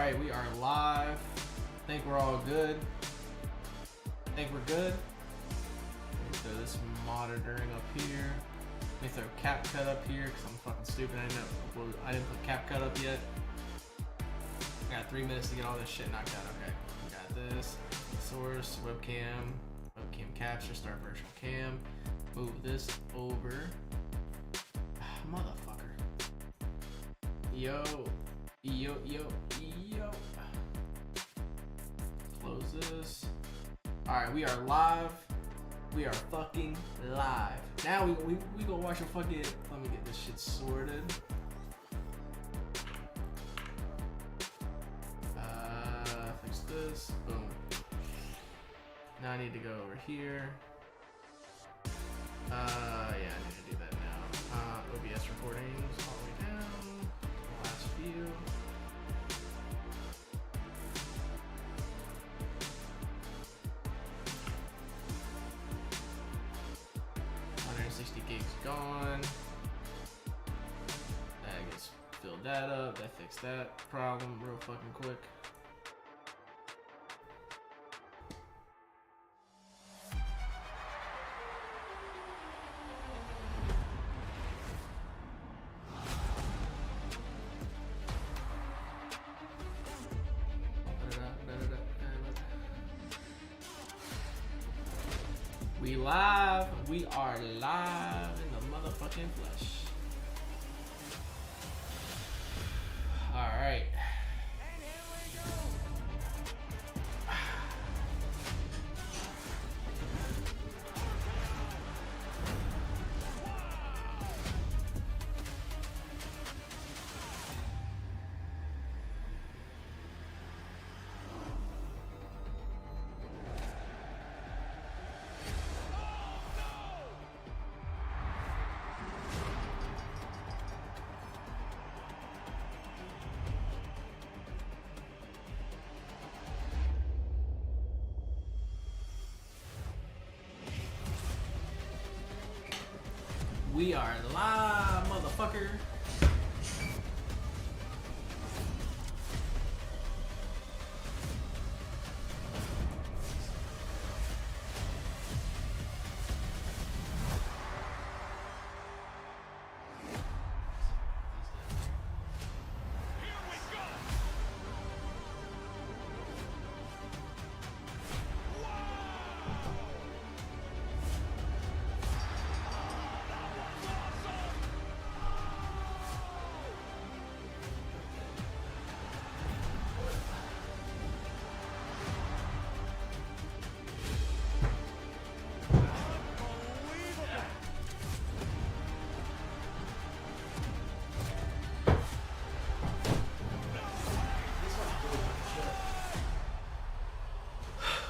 Alright, we are live. Think we're all good. Think we're good. Let me throw this monitoring up here. Let me throw CapCut up here because I'm fucking stupid. I didn't put CapCut up yet. I got 3 minutes to get all this shit knocked out. Okay, we got this. Source, webcam capture, start virtual cam. Move this over. Motherfucker. Yo. Close this. Alright, we are live. We are fucking live. Now we go watch a fucking. Let me get this shit sorted. Fix this. Boom. Now I need to go over here. Yeah, I need to do that now. OBS recordings all the way down. Last view. Gigs gone. That gets filled that up. That fixed that problem real fucking quick. We live. We are live in the motherfucking flesh. All right. We are live, motherfucker.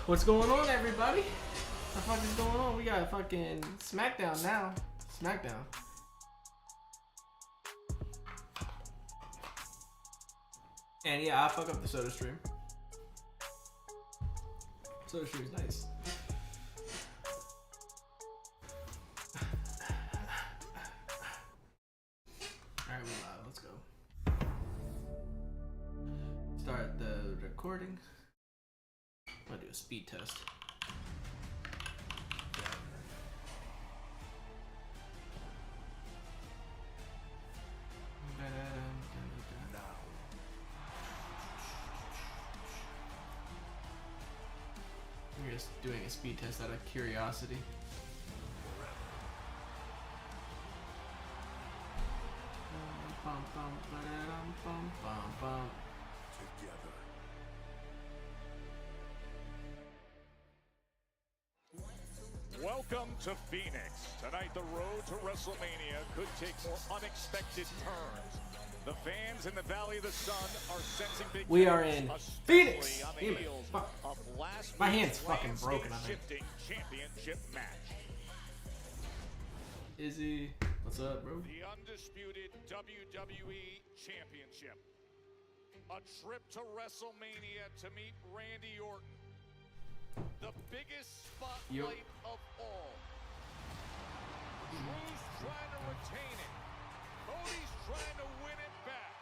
What's going on, everybody? What the fuck is going on? We got fucking Smackdown now. Smackdown. And yeah, I fuck up the soda stream. Soda stream's nice. Alright, we live. Let's go. Start the recording. I'm gonna do a speed test. We're just doing a speed test out of curiosity. Together. Welcome to Phoenix. Tonight, the road to WrestleMania could take more unexpected turns. The fans in the Valley of the Sun are sensing big. We are in Phoenix. On the heels of last my hand's fucking broken. I think. Shifting championship match. Izzy, what's up, bro? The undisputed WWE Championship. A trip to WrestleMania to meet Randy Orton. The biggest spotlight of all. Drew's trying to retain it. Cody's trying to win it back.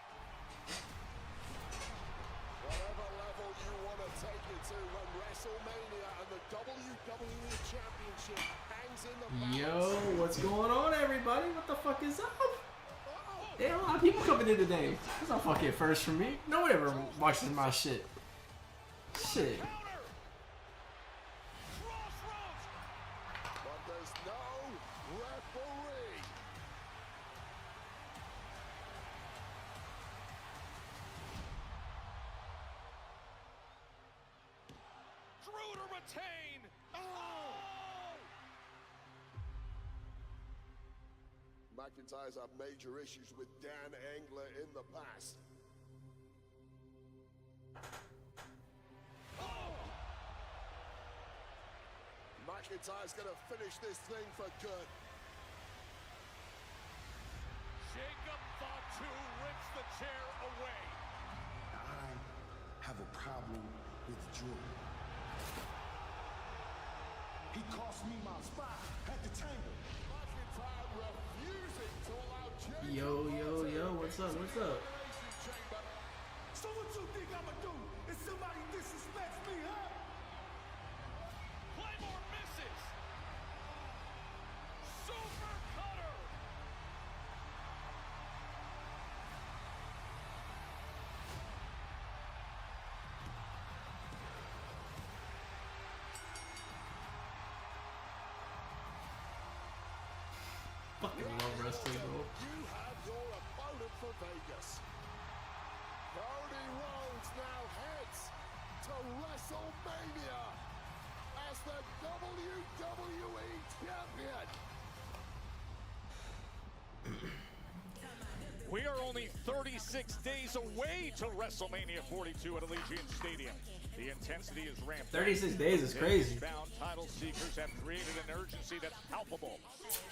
Yo, what's going on, everybody? What the fuck is up? There a lot of people coming in today. It's not fucking first for me. No one ever watches my shit. Shit. But there's no referee. Drew to retain. Oh! McIntyre's had major issues with Dan Engler in the past. McIntyre's gonna finish this thing for good. Jacob Fatu rips the chair away. I have a problem with Drew. He cost me my spot at the table. McIntyre refusing to allow Jacob. Yo, what's up? What's up? So what you think I'ma do if somebody disrespects me, huh? Claymore misses. Super cutter. Fucking love wrestling, bro. You have your opponent for Vegas. Cody Rhodes now heads to WrestleMania as the WWE Champion. We are only 36 days away to WrestleMania 42 at Allegiant Stadium. The intensity is ramped up. 36 days is crazy. Bound title seekers have created an urgency that's palpable.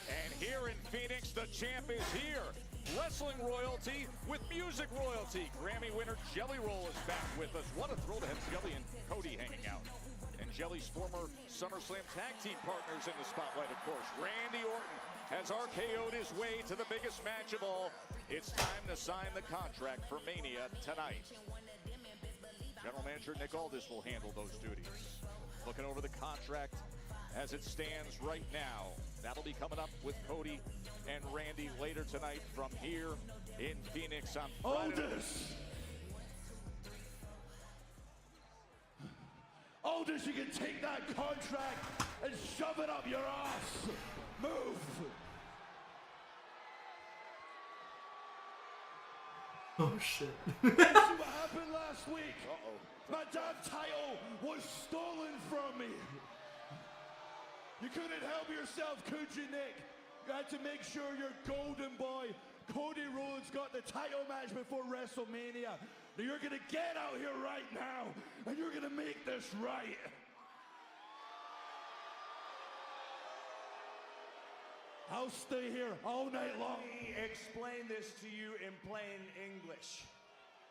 And here in Phoenix, the champ is here. Wrestling royalty with music royalty. Grammy winner Jelly Roll is back with us. What a thrill to have Jelly and Cody hanging out. And Jelly's former SummerSlam tag team partners in the spotlight, of course. Randy Orton has RKO'd his way to the biggest match of all. It's time to sign the contract for Mania tonight. General Manager Nick Aldis will handle those duties. Looking over the contract as it stands right now. That'll be coming up with Cody and Randy later tonight from here in Phoenix on Friday. Aldis, you can take that contract and shove it up your ass. Move. Oh shit. See what happened last week? My damn title was stolen from me. You couldn't help yourself, could you, Nick? You had to make sure your golden boy, Cody Rhodes, got the title match before WrestleMania. Now you're gonna get out here right now, and you're gonna make this right. I'll stay here all night long. Let me explain this to you in plain English.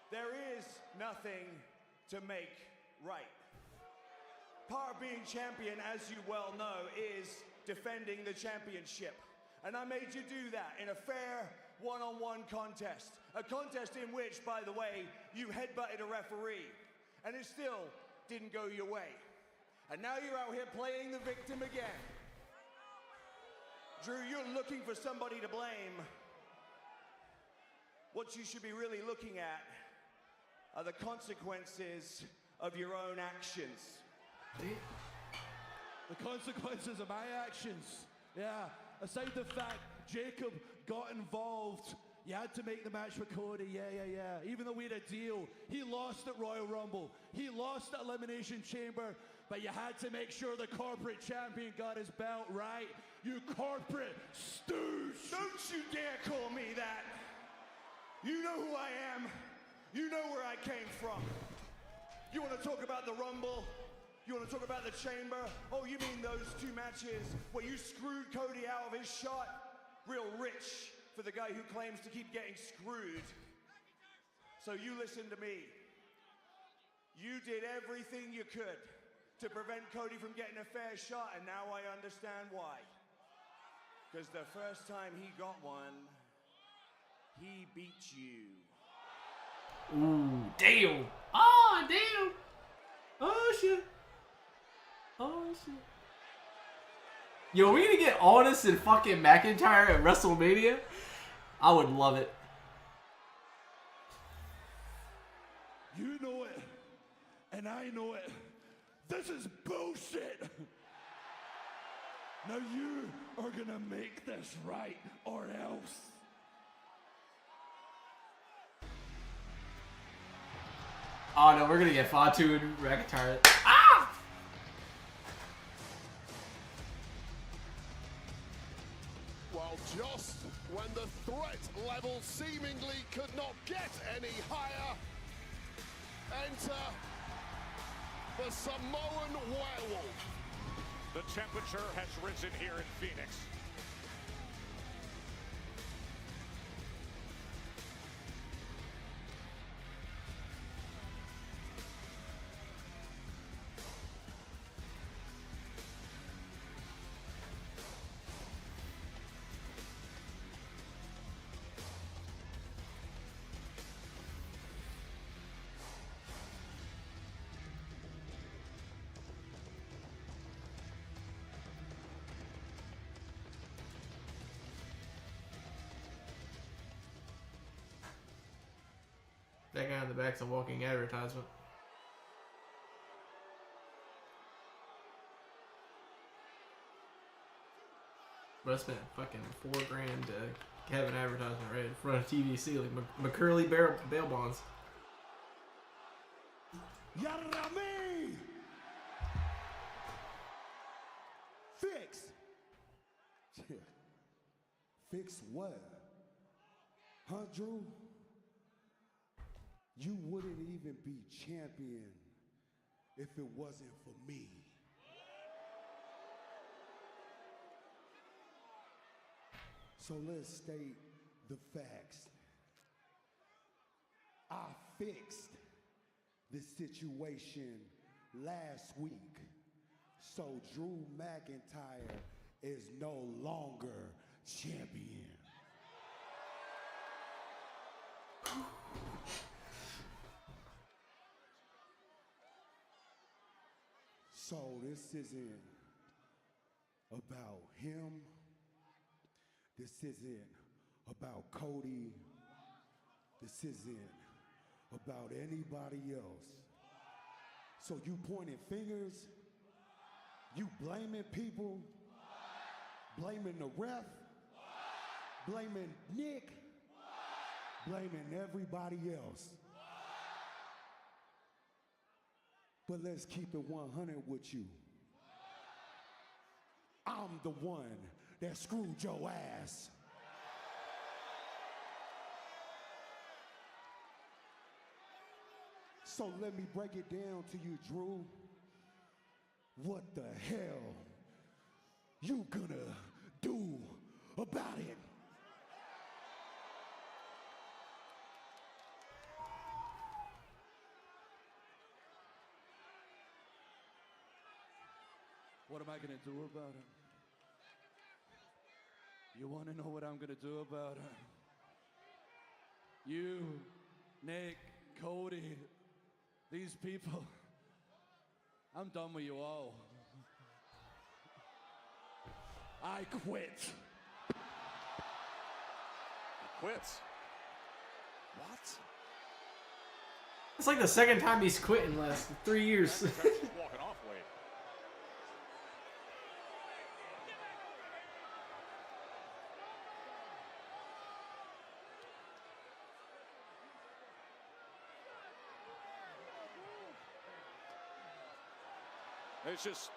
There is nothing to make right. Part of being champion, as you well know, is defending the championship. And I made you do that in a fair one-on-one contest. A contest in which, by the way, you headbutted a referee. And it still didn't go your way. And now you're out here playing the victim again. Drew, you're looking for somebody to blame. What you should be really looking at are the consequences of your own actions. The consequences of my actions. Yeah, aside the fact Jacob got involved, you had to make the match for Cody. Yeah. Even though we had a deal, he lost at Royal Rumble. He lost at Elimination Chamber, but you had to make sure the corporate champion got his belt, right? You corporate stooge! Don't you dare call me that! You know who I am. You know where I came from. You want to talk about the Rumble? You want to talk about the Chamber? Oh, you mean those two matches where you screwed Cody out of his shot? Real rich for the guy who claims to keep getting screwed. So you listen to me. You did everything you could to prevent Cody from getting a fair shot, and now I understand why. Because the first time he got one, he beat you. Ooh, damn. Oh, damn. Oh, shit. Oh, shit. Yo, we gonna get Aldis and fucking McIntyre at WrestleMania? I would love it. You know it, and I know it. This is bullshit. Now you are gonna make this right, or else. Oh no, we're gonna get Fatu and McIntyre. Ah! Well, just when the threat level seemingly could not get any higher, enter the Samoan Werewolf. The temperature has risen here in Phoenix. That guy in the back's a walking advertisement. But I spent fucking $4 grand to have an advertisement right in front of TVC, like McCurley bail bonds. Yarame! Fix! Fix what? Huh, Drew? You wouldn't even be champion if it wasn't for me. So let's state the facts. I fixed the situation last week, so Drew McIntyre is no longer champion. So this isn't about him. This isn't about Cody. This isn't about anybody else. So you pointing fingers, you blaming people, blaming the ref, blaming Nick, blaming everybody else. But let's keep it 100 with you. I'm the one that screwed your ass. So let me break it down to you, Drew. What the hell you gonna do about it? What am I gonna do about it? You wanna know what I'm gonna do about it? You, Nick, Cody, these people, I'm done with you all. I quit. He quits. What? It's like the second time he's quit in the last 3 years. Walking off Wade. It's just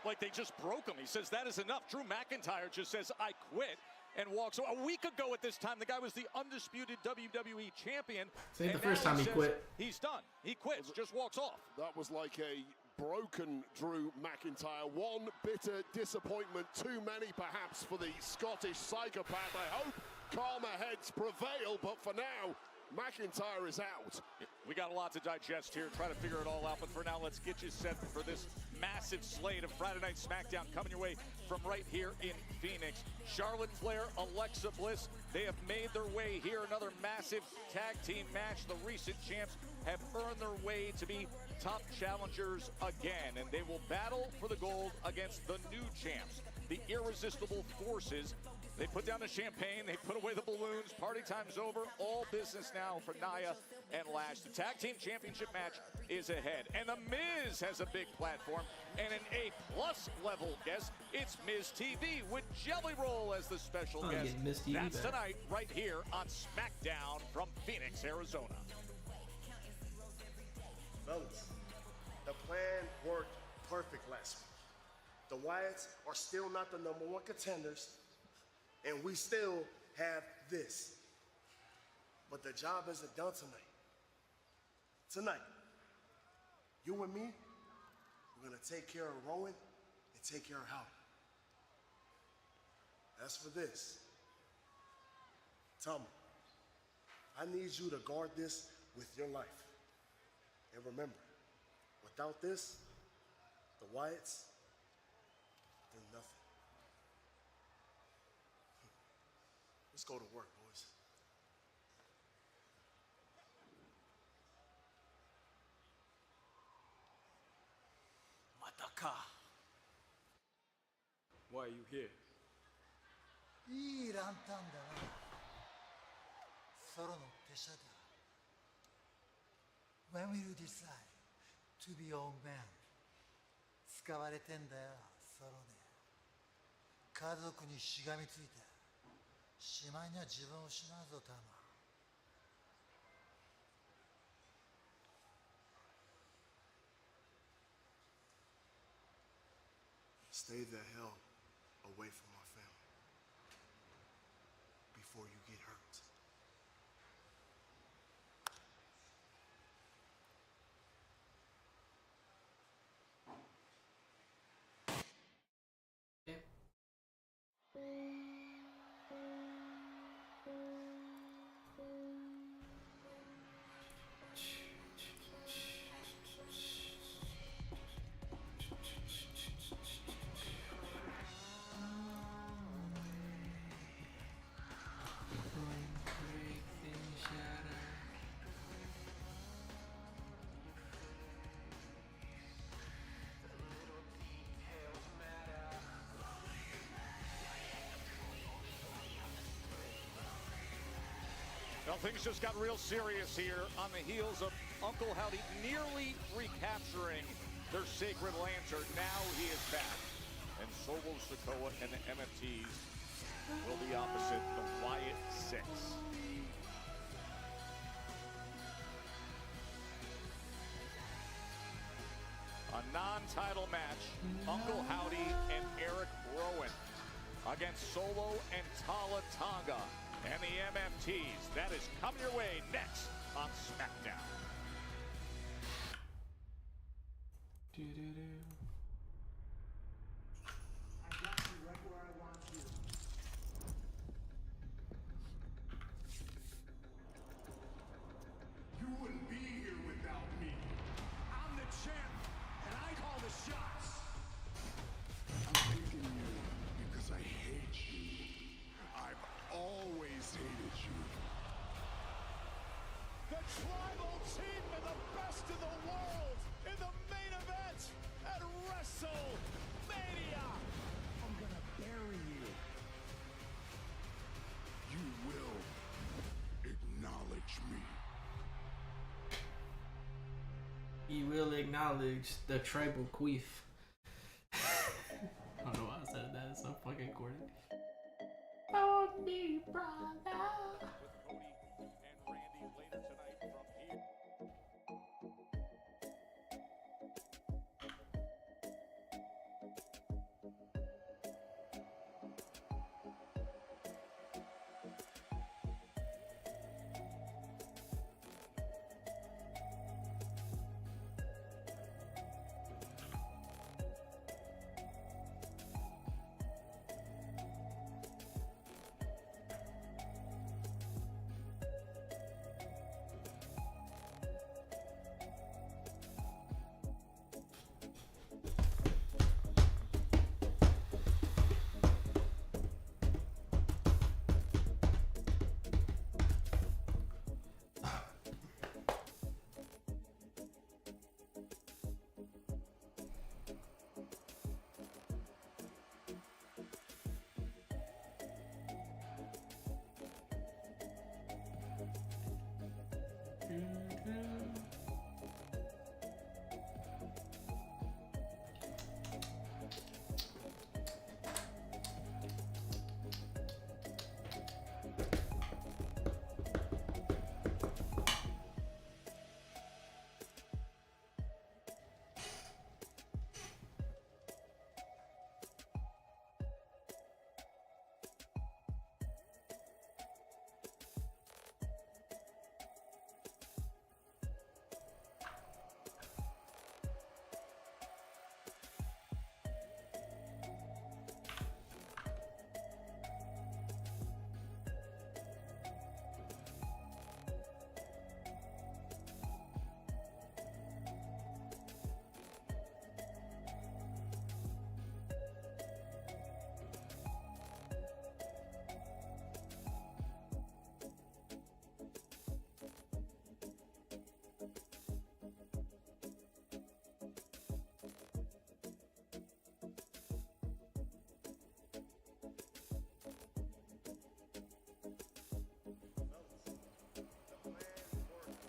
like they just broke him. He says that is enough. Drew McIntyre just says, I quit, and walks. So a week ago at this time, the guy was the undisputed WWE champion. This ain't the first time he quit. He's done. He quits, just walks off. That was like a broken Drew McIntyre. One bitter disappointment too many, perhaps, for the Scottish psychopath. I hope calmer heads prevail, but for now, McIntyre is out. We got a lot to digest here, try to figure it all out, but for now, let's get you set for this massive slate of Friday Night Smackdown coming your way from right here in Phoenix. Charlotte Flair, Alexa Bliss, they have made their way here. Another massive tag team match. The recent champs have earned their way to be top challengers again, and they will battle for the gold against the new champs. the irresistible forces. They put down the champagne, they put away the balloons, party time's over, all business now for Nia and Lash. The tag team championship match is ahead, and The Miz has a big platform and an A+ level guest. It's Miz TV with Jelly Roll as the special guest. That's tonight right here on Smackdown from Phoenix, Arizona. Fellas, the plan worked perfect last week. The Wyatts are still not the #1 contenders, and we still have this. But the job isn't done tonight. Tonight, you and me, we're gonna take care of Rowan and take care of Howard. As for this, Tommy, I need you to guard this with your life. And remember, without this, the Wyatts, they're nothing. Let's go to work, boys. Mataka. Why are you here? いいランタンだな。ソロの手下だ。When will you decide to be old man? 使われてんだよ、ソロで。家族にしがみついて。しまいには自分を失うぞ、タマ。Stay the hell away from our family before you get hurt. Well, things just got real serious here on the heels of Uncle Howdy nearly recapturing their sacred lantern. Now he is back. And Solo Sikoa and the MFTs will be opposite the Wyatt Six. A non-title match, Uncle Howdy and Eric Rowan against Solo and Tala Tonga and the MFTs. That is coming your way next on Smackdown. I got you right where I want you. You wouldn't be here without me. I'm the champ, and I call the shots. I'm picking you because I hate you. I've always hated you. The tribal team and the best in the world in the main event at WrestleMania. I'm gonna bury you. You will acknowledge me. He will acknowledge the tribal queef. I don't know why I said that. It's so fucking corny. Oh, me, brother.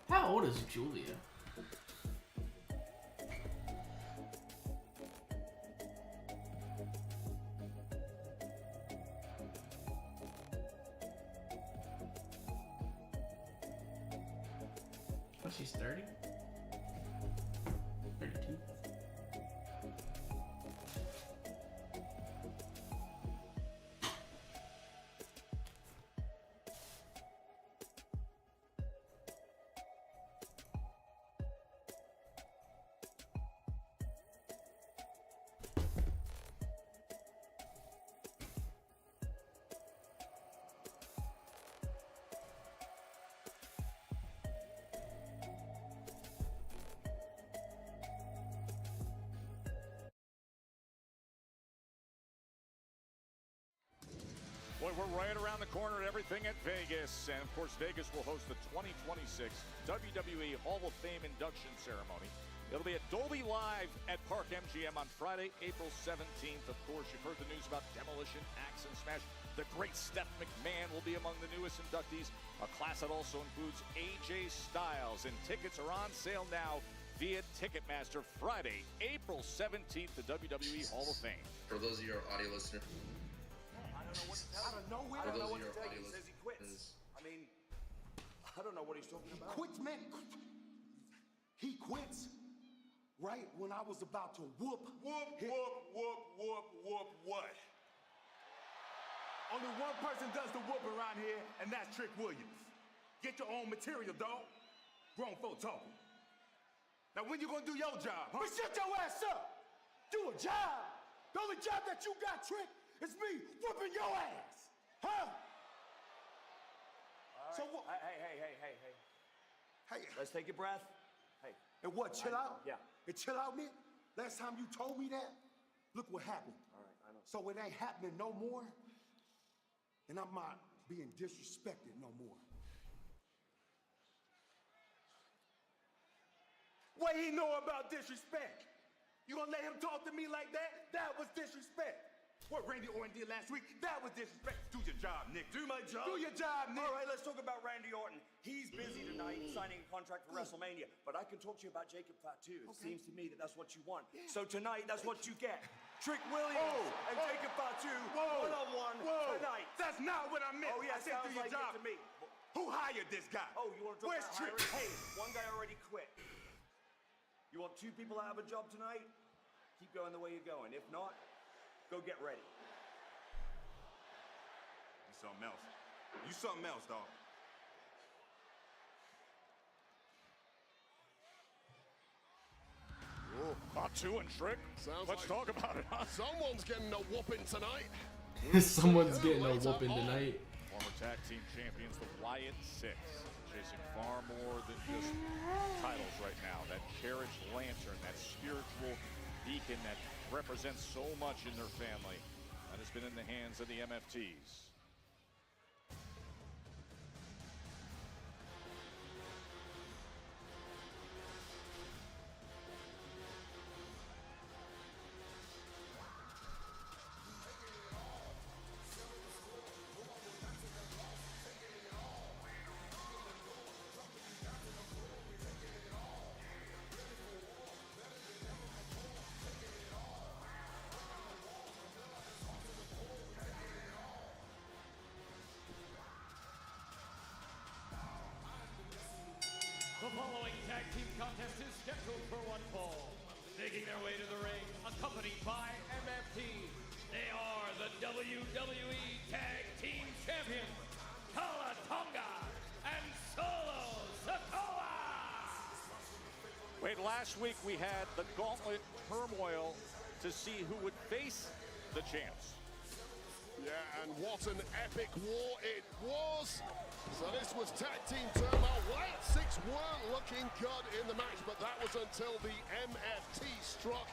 How old is Julia? Oh, she's 30? 32? Boy, we're right around the corner at everything at Vegas. And, of course, Vegas will host the 2026 WWE Hall of Fame induction ceremony. It'll be at Dolby Live at Park MGM on Friday, April 17th. Of course, you've heard the news about Demolition, Axe, and Smash. The great Steph McMahon will be among the newest inductees, a class that also includes AJ Styles. And tickets are on sale now via Ticketmaster Friday, April 17th, the WWE Hall of Fame. For those of your audio listeners, Out of nowhere, I don't know what to tell you. He says he quits. I mean, I don't know what he's talking about. Quits, man. He quits right when I was about to whoop. Whoop what? Only one person does the whoop around here, and that's Trick Williams. Get your own material, dog. Grown folk talking. Now when you gonna do your job, huh? But shut your ass up. Do a job. The only job that you got, Trick, is me whooping your ass. Huh? Right. So what? Hey. Hey. Let's take a breath. Hey. And what, chill out? Yeah. And chill out, man? Last time you told me that, look what happened. All right, I know. So it ain't happening no more, and I'm not being disrespected no more. What he know about disrespect? You gonna let him talk to me like that? That was disrespect. What Randy Orton did last week, that was disrespect. Do your job, Nick. Do my job. Do your job, Nick. All right, let's talk about Randy Orton. He's busy tonight signing a contract for WrestleMania, but I can talk to you about Jacob Fatu. It seems to me that that's what you want. Yeah. So tonight, that's what you get. Trick Williams and Jacob Fatu one-on-one tonight. That's not what I meant. Oh, yeah, I said do your sounds like job. it to me. Who hired this guy? Oh, you want to talk Where's about Trick? hiring? Hey, one guy already quit. You want two people to have a job tonight? Keep going the way you're going. If not, go get ready. You something else. You something else, dog. Fatu and Trick. Let's talk about it. Someone's getting a whooping tonight. Someone's getting a whooping tonight. Former tag team champions, the Wyatt Six, chasing far more than just titles right now. That cherished lantern, that spiritual beacon that represents so much in their family, that has been in the hands of the MFTs. The following tag team contest is scheduled for one fall. Making their way to the ring, accompanied by MFT, they are the WWE Tag Team Champions, Kalatonga and Solo Sikoa! Wait, last week we had the gauntlet turmoil to see who would face the champs. Yeah, and what an epic war it was. So this was tag team turmoil. Wyatt Six weren't looking good in the match, but that was until the MFT struck,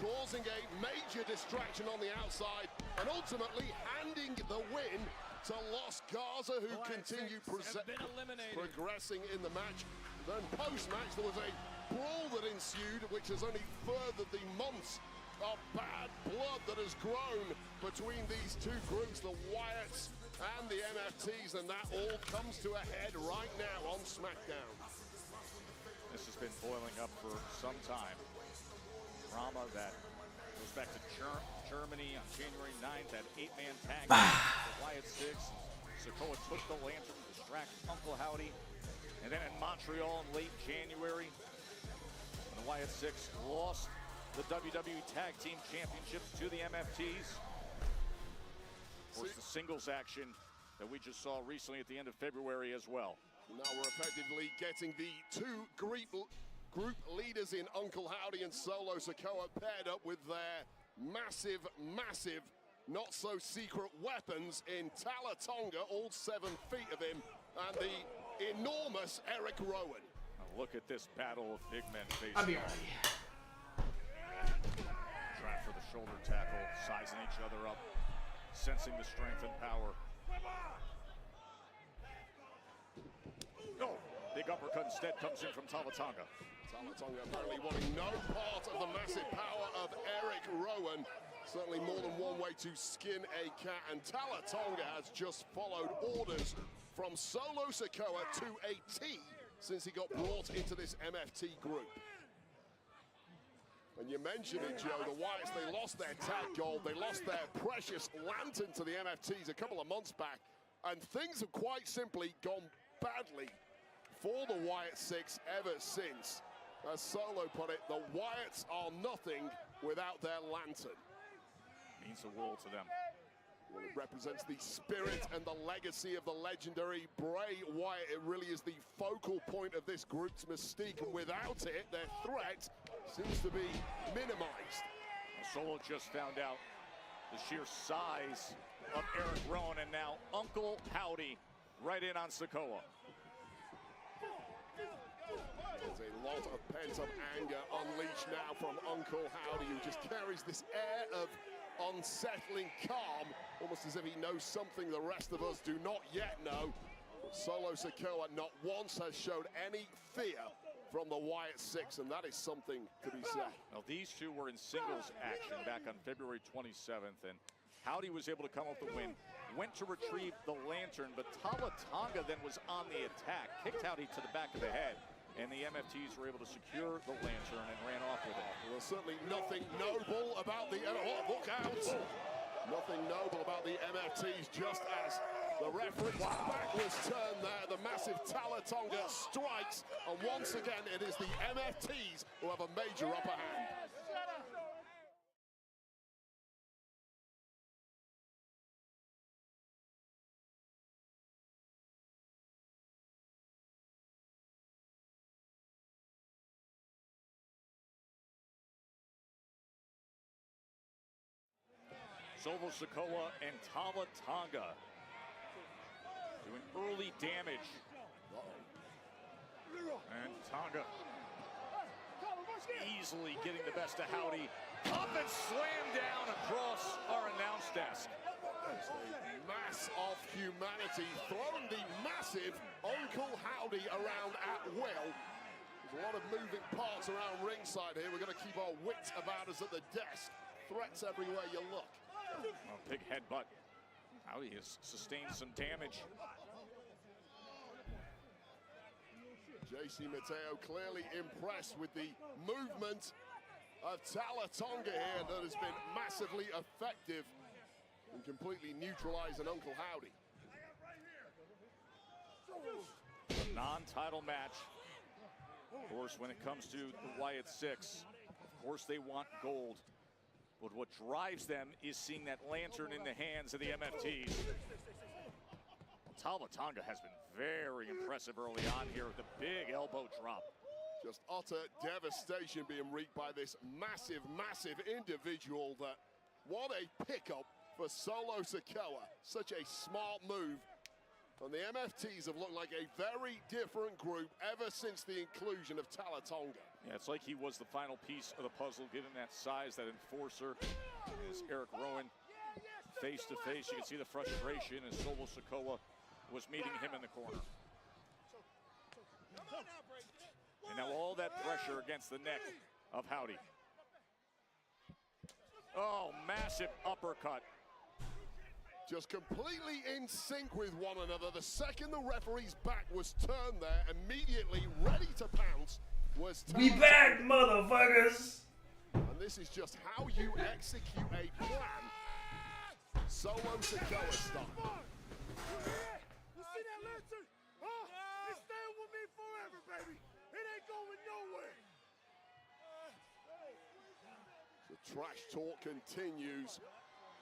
causing a major distraction on the outside and ultimately handing the win to Los Garza, who continued progressing in the match. Then post-match there was a brawl that ensued, which has only furthered the months of bad blood that has grown between these two groups, the Wyatts and the MFTs, and that all comes to a head right now on Smackdown. up for some time. Drama that goes back to Germany on January 9th, that 8-man tag match. The Wyatt Six. Sikoa took the lantern to distract Uncle Howdy. And then in Montreal in late January, the Wyatt Six lost the WWE Tag Team Championships to the MFTs. Of course, the singles action that we just saw recently at the end of February as well. Now we're effectively getting the two group leaders in Uncle Howdy and Solo Sikoa paired up with their massive, not-so-secret weapons in Talatonga, all 7 feet of him, and the enormous Eric Rowan. Now look at this battle of big men facing. I'll be alright. Trying for the shoulder tackle, sizing each other up, sensing the strength and power. No, big uppercut instead comes in from Talatonga. Talatonga apparently wanting no part of the massive power of Eric Rowan. Certainly more than one way to skin a cat, and Talatonga has just followed orders from Solo Sikoa to a T since he got brought into this MFT group. And you mentioned it, Joe, the Wyatts, they lost their tag gold, they lost their precious lantern to the MFTs a couple of months back, and things have quite simply gone badly for the Wyatt Six ever since. As Solo put it, the Wyatts are nothing without their lantern. Means the world to them. Well, it represents the spirit and the legacy of the legendary Bray Wyatt. It really is the focal point of this group's mystique, and without it, their threat seems to be minimized. Solo just found out the sheer size of Eric Rowan, and now Uncle Howdy right in on Sikoa. There's a lot of pent-up anger unleashed now from Uncle Howdy, who just carries this air of unsettling calm, almost as if he knows something the rest of us do not yet know. But Solo Sikoa not once has showed any fear from the Wyatt Six, and that is something to be said. Now, these two were in singles action back on February 27th, and Howdy was able to come up with the win, went to retrieve the lantern, but Talatonga then was on the attack, kicked Howdy to the back of the head, and the MFTs were able to secure the lantern and ran off with it. Well, certainly nothing noble about the... Oh, look out! Nothing noble about the MFTs, just as the referee's back was turned there. The massive Talatonga strikes, and once again, it is the MFTs who have a major upper hand. Solo Sikoa and Talatonga doing early damage. And Tonga easily getting the best of Howdy. Up and slam down across our announce desk. A mass of humanity throwing the massive Uncle Howdy around at will. There's a lot of moving parts around ringside here. We're going to keep our wits about us at the desk. Threats everywhere you look. Well, big headbutt. Howdy has sustained some damage. JC Mateo clearly impressed with the movement of Talatonga here that has been massively effective in completely neutralizing Uncle Howdy. A non-title match. Of course, when it comes to the Wyatt Six, of course they want gold. But what drives them is seeing that lantern in the hands of the MFTs. Talatonga has been very impressive early on here with the big elbow drop. Just utter devastation being wreaked by this massive individual. That what a pickup for Solo Sikoa. Such a smart move. And the MFTs have looked like a very different group ever since the inclusion of Talatonga. Yeah, it's like he was the final piece of the puzzle, given that size, that enforcer. As Eric Rowan face to face, you can see the frustration as Solo Sikoa was meeting him in the corner. And now all that pressure against the neck of Howdy. Oh, massive uppercut. Just completely in sync with one another. The second the referee's back was turned there, immediately ready to pounce, was We back, motherfuckers! And this is just how you execute a plan. Solo Sikoa style. You see that lantern? Huh? It's staying with me forever, baby. It ain't going nowhere. The trash talk continues.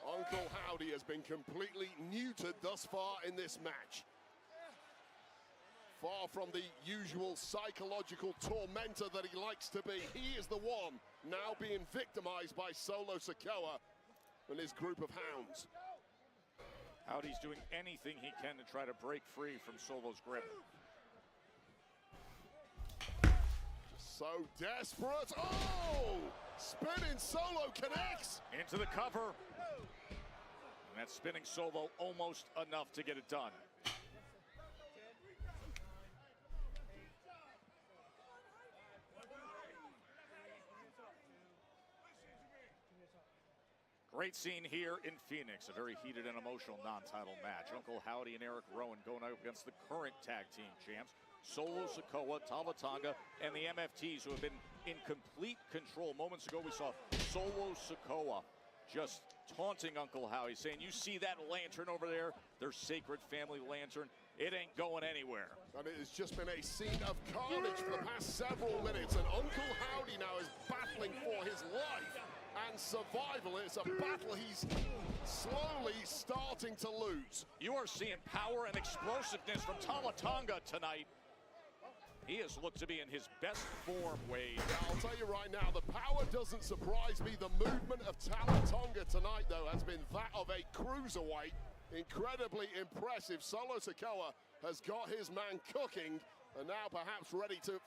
Uncle Howdy has been completely neutered thus far in this match. Far from the usual psychological tormentor that he likes to be, he is the one now being victimized by Solo Sikoa and his group of hounds. Howdy's doing anything he can to try to break free from Solo's grip. Just so desperate. Oh! Spinning Solo connects. Into the cover. And that spinning Solo almost enough to get it done. Great scene here in Phoenix, a very heated and emotional non-title match. Uncle Howdy and Eric Rowan going up against the current tag team champs, Solo Sikoa, Tama Tonga, and the MFTs, who have been in complete control. Moments ago, we saw Solo Sikoa just taunting Uncle Howdy, saying, you see that lantern over there? Their sacred family lantern. It ain't going anywhere. And it has just been a scene of carnage for the past several minutes, and Uncle Howdy now is battling for his life and survival. It's a battle he's slowly starting to lose. You are seeing power and explosiveness from Tama Tonga tonight. He has looked to be in his best form, Wade. Yeah, I'll tell you right now, the power doesn't surprise me. The movement of Tama Tonga tonight, though, has been that of a cruiserweight. Incredibly impressive. Solo Sikoa has got his man cooking, and now perhaps ready to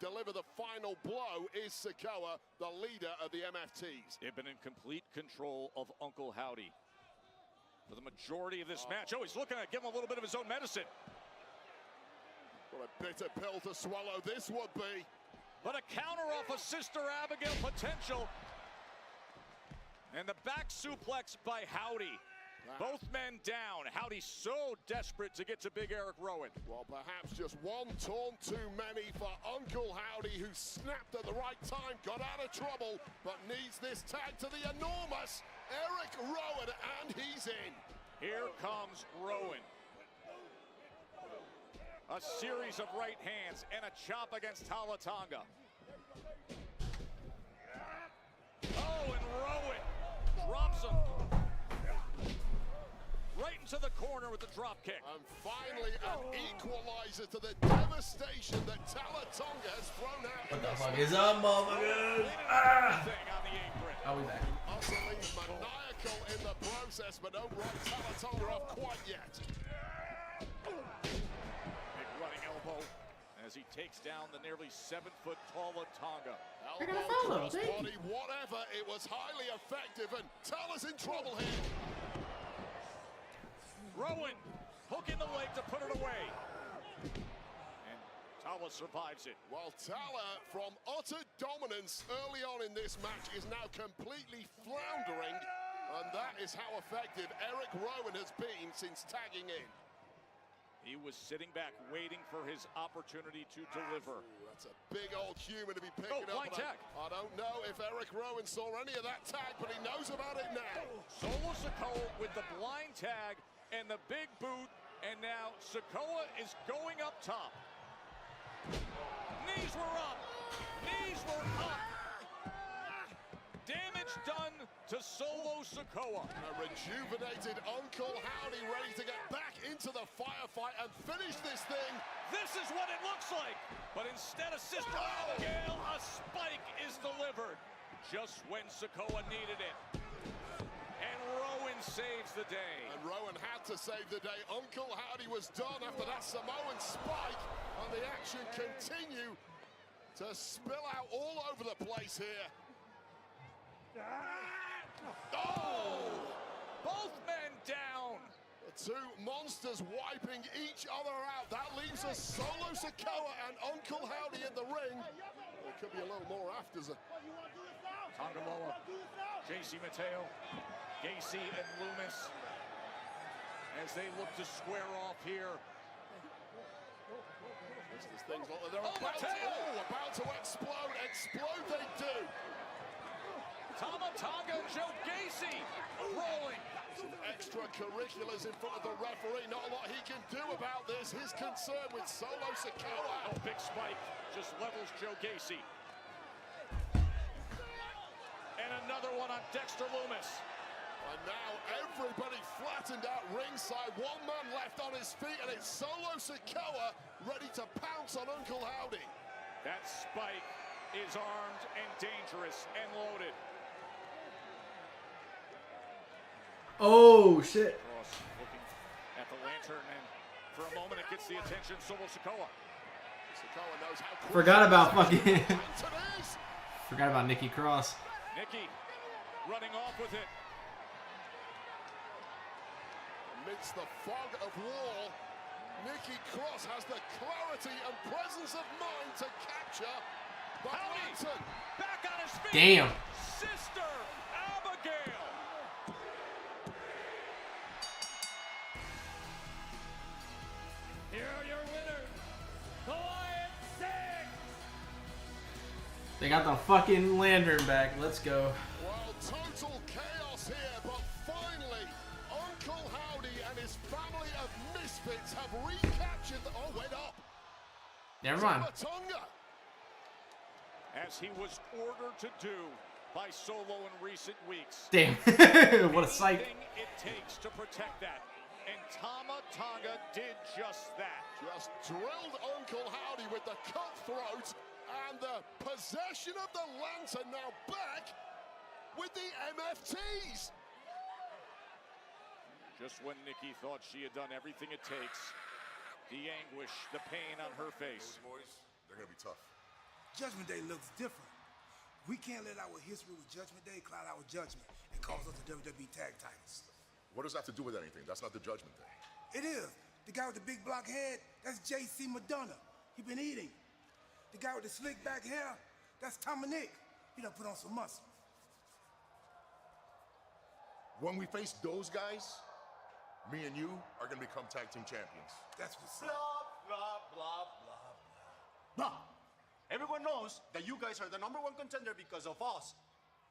deliver the final blow is Sikoa, the leader of the MFTs. They've been in complete control of Uncle Howdy for the majority of this match. Oh, he's looking to give him a little bit of his own medicine. What a bitter pill to swallow this would be. But a counter off of Sister Abigail potential. And the back suplex by Howdy. Both men down. Howdy's so desperate to get to Big Eric Rowan. Well, perhaps just one taunt too many for Uncle Howdy, who snapped at the right time, got out of trouble, but needs this tag to the enormous Eric Rowan, and he's in. Here comes Rowan. A series of right hands and a chop against Tama Tonga. Oh, and Rowan drops him right into the corner with the drop kick. And finally, an equalizer to the devastation that Tama Tonga has thrown out. What the fuck is up, motherfuckers? Ah! On the apron. I'll be back. Utterly maniacal in the process, but don't write Tama Tonga off quite yet. Big running elbow as he takes down the nearly 7-foot Tama Tonga. Elbow, crossbody, whatever, it was highly effective, and Tala's in trouble here. Rowan hooking the leg to put it away. And Tala survives it. Well, Tala, from utter dominance early on in this match, is now completely floundering, and that is how effective Eric Rowan has been since tagging in. He was sitting back waiting for his opportunity to deliver. Ooh, that's a big old human to be picking up. Blind tag. I don't know if Eric Rowan saw any of that tag, but he knows about it now. Solo Sikoa with the blind tag and the big boot, and now Sikoa is going up top. Knees were up. Knees were up. Damage done to Solo Sikoa. A rejuvenated Uncle Howdy ready to get back into the firefight and finish this thing. This is what it looks like. But instead of Sister Abigail, a spike is delivered just when Sikoa needed it. And Rowan saves the day. And Rowan had to save the day. Uncle Howdy was done after that Samoan spike, and the action continued to spill out all over the place here. Oh! Both men down. The two monsters wiping each other out. That leaves us Solo Sikoa and Uncle Howdy in the ring. There could be a little more after. Tongaloa, JC Mateo, Gacy, and Loomis as they look to square off here. Things like they're about to explode. explode they do. Tama Tonga and Joe Gacy rolling. Some extracurriculars in front of the referee. Not a lot he can do about this. His concern with Solo Sikoa. Oh, big spike just levels Joe Gacy. And another one on Dexter Lumis. And now everybody flattened out ringside. One man left on his feet, and it's Solo Sikoa ready to pounce on Uncle Howdy. That spike is armed and dangerous and loaded. Oh shit! Cross looking at the lantern, and for a moment it gets the attention of Solo Sikoa. Sikoa knows how quick Forgot about fucking. it is. Forgot about Nikki Cross. Nikki running off with it. Amidst the fog of war, Nikki Cross has the clarity and presence of mind to capture the lantern. Back on his feet. Damn. Sister Abigail. Here are your winners, the Lion 6. They got the fucking lantern back. Let's go. Well, total chaos here, but finally, Uncle Howdy and his family of misfits have recaptured the... Oh, went up. Never mind. Tonga. As he was ordered to do by Solo in recent weeks. Damn. What a sight. Anything it takes to protect that. And Tama Tonga did just that. Just drilled Uncle Howdy with the cutthroat, and the possession of the lantern now back with the MFTs. Just when Nikki thought she had done everything it takes, the anguish, the pain on her face. Boys, they're gonna be tough. Judgment Day looks different. We can't let our history with Judgment Day cloud our judgment and cause us the WWE tag titles. What does that have to do with anything? That's not the Judgment Day. It is. The guy with the big block head, that's JC Madonna. He been eating. The guy with the slick back hair, that's Dominic. He done put on some muscle. When we face those guys, me and you are gonna become tag team champions. That's what's Blah, up. blah, blah, blah, blah. Blah. Everyone knows that you guys are the #1 contender because of us.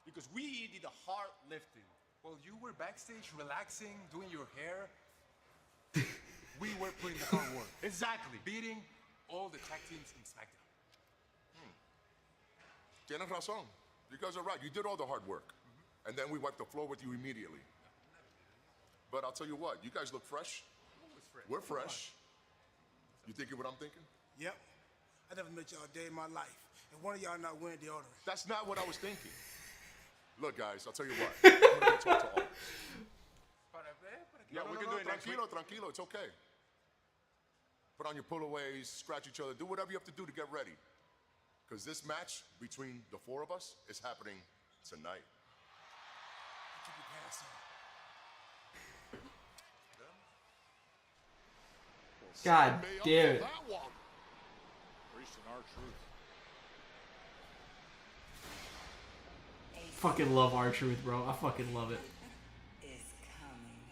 Because we did the hard lifting. Well, you were backstage relaxing, doing your hair. We were putting the hard work. Exactly. Beating all the tag teams in Smackdown. Tienes razón. You guys are right. You did all the hard work. And then we wiped the floor with you immediately. But I'll tell you what, you guys look fresh. We're fresh. You thinking what I'm thinking? Yep. I never met y'all a day in my life. And one of y'all not wearing deodorant. That's not what I was thinking. Look, guys, I'll tell you what. I'm gonna go talk to all. Yeah, we can do it next week. Tranquilo, it's okay. Put on your pull-aways, scratch each other, do whatever you have to do to get ready. Because this match between the four of us is happening tonight. Keep your pants on. God damn it. That one. Priest and R-Truth. Fucking love R-Truth, bro. I fucking love it. Is coming.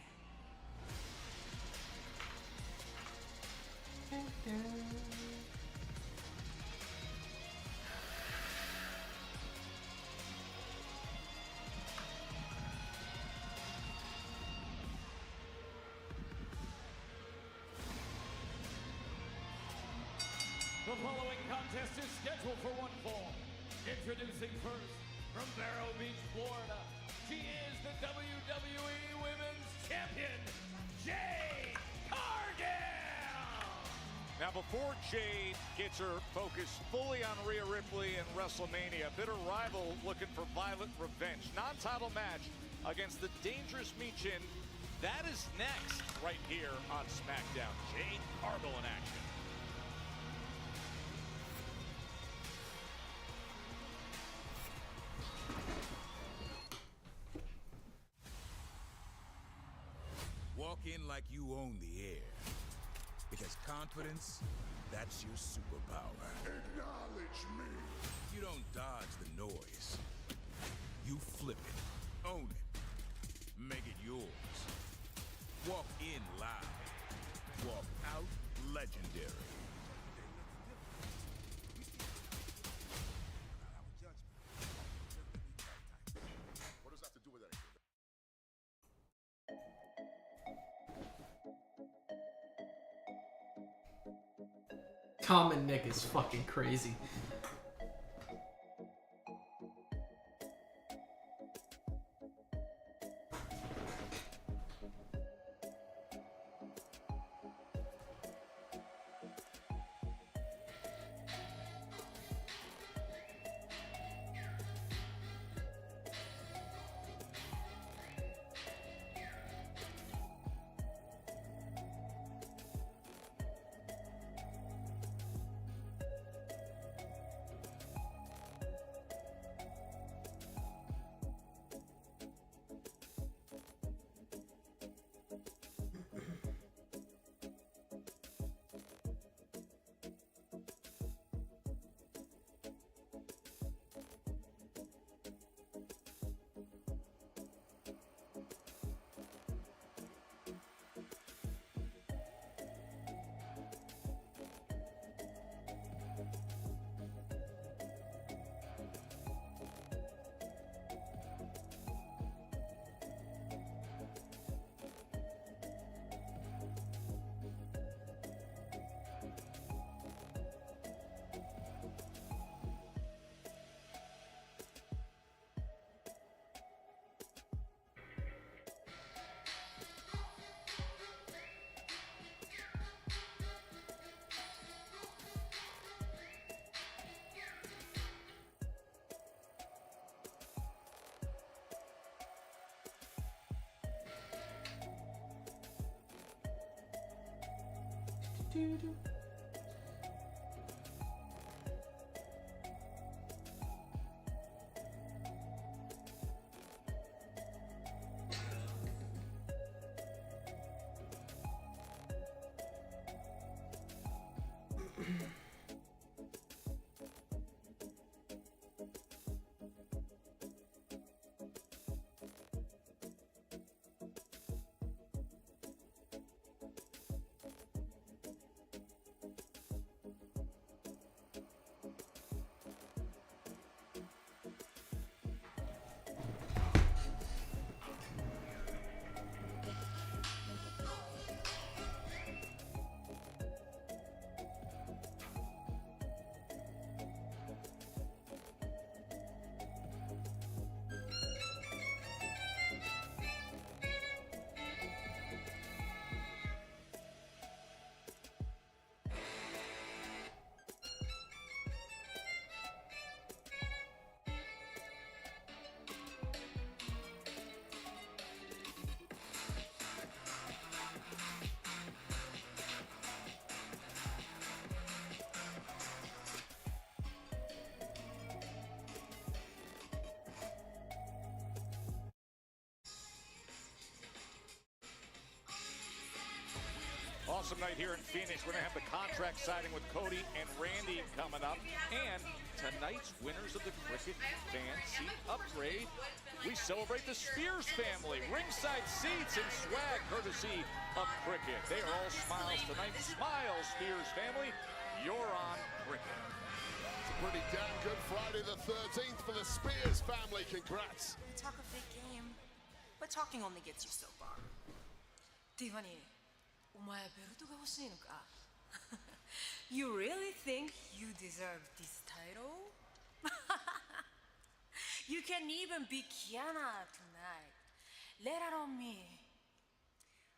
The following contest is scheduled for one fall. Introducing first, from Vero Beach, Florida, she is the WWE Women's Champion, Jade Cargill! Now, before Jade gets her focus fully on Rhea Ripley and WrestleMania, bitter rival looking for violent revenge. Non-title match against the dangerous Michin. That is next right here on Smackdown. Jade Cargill in action. Walk in like you own the air. Because confidence, that's your superpower. Acknowledge me. You don't dodge the noise. You flip it, own it, make it yours. Walk in live. Walk out legendary. Tom and Nick is fucking crazy. Awesome night here in Phoenix. We're going to have the contract signing with Cody and Randy coming up. And tonight's winners of the Cricket Fan Seat Upgrade. We celebrate the Spears family. Ringside seats and swag courtesy of Cricket. They are all smiles tonight. Smile, Spears family. You're on Cricket. It's a pretty damn good Friday the 13th for the Spears family. Congrats. We talk a big game, but talking only gets you so far. Tiffany. You really think you deserve this title? You can even be Kiana tonight. Let it on me.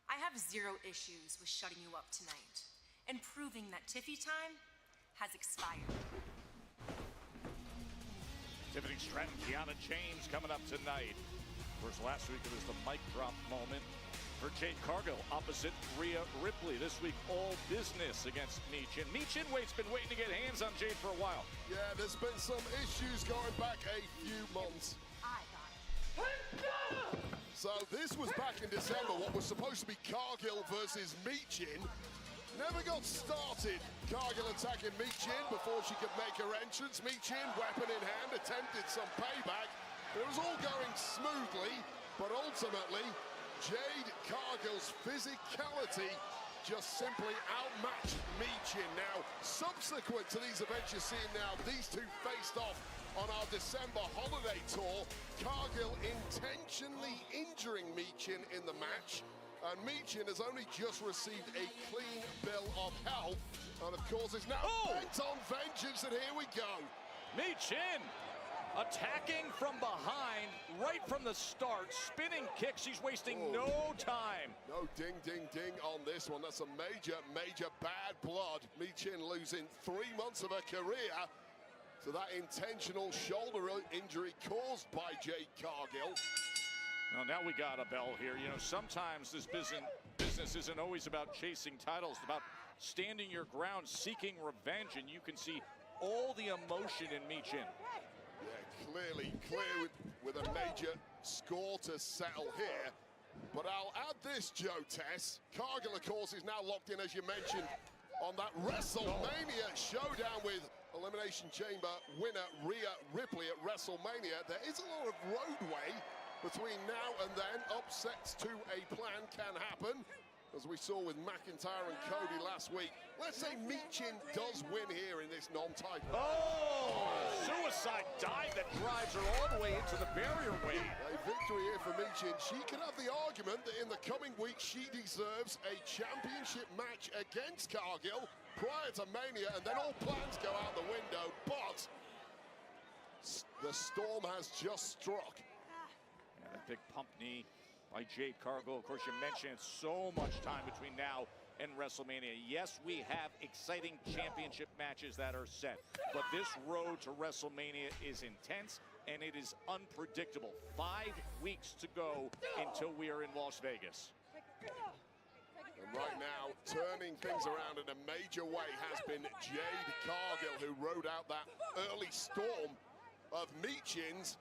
I have zero issues with shutting you up tonight and proving that Tiffy time has expired. Tiffany Stratton, Kiana James coming up tonight. Whereas last week it was the mic drop moment for Jade Cargill opposite Rhea Ripley. This week, all business against Michin. Michin Wade's been waiting to get hands on Jade for a while. Yeah, there's been some issues going back a few months. So this was back in December, what was supposed to be Cargill versus Michin. Never got started. Cargill attacking Michin before she could make her entrance. Michin, weapon in hand, attempted some payback. It was all going smoothly, but ultimately, Jade Cargill's physicality just simply outmatched Michin. Now, subsequent to these events you're seeing now, these two faced off on our December holiday tour. Cargill intentionally injuring Michin in the match, And Michin has only just received a clean bill of health. And of course, is now bent on vengeance, and here we go. Michin attacking from behind right from the start. Spinning kicks, he's wasting no time. No ding, ding, ding on this one. That's a major, major bad blood. Michin losing 3 months of her career to that intentional shoulder injury caused by Jade Cargill. Well, now we got a bell here. You know, sometimes this business isn't always about chasing titles. It's about standing your ground, seeking revenge, and you can see all the emotion in Michin. Yeah, clearly clear with a major score to settle here. But I'll add this, Joe Tess. Cargill, of course, is now locked in, as you mentioned, on that WrestleMania showdown with Elimination Chamber winner Rhea Ripley at WrestleMania. There is a lot of roadway between now and then. Upsets to a plan can happen, as we saw with McIntyre and Cody last week. Let's say Michin does win here in this non-title. Oh, suicide dive that drives her all the way into the barrier wave. A victory here for Michin. She can have the argument that in the coming weeks she deserves a championship match against Cargill prior to Mania, and then all plans go out the window. But the storm has just struck. And a big pump knee by Jade Cargill. Of course, you mentioned so much time between now and WrestleMania. Yes, we have exciting championship matches that are set, but this road to WrestleMania is intense and it is unpredictable. 5 weeks to go until we are in Las Vegas. And right now, turning things around in a major way has been Jade Cargill, who rode out that early storm of Michin's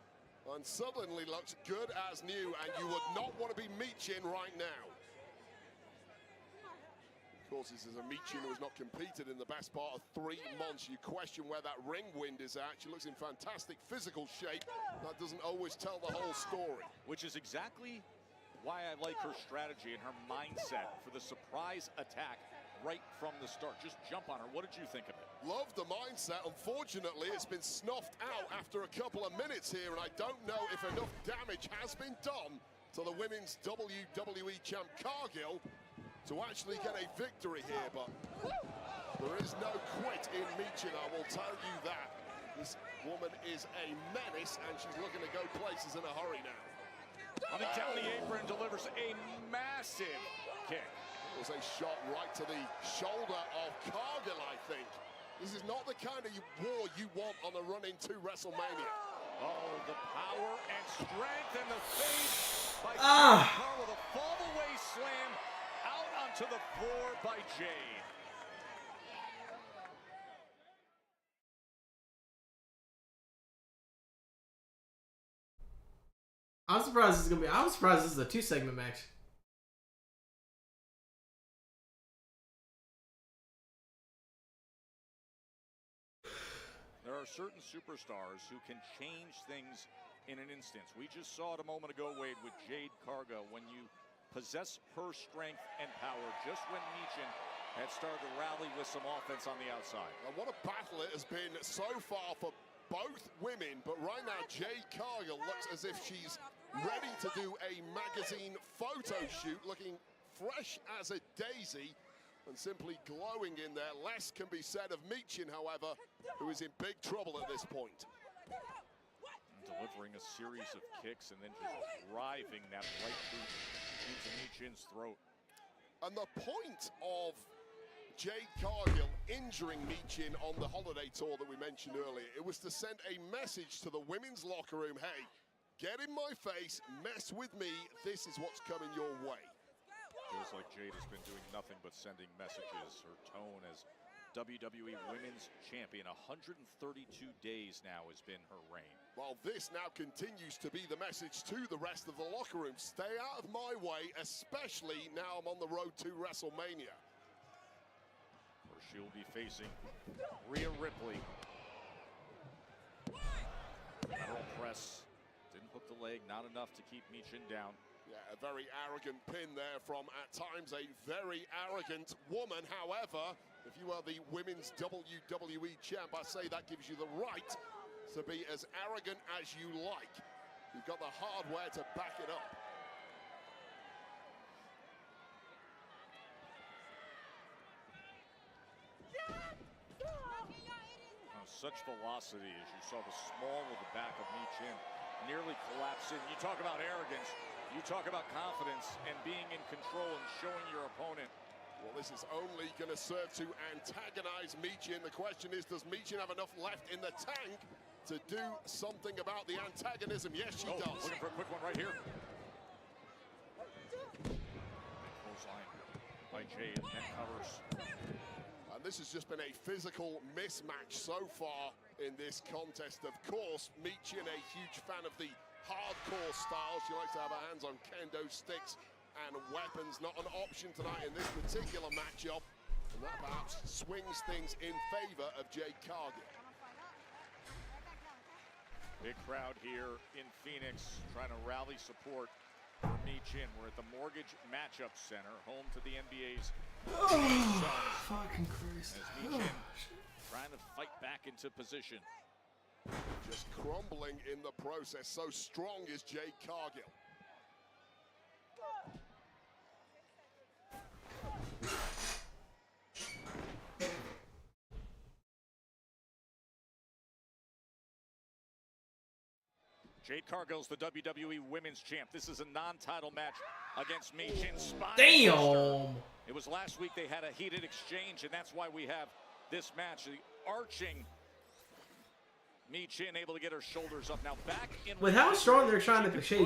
and suddenly looks good as new, and you would not want to be Michin right now. Of course, this is a Michin who has not competed in the best part of 3 months. You question where that ring wind is at. She looks in fantastic physical shape. That doesn't always tell the whole story. Which is exactly why I like her strategy and her mindset for the surprise attack right from the start. Just jump on her. What did you think of it? Love the mindset. Unfortunately, it's been snuffed out after a couple of minutes here, and I don't know if enough damage has been done to the women's WWE champ Cargill to actually get a victory here, but there is no quit in Michin, I will tell you that. This woman is a menace, and she's looking to go places in a hurry now. Running down the apron, delivers a massive kick. It was a shot right to the shoulder of Cargill, I think. This is not the kind of war you want on a run into WrestleMania. Oh, the power and strength in the face by Cargill with a fall-away slam out onto the floor by Jade. I'm surprised this is gonna be. I'm surprised this is a 2-segment match. There are certain superstars who can change things in an instance. We just saw it a moment ago, Wade, with Jade Cargill. When you possess her strength and power, just when Michin had started to rally with some offense on the outside. And what a battle it has been so far for both women, but right now Jade Cargill looks as if she's ready to do a magazine photo shoot, looking fresh as a daisy and simply glowing in there. Less can be said of Michin, however, who is in big trouble at this point. Delivering a series of kicks and then just driving that right through into Michin's throat. And the point of Jade Cargill injuring Michin on the holiday tour that we mentioned earlier, it was to send a message to the women's locker room, hey, get in my face, mess with me, this is what's coming your way. Feels like Jade has been doing nothing but sending messages. Her tone as WWE Women's Champion, 132 days now has been her reign. Well, this now continues to be the message to the rest of the locker room. Stay out of my way, especially now I'm on the road to WrestleMania. Where she'll be facing Rhea Ripley. Lateral press. Didn't hook the leg, not enough to keep Michin down. Yeah, a very arrogant pin there from, at times, a very arrogant woman. However, if you are the women's WWE champ, I say that gives you the right to be as arrogant as you like. You've got the hardware to back it up. such velocity as you saw the small of the back of Michin nearly collapse in. You talk about arrogance, you talk about confidence and being in control and showing your opponent. Well, this is only going to serve to antagonize Michin. The question is, does Michin have enough left in the tank to do something about the antagonism? Yes, she does. Looking for a quick one right here. Clothesline by Jade, and covers. And this has just been a physical mismatch so far in this contest. Of course, Michin, a huge fan of the hardcore style. She likes to have her hands on kendo sticks and weapons. Not an option tonight in this particular matchup. And that perhaps swings things in favor of Jade Cargill. Big crowd here in Phoenix trying to rally support for Michin. We're at the Mortgage Matchup Center, home to the NBA's fucking Christ. As Michin trying to fight back into position. Just crumbling in the process. So strong is Jade Cargill. Jade Cargill's the WWE Women's Champ. This is a non-title match against Michin. Damn! It was last week they had a heated exchange, and that's why we have this match. The arching Michin able to get her shoulders up. Now back in with how strong they're trying to portray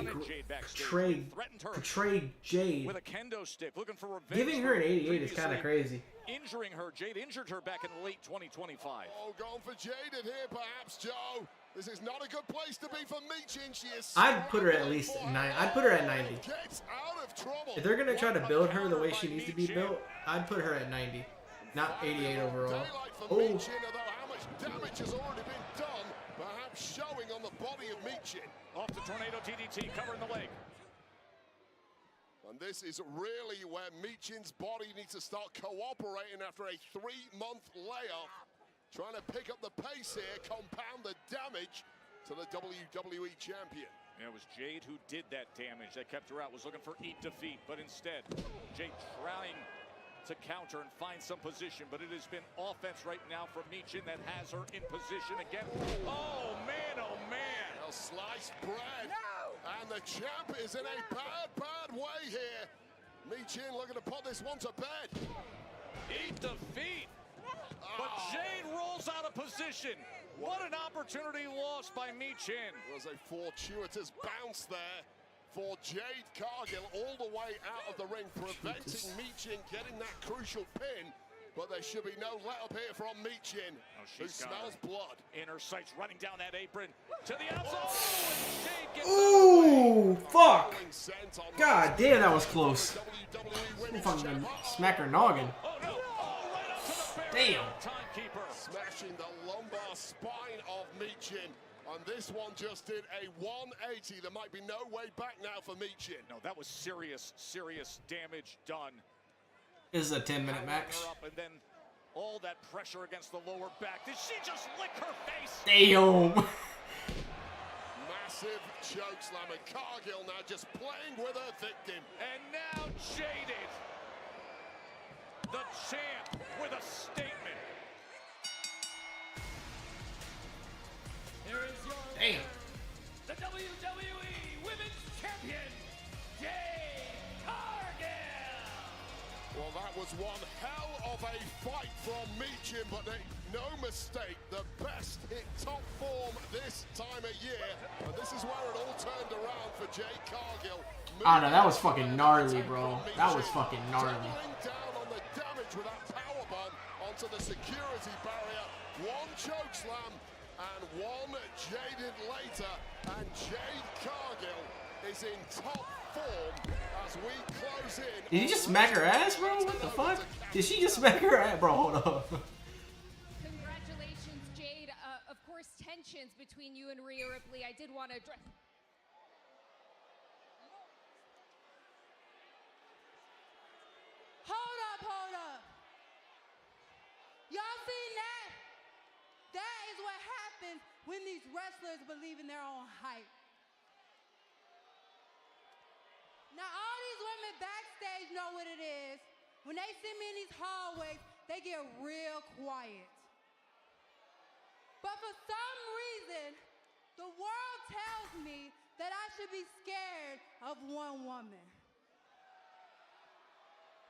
Jade, with a kendo stick, looking for revenge. Giving her an 88 is kind of crazy. Injuring her, Jade injured her back in late 2025. Oh, going for Jaded here, perhaps, Joe. This is not a good place to be for Michin. She is. I'd put her at least 9. I'd put her at 90. Gets out of trouble. If they're gonna try to build her the way she needs to be built, I'd put her at 90, not 88 overall. Oh. Michin, although how much damage has already been done, perhaps showing on the body of Michin. Off the tornado DDT, covering the leg. And this is really where Michin's body needs to start cooperating after a 3-month layoff. Trying to pick up the pace here, compound the damage to the WWE champion. And it was Jade who did that damage. That kept her out, was looking for eat defeat, but instead, Jade trying to counter and find some position, but it has been offense right now for Michin that has her in position again. Oh man, oh man. Well, sliced bread. No! And the champ is in a bad, bad way here. Michin looking to put this one to bed. Eat defeat. But Jade rolls out of position. What an opportunity lost by Michin. There was a fortuitous bounce there for Jade Cargill all the way out of the ring, preventing Michin getting that crucial pin. But there should be no let up here from Michin, who smells blood. In her sights, running down that apron to the outside. Ooh, fuck. God damn, that was close. Fucking smack her noggin. Damn. Smashing the lumbar spine of Michin. And this one just did a 180. There might be no way back now for Michin. No, that was serious, serious damage done. This is a 10-minute match. And then all that pressure against the lower back. Did she just lick her face? Damn. Massive chokeslam, and Cargill now just playing with her victim. And now Jaded, the champ, with a statement. Here is your Damn. the WWE Women's Champion, Jade Cargill. Well, that was one hell of a fight from Michin, but no mistake, the best hit top form this time of year. And this is where it all turned around for Jade Cargill. I don't know, that was fucking gnarly, bro. That was fucking gnarly. Doubling down on the damage with that powerbomb onto the security barrier. One chokeslam and one Jaded later. And Jade Cargill is in top form as we close in. Did you just smack her ass, bro? What the fuck? Did she just smack her ass? Bro, hold up. Congratulations, Jade. Of course, tensions between you and Rhea Ripley. I did want to address. Hold up. Y'all seen that? That is what happens when these wrestlers believe in their own hype. Now, all these women backstage know what it is. When they see me in these hallways, they get real quiet. But for some reason, the world tells me that I should be scared of one woman.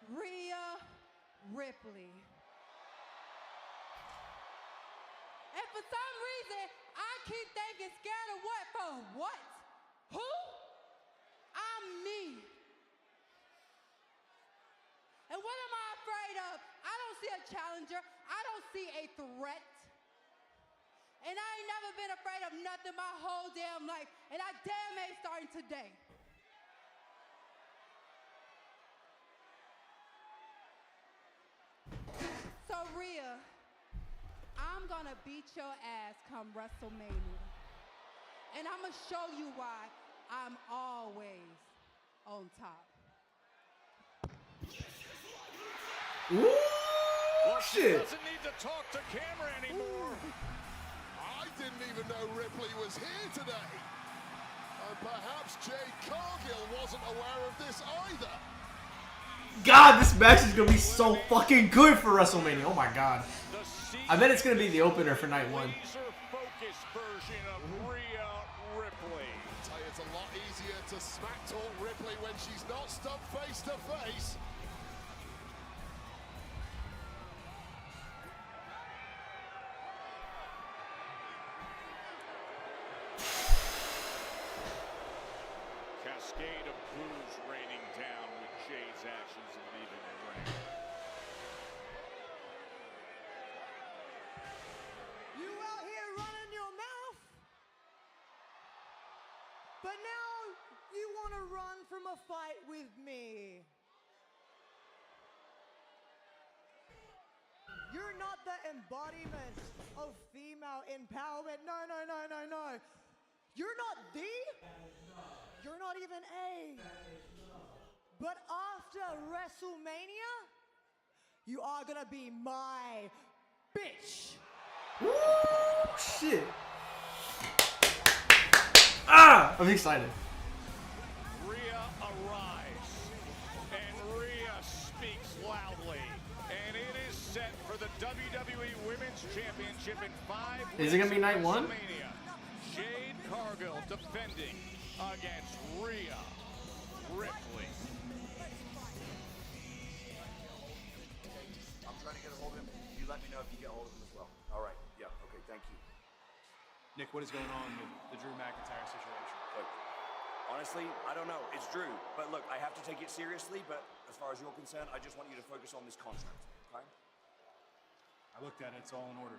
Rhea Ripley. And for some reason, I keep thinking scared of what? For what? Who? I'm me. And what am I afraid of? I don't see a challenger. I don't see a threat. And I ain't never been afraid of nothing my whole damn life. And I damn ain't starting today. So Rhea, I'm gonna beat your ass come WrestleMania. And I'm gonna show you why I'm always on top. Ooh, Well, she shit. doesn't need to talk to camera anymore. I didn't even know Ripley was here today. And perhaps Jade Cargill wasn't aware of this either. God, this match is gonna be so fucking good for WrestleMania. Oh my god. I bet it's gonna be the opener for night one. Laser-focused version of Rhea Ripley. I tell you, it's a lot easier to smack talk Ripley when she's not stuck face to face. Cascade of boos raining down with Jade's actions and leaving the ring. You out here running your mouth? But now you want to run from a fight with me. You're not the embodiment of female empowerment. No, no, no, no, no. You're not the. You're not even a. But after WrestleMania, you are gonna be my bitch. Woo, shit. Ah, I'm excited. Rhea arrives, and Rhea speaks loudly, and it is set for the WWE Women's Championship in 5 weeks. Is it gonna be night one? WrestleMania. Jade Cargill defending against Rhea Ripley. I'm trying to get a hold of him. You let me know if you get a hold of him as well. All right. Yeah. Okay. Thank you. Nick, what is going on with the Drew McIntyre situation? Look, honestly, I don't know. It's Drew. But look, I have to take it seriously. But as far as you're concerned, I just want you to focus on this contract. Okay? I looked at it. It's all in order.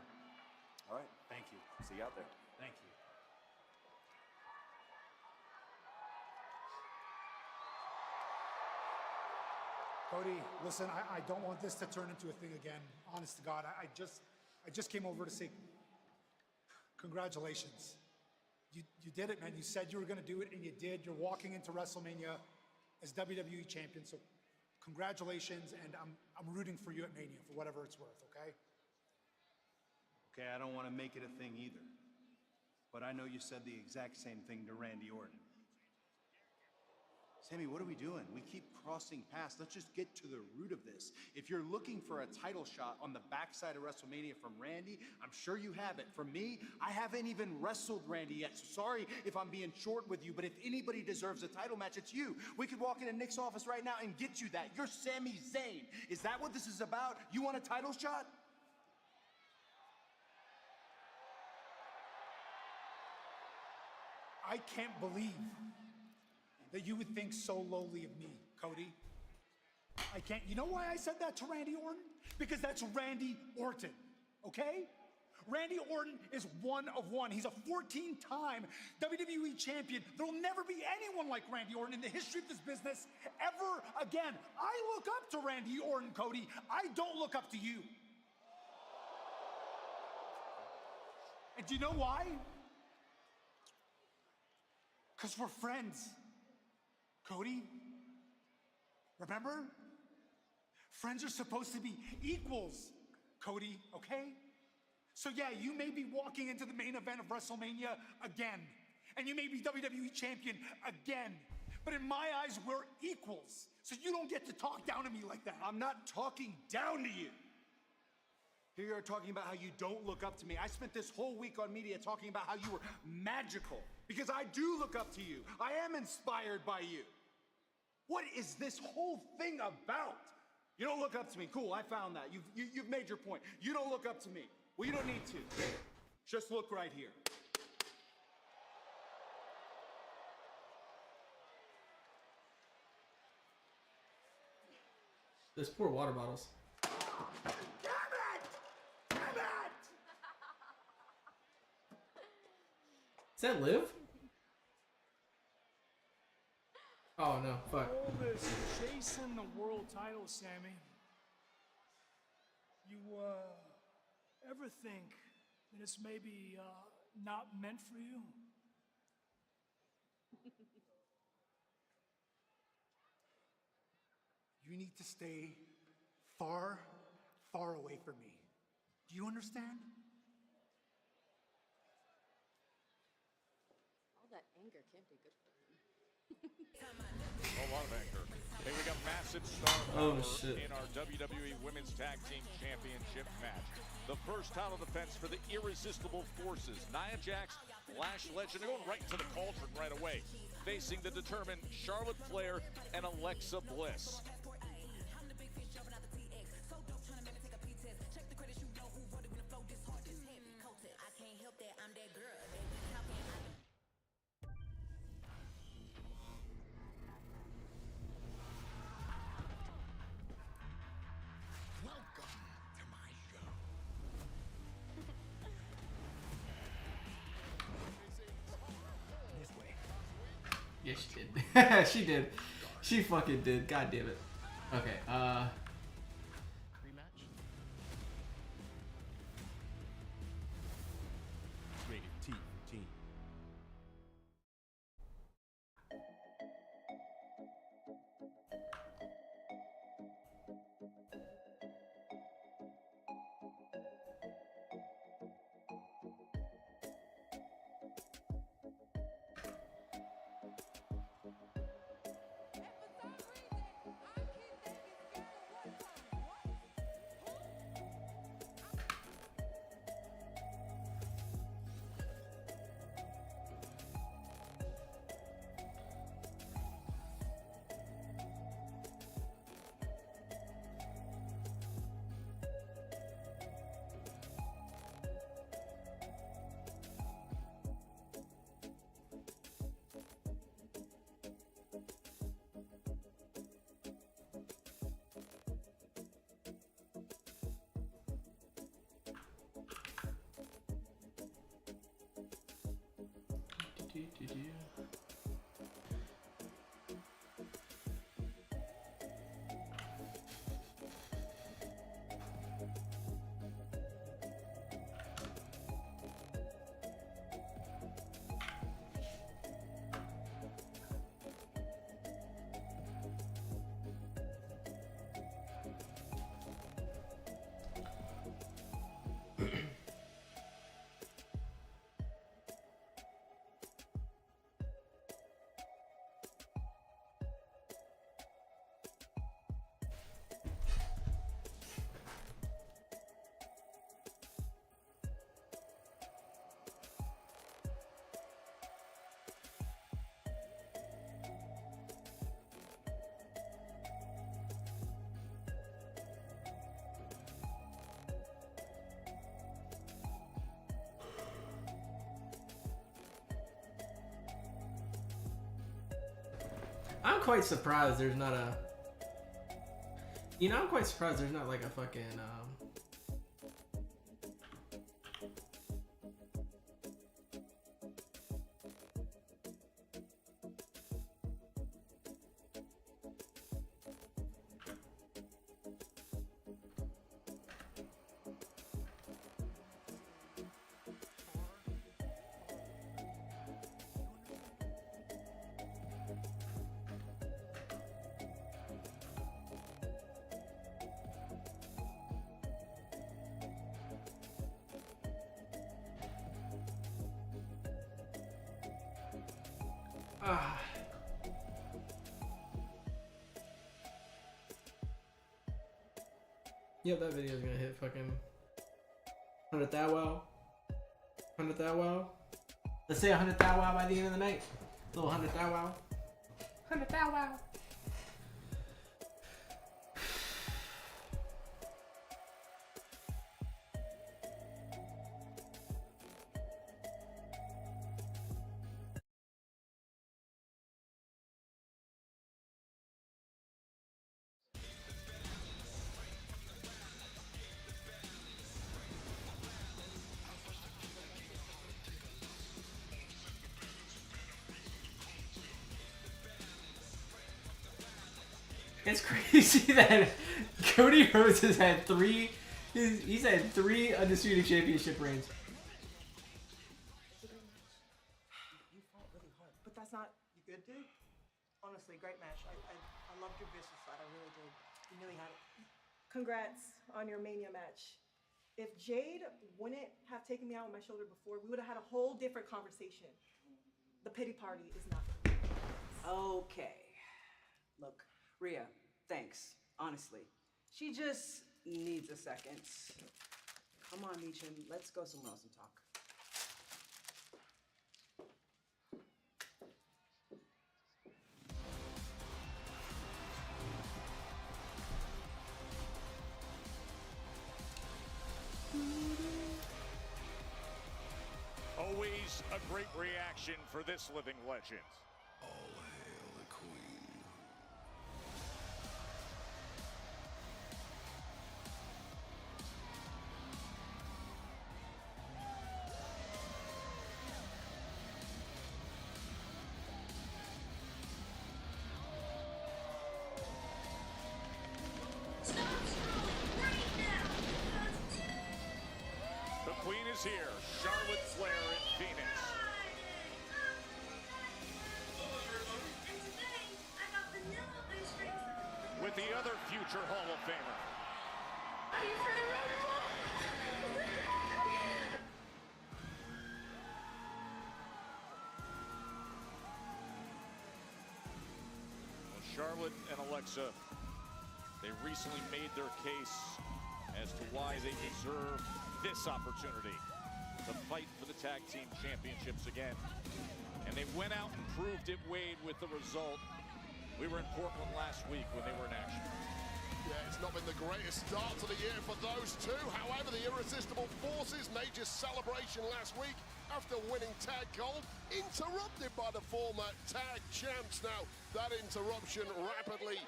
All right. Thank you. See you out there. Thank you. Cody, listen, I don't want this to turn into a thing again. Honest to God, I just came over to say congratulations. You did it, man. You said you were going to do it, and you did. You're walking into WrestleMania as WWE champion, so congratulations, and I'm rooting for you at Mania for whatever it's worth, okay? Okay, I don't want to make it a thing either. But I know you said the exact same thing to Randy Orton. Sammy, what are we doing? We keep crossing paths. Let's just get to the root of this. If you're looking for a title shot on the backside of WrestleMania from Randy, I'm sure you have it. For me, I haven't even wrestled Randy yet. So sorry if I'm being short with you, but if anybody deserves a title match, it's you. We could walk into Nick's office right now and get you that. You're Sami Zayn. Is that what this is about? You want a title shot? I can't believe that you would think so lowly of me, Cody. I can't. You know why I said that to Randy Orton? Because that's Randy Orton, okay? Randy Orton is one of one. He's a 14-time WWE champion. There will never be anyone like Randy Orton in the history of this business ever again. I look up to Randy Orton, Cody. I don't look up to you. And do you know why? Because we're friends. Cody, remember? Friends are supposed to be equals, Cody, okay? So yeah, you may be walking into the main event of WrestleMania again, and you may be WWE champion again, but in my eyes, we're equals. So you don't get to talk down to me like that. I'm not talking down to you. Here you are talking about how you don't look up to me. I spent this whole week on media talking about how you were magical. Because I do look up to you. I am inspired by you. What is this whole thing about? You don't look up to me. Cool, I found that. You've made your point. You don't look up to me. Well, you don't need to. Just look right here. There's poor water bottles. Is that Liv? Oh no, fuck. All this chasing the world title, Sammy. You ever think that it's maybe not meant for you? You need to stay far, far away from me. Do you understand? All that anger can't be good for him. A lot of anger. Hey, we got massive star Oh, power shit. in our WWE Women's Tag Team Championship match. The first title defense for the Irresistible Forces. Nia Jax, Lash Legend, they're going right to the cauldron right away, facing the determined Charlotte Flair and Alexa Bliss. Yeah, she did. She did. She fucking did. God damn it. Okay, Rematch? Rated T for Teen. I'm quite surprised there's not a... You know, I'm quite surprised there's not like a fucking... Yep, that video's gonna hit fucking 100 Thou Wow. 100 Thou Wow. Let's say 100 Thou Wow by the end of the night. A little 100 Thou Wow. 100 Thou Wow. It's crazy that Cody Rhodes has had three. He's had 3 undisputed championship reigns. You fought really hard, but that's not. You good, dude? Honestly, great match. I loved your business side. I really did. You really had it. Congrats on your Mania match. If Jade wouldn't have taken me out on my shoulder before, we would have had a whole different conversation. The pity party is not. Okay. Look, Rhea, thanks. Honestly. She just needs a second. Come on, Meechin. Let's go somewhere else and talk. Always a great reaction for this living legend. All hail the queen. The queen is here, Charlotte Flair in Phoenix. With the other future Hall of Famer. Well, Charlotte and Alexa, they recently made their case as to why they deserve this opportunity to fight for the tag team championships again. And they went out and proved it, Wade, with the result. We were in Portland last week when they were in action. Yeah, it's not been the greatest start to the year for those two. However, the Irresistible Forces' major celebration last week after winning tag gold, interrupted by the former tag champs. Now, that interruption rapidly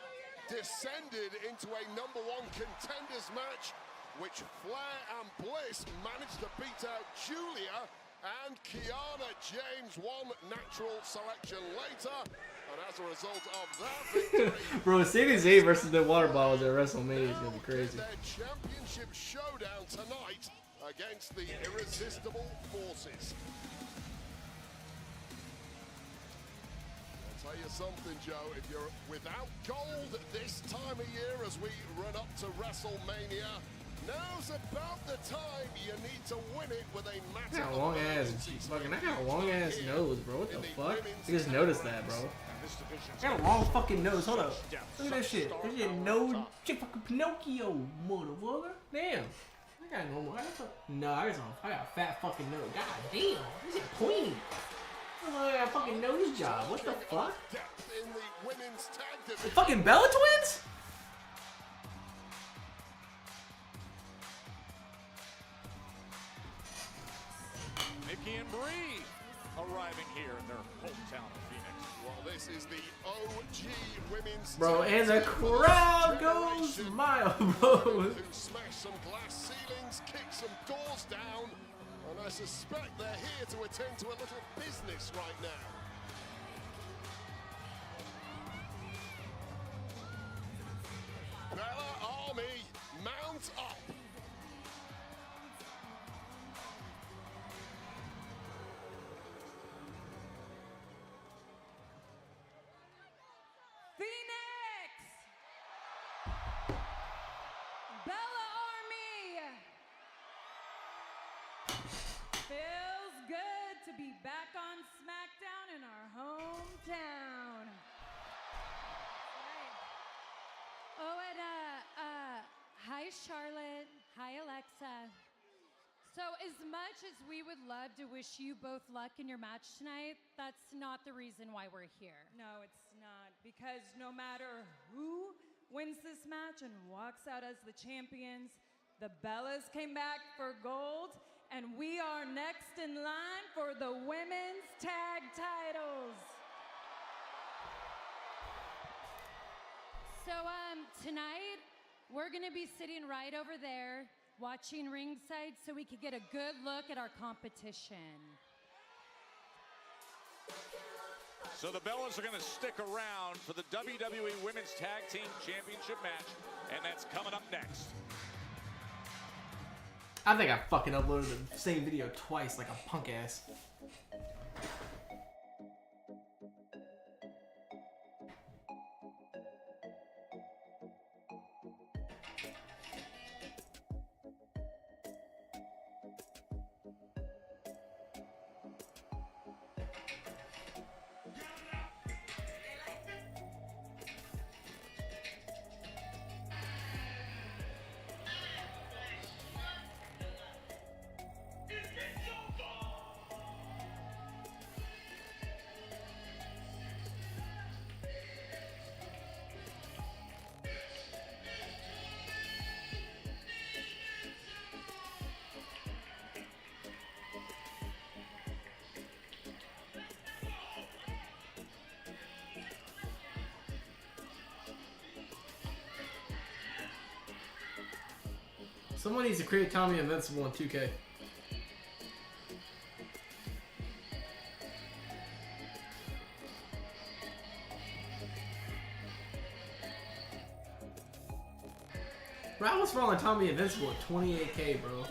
descended into a #1 contenders match, which Flair and Bliss managed to beat out Julia and Kiana James one natural selection later. And as a result of that victory, Bro, Sami Zayn versus the water bottles at WrestleMania is gonna be crazy. their championship showdown tonight against the Irresistible Forces. I'll tell you something, Joe, if you're without gold this time of year as we run up to WrestleMania, now's about the time you need to win it with a I got a long ass fucking. I got a long ass nose, bro. What the fuck? I just noticed that, bro. I got a long fucking nose. Hold up. Look at that shit. That shit nose. Shit fucking Pinocchio, motherfucker. Damn. I got normal. No, I got a fat fucking nose. God damn. This is pointy. I got a fucking nose job. What the fuck? in the women's tag The division. fucking Bella Twins? Nikki and Brie arriving here in their hometown of Phoenix. Well, this is the OG women's Bro, tag and the team crowd goes generation mild, bro. who smash some glass ceilings, kick some doors down, and I suspect they're here to attend to a little business right now. Bella Army, mount up. Phoenix! Bella Army! Feels good to be back on Smackdown in our hometown. Right. Oh, and hi Charlotte, hi Alexa. So as much as we would love to wish you both luck in your match tonight, that's not the reason why we're here. No, it's not. Because no matter who wins this match and walks out as the champions, the Bellas came back for gold, and we are next in line for the women's tag titles. So tonight, we're gonna be sitting right over there, watching ringside so we could get a good look at our competition. So the Bellas are going to stick around for the WWE Women's Tag Team Championship match, and that's coming up next. I think I fucking uploaded the same video twice like a punk ass. Someone needs to create Tommy Invincible in 2K. Bro, I was following Tommy Invincible at 28K, bro.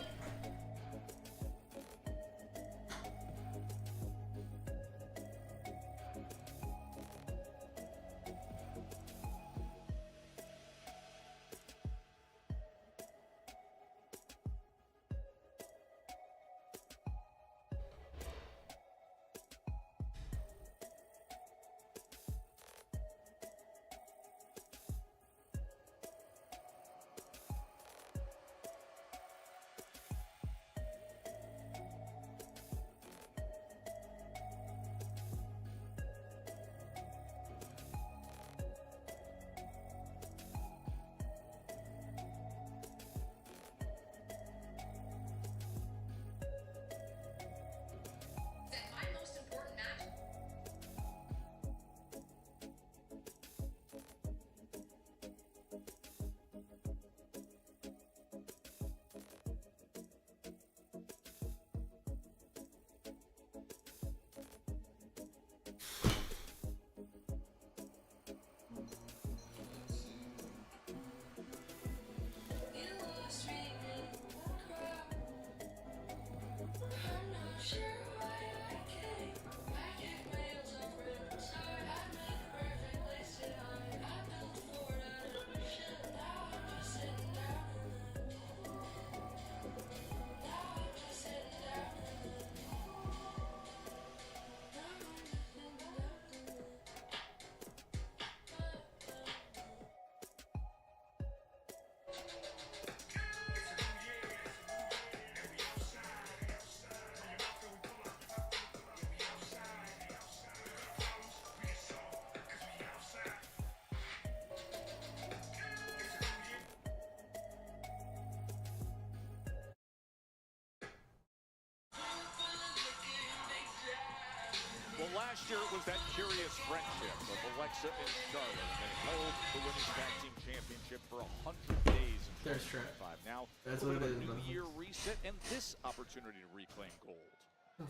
Well, last year it was that curious friendship of Alexa and Charlotte. They held the Women's Tag Team Championship for 100 days in 2025. Now, That's we what have it a is, new man. year reset and this opportunity to reclaim gold.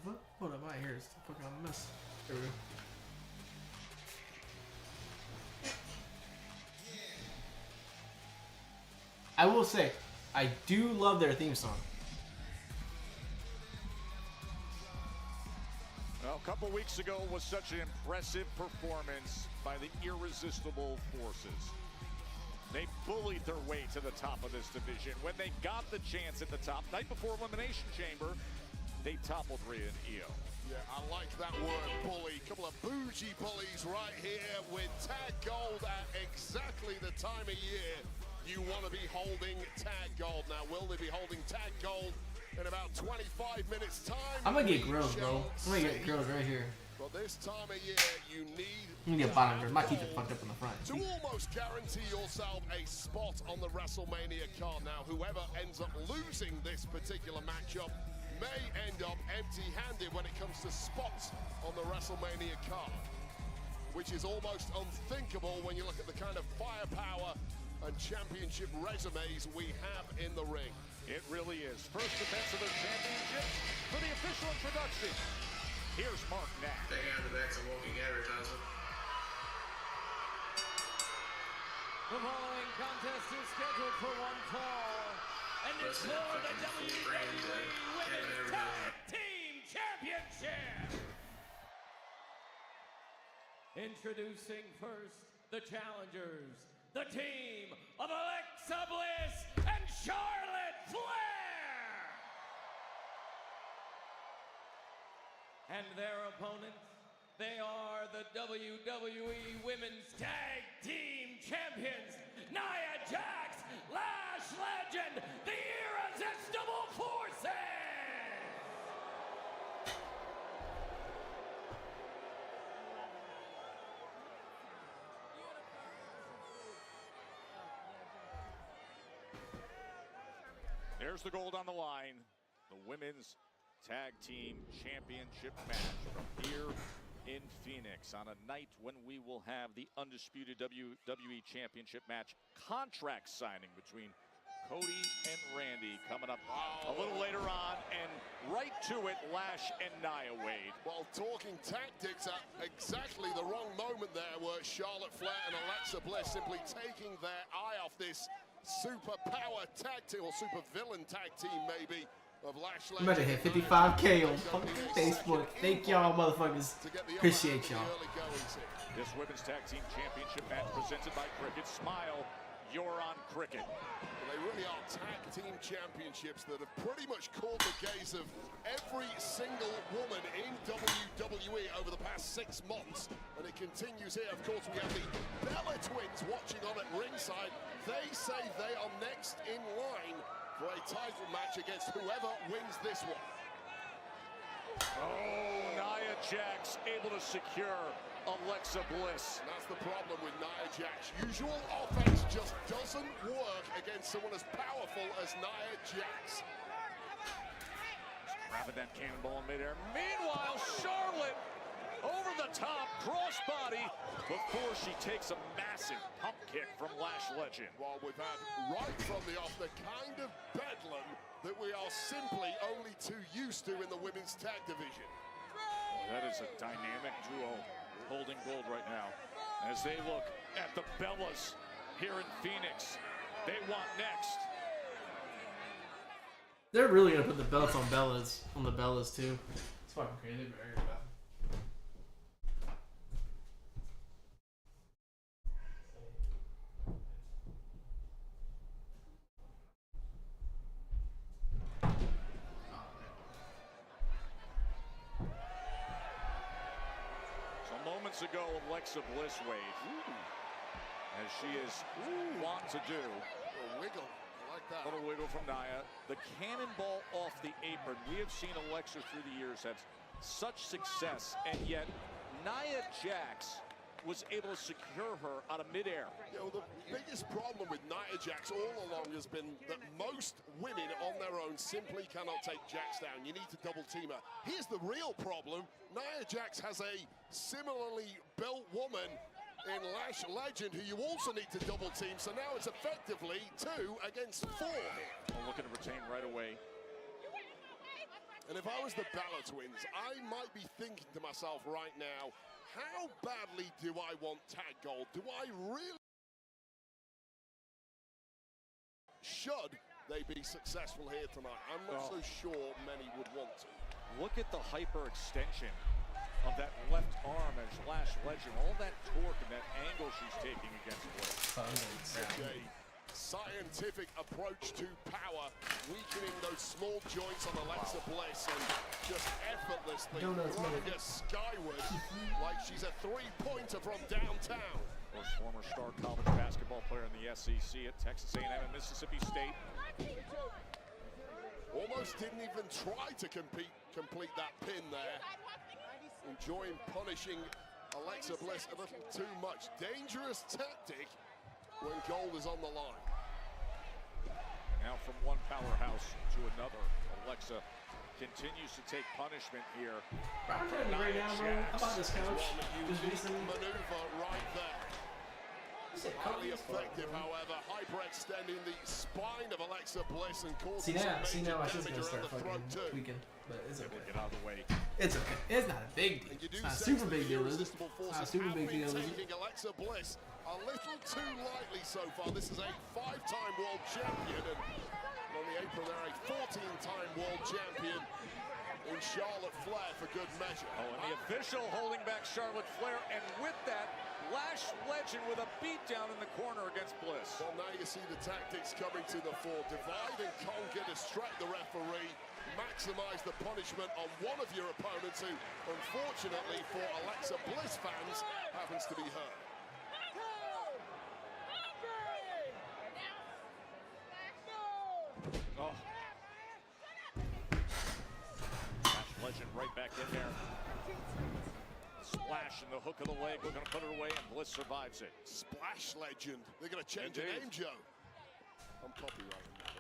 What? Hold up, my hair is fucking a mess. There we go. I will say, I do love their theme song. Well, a couple weeks ago was such an impressive performance by the Irresistible Forces. They bullied their way to the top of this division. When they got the chance at the top, night before Elimination Chamber, they toppled Rhea and Io. Yeah, I like that word, bully. Couple of bougie bullies right here with tag gold at exactly the time of year you want to be holding tag gold. Now, will they be holding tag gold in about 25 minutes time. I'm gonna get grills, bro. I'm gonna get grills right here. But this time of year, you need I'm gonna get bottom grill. Might keep it fucked up in the front. to almost guarantee yourself a spot on the WrestleMania card. Now, whoever ends up losing this particular matchup may end up empty-handed when it comes to spots on the WrestleMania card, which is almost unthinkable when you look at the kind of firepower and championship resumes we have in the ring. It really is. First defense of the championship for the official introduction. Here's Mark Nash. Taking out the back's a walking advertisement. The following contest is scheduled for one fall, and it's for the WWE Women's Tag Team Championship. Introducing first the challengers, the team of Alexa Bliss and Charlotte Flair. And their opponents, they are the WWE Women's Tag Team Champions, Nia Jax, Lash Legend, the Irresistible Forces! There's the gold on the line. The Women's Tag Team Championship match from here in Phoenix on a night when we will have the undisputed WWE Championship match contract signing between Cody and Randy coming up a little later on, and right to it, Lash and Nia Wade. Well, talking tactics at exactly the wrong moment there were Charlotte Flair and Alexa Bliss simply taking their eye off this super power tag team, or super villain tag team maybe, of Lash I'm about to hit 55K on fucking Facebook. Thank y'all, motherfuckers. Appreciate y'all. This Women's Tag Team Championship match presented by Cricket. Smile, you're on Cricket. Well, they really are tag team championships that have pretty much caught the gaze of every single woman in WWE over the past 6 months. And it continues here. Of course, we have the Bella Twins watching on at ringside. They say they are next in line for a title match against whoever wins this one. Oh, Nia Jax able to secure Alexa Bliss. And that's the problem with Nia Jax. Usual offense just doesn't work against someone as powerful as Nia Jax. Grabbing that cannonball in midair. Meanwhile, Charlotte over the top, crossbody, before she takes a massive pump kick from Lash Legend. Well, we've had right from the off the kind of bedlam that we are simply only too used to in the women's tag division. That is a dynamic duo holding gold right now. As they look at the Bellas here in Phoenix, they want next. They're really gonna put the belts on the Bellas too. It's fucking crazy. Moments ago, Alexa Bliss wave, as she is wont to do. A wiggle, I like that. Little wiggle from Nia. The cannonball off the apron. We have seen Alexa through the years have such success, and yet Nia Jax was able to secure her out of midair. You know, the biggest problem with Nia Jax all along has been that most women on their own simply cannot take Jax down. You need to double team her. Here's the real problem. Nia Jax has a similarly built woman in Lash Legend who you also need to double team. So now it's effectively 2 against 4 here. Well, looking to retain right away. And if I was the Bella Twins, I might be thinking to myself right now, how badly do I want tag gold? Do I really? Should they be successful here tonight? I'm not so sure many would want to. Look at the hyper-extension of that left arm as Lash Legend. All that torque and that angle she's taking against Bliss. A scientific approach to power, weakening those small joints on Alexa Bliss and just effortlessly throwing her skyward like she's a three-pointer from downtown. Of course, former star college basketball player in the SEC at Texas A&M and Mississippi State. Almost didn't even try to complete that pin there. Enjoying punishing Alexa Bliss a little too much. Dangerous tactic when gold is on the line. Now from one powerhouse to another, Alexa continues to take punishment here. I'm telling you right now, bro. How about this couch? Just recently. Maneuver right there. Highly effective, however, hyperextending the spine of Alexa Bliss and causing See now, I should damage start around the throat too. tweaking, but it's okay. Get out of the way. It's okay. It's not a big deal. It's not a super big deal, is it? Not a super big deal, is it? Taking Alexa Bliss a little too lightly so far. This is a 5-time world champion, and on the apron there, a 14-time world champion in Charlotte Flair for good measure. Oh, and the official holding back Charlotte Flair, and with that, Lash Legend with a beatdown in the corner against Bliss. Well, now you see the tactics coming to the fore. Divide and conquer, distract the referee, maximize the punishment on one of your opponents who, unfortunately for Alexa Bliss fans, happens to be her. Oh. Lash Legend right back in there. Splash and the hook of the leg. We're going to put it away, and Bliss survives it. Splash Legend. They're going to change the name, Joe. I'm copyrighting that.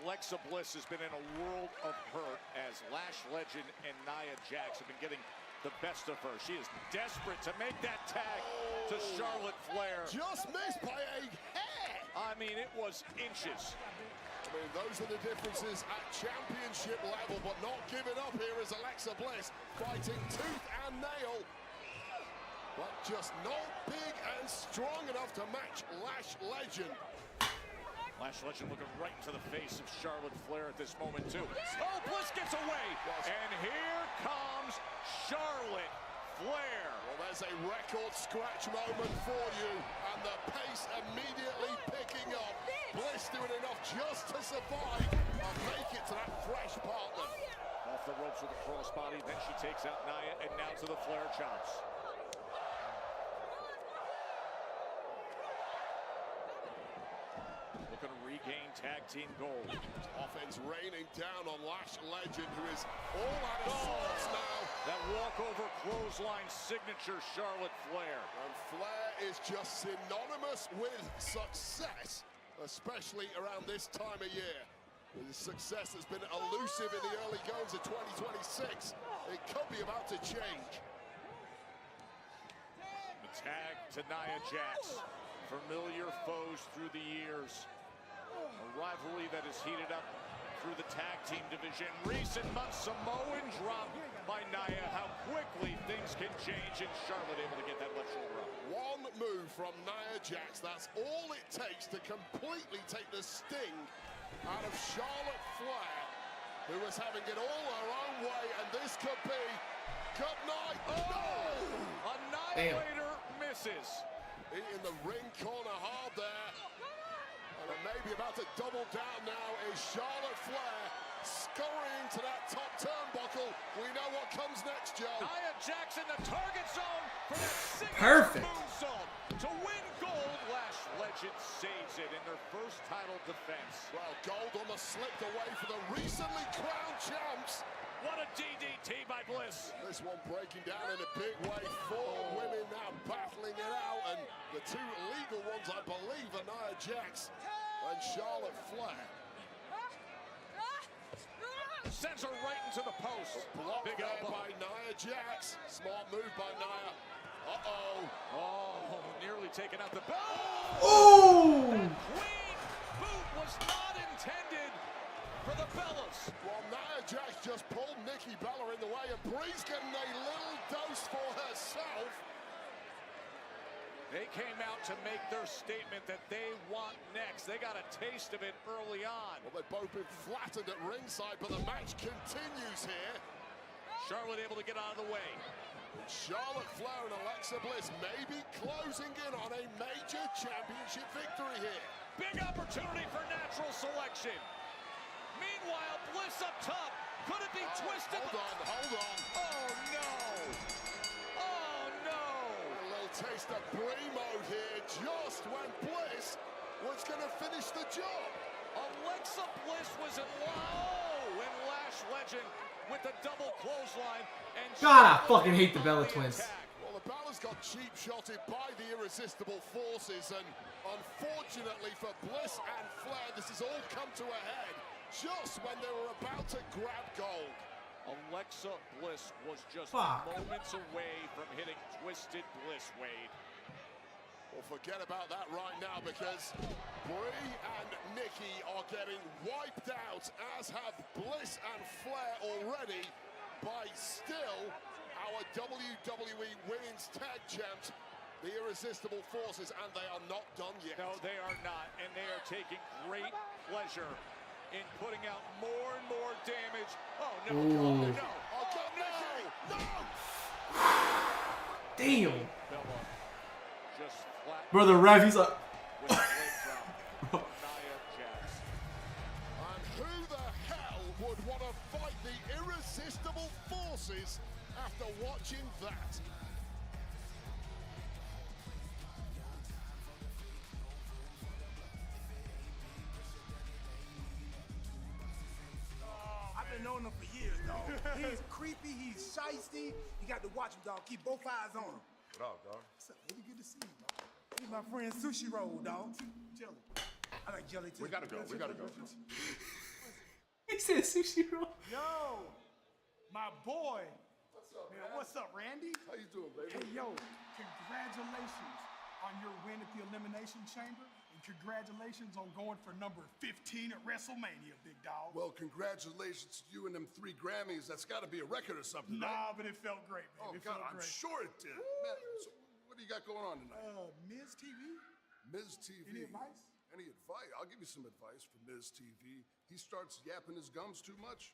Alexa Bliss has been in a world of hurt as Lash Legend and Nia Jax have been getting the best of her. She is desperate to make that tag to Charlotte Flair. Just missed by a hair. I mean, it was inches. I mean, those are the differences at championship level, but not giving up here is Alexa Bliss, fighting tooth and nail, but just not big and strong enough to match Lash Legend. Lash Legend looking right into the face of Charlotte Flair at this moment, too. Oh, Bliss gets away, and here comes Charlotte Flair. Well, there's a record scratch moment for you, and the pace immediately picking up. Bliss doing enough just to survive and make it to that fresh partner. Off the ropes with a crossbody, then she takes out Nia, and now to the Flair chops. Looking to regain tag team gold. Offense raining down on Lash Legend, who is all out of sorts now. That walkover clothesline signature Charlotte Flair. And Flair is just synonymous with success, especially around this time of year. The success has been elusive in the early goings of 2026. It could be about to change. The tag to Nia Jax. Familiar foes through the years. A rivalry that has heated up through the tag team division. Recent months, Samoan drop by Nia. How quickly things can change, and Charlotte able to get that left shoulder up. One move from Nia Jax. That's all it takes to completely take the sting out of Charlotte Flair, who was having it all her own way, and this could be good night. Oh! No! Annihilator misses. In the ring corner hard there. And maybe about to double down now is Charlotte Flair, scurrying to that top turnbuckle. We know what comes next, Joe. Nia Jax in the target zone for that Perfect. moonsault. To win gold, Lash Legend saves it in their first title defense. Well, gold almost slipped away for the recently crowned champs. What a DDT by Bliss. This one breaking down in a big way. 4 women now battling it out, and the 2 legal ones, I believe, are Nia Jax and Charlotte Flair. Sends her right into the post. Blocked Big there elbow by Nia Jax. Smart move by Nia. Uh-oh. Oh, nearly taken out the bell. Oh! That queen boot was not intended for the Bellas. Well, Nia Jax just pulled Nikki Bella in the way, and Bree's getting a little dose for herself. They came out to make their statement that they want next. They got a taste of it early on. Well, they've both been flattened at ringside, but the match continues here. Charlotte able to get out of the way. And Charlotte Flair and Alexa Bliss may be closing in on a major championship victory here. Big opportunity for natural selection. Meanwhile, Bliss up top. Could it be twisted? Hold on. Oh, no. Oh, no. A little taste of Bree mode here, just when Bliss was going to finish the job. Alexa Bliss was in low, and Lash Legend with the double clothesline. And God, I fucking hate the Bella Twins. Well, the Bellas got cheap shotted by the irresistible forces, and unfortunately for Bliss and Flair, this has all come to a head just when they were about to grab gold. Alexa Bliss was just moments away from hitting Twisted Bliss, Wade. Well, forget about that right now, because Brie and Nikki are getting wiped out, as have Bliss and Flair already, by still our WWE Women's Tag Champs, the Irresistible Forces, and they are not done yet. No, they are not, and they are taking great pleasure in putting out more and more damage. Oh, no, Ooh. no, oh, no, no! Damn. Bella just flat. Bro, the ref, he's like. With the legs up from Nia Jax. And who the hell would want to fight the Irresistible Forces after watching that? I've been knowing him for years, dog. He's creepy, he's shiesty. You got to watch him, dog. Keep both eyes on him. What up, dog? What's up, baby? Good to see you, dog. He's my friend Sushi Roll, dog. Jelly. I like jelly too. We gotta go. We gotta go. He said sushi roll. Yo, my boy. What's up, man? What's up, Randy? How you doing, baby? Hey, yo, congratulations on your win at the Elimination Chamber, and congratulations on going for number 15 at WrestleMania, big dog. Well, congratulations to you and them 3 Grammys. That's got to be a record or something, Nah, right? but it felt great, man. Oh, It God, felt I'm great. sure it did. Man, so what do you got going on tonight? Miz TV? Miz TV. Any advice? Any advice? I'll give you some advice for Miz TV. He starts yapping his gums too much,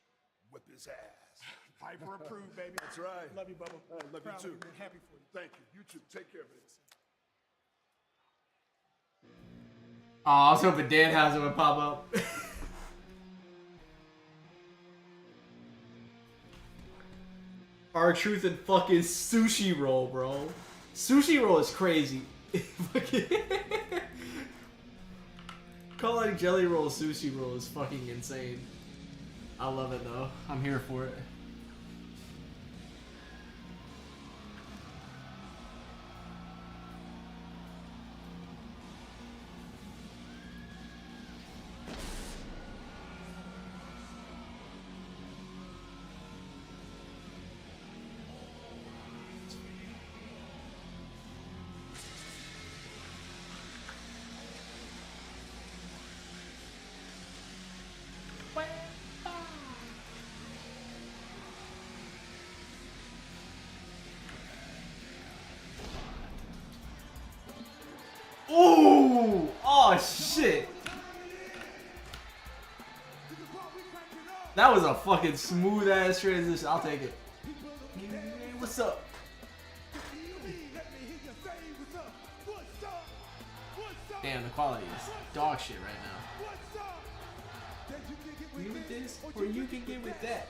whip his ass. Piper approved, baby. That's right. Love you, Bubba. I love Proud you of too. man. Happy for you. Thank you. You too. Take care of it. Oh, I was hoping Danhausen would pop up. R-Truth and fucking Sushi Roll, bro. Sushi Roll is crazy. Calling Jelly Roll Sushi Roll is fucking insane. I love it though. I'm here for it. Ooh! Oh shit! That was a fucking smooth ass transition. I'll take it. Hey, what's up? Damn, the quality is dog shit right now. You with this, or you can get with that.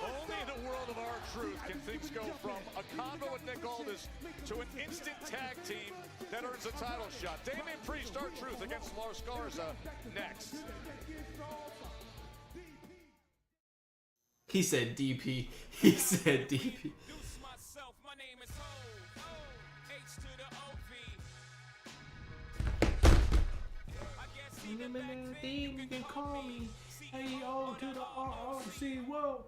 Only in the world of R-Truth can things go from a combo with Nick Aldis to an instant tag team that earns a title shot. Damian Priest, R-Truth against Lars Garza next. He said DP. He said DP. You can call me AO to the ROC. Whoa.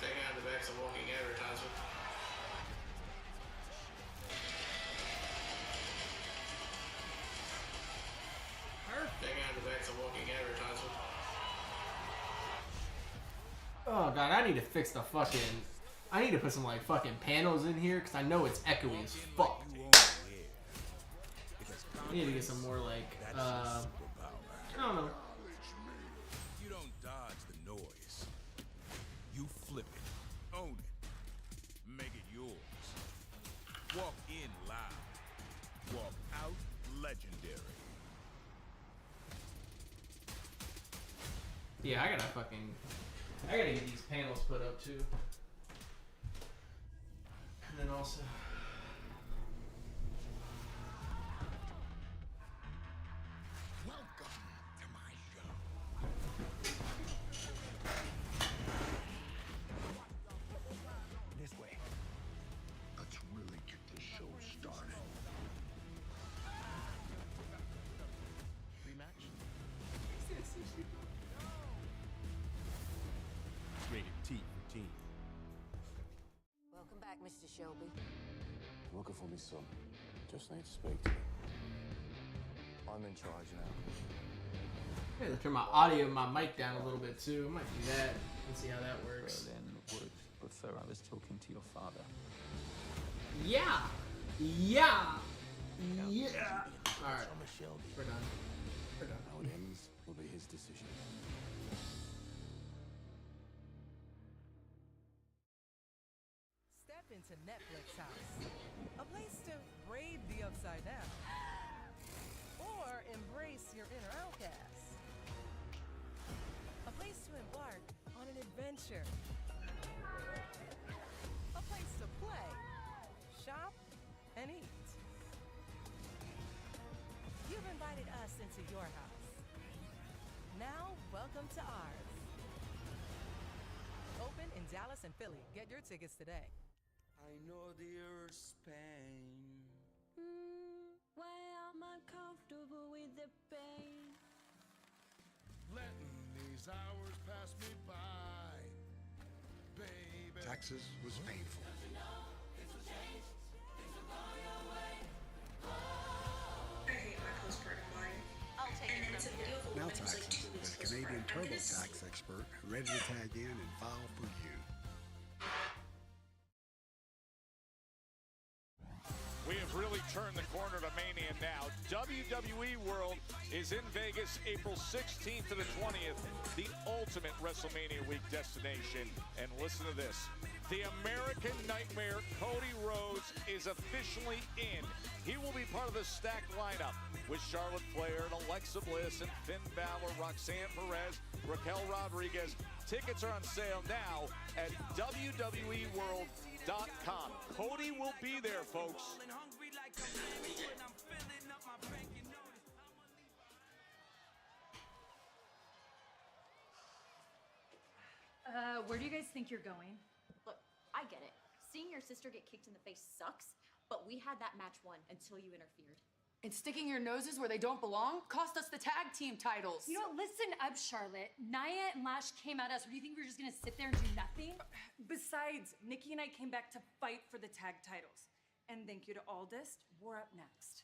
Taking out the back's a walking advertisement. Taking out the back's a walking advertisement. Oh god, I need to fix the fucking. I need to put some like fucking panels in here because I know it's echoey as fuck. I need to get some more like I don't know. You don't dodge the noise. You flip it, own it, make it yours. Walk in loud, Yeah, I gotta get these panels put up too. And then also. Welcome to my show. This way. Let's really get this show started. Rematch. Rated T for teen. Welcome back, Mr. Shelby. Looking for me, son. Just need to speak to you. I'm in charge now. I gotta turn my audio, my mic down a little bit too. I might do that and see how that works. Berlin would prefer I was talking to your father. Yeah! Yeah! Yeah! Alright. We're done. We're done. How it ends will be his decision. Step into Netflix House, a place to brave the upside down or embrace your inner outcast. A place to embark on an adventure. A place to play, shop, and eat. You've invited us into your house. Now, welcome to ours. Open in Dallas and Philly. Get your tickets today. I know the earth's pain. Why am I comfortable with the pain? Letting these hours pass me by, baby. Texas was painful. I hate my postpartum body. I'll take it It's a from video of a Now woman who's like Taxes, 2 weeks the Canadian postpartum. TurboTax expert, ready to tag in and file for you. We have really turned the corner to Mania now. WWE World is in Vegas April 16th to the 20th, the ultimate WrestleMania week destination. And listen to this. The American Nightmare, Cody Rhodes, is officially in. He will be part of the stacked lineup with Charlotte Flair and Alexa Bliss and Finn Balor, Roxanne Perez, Raquel Rodriguez. Tickets are on sale now at WWEWorld.com. Cody will be there, folks. Where do you guys think you're going? Look, I get it. Seeing your sister get kicked in the face sucks, but we had that match won until you interfered. And sticking your noses where they don't belong cost us the tag team titles. You know, listen up, Charlotte. Nia and Lash came at us. Do you think we were just gonna sit there and do nothing? Besides, Nikki and I came back to fight for the tag titles. And thank you to Aldist, we're up next.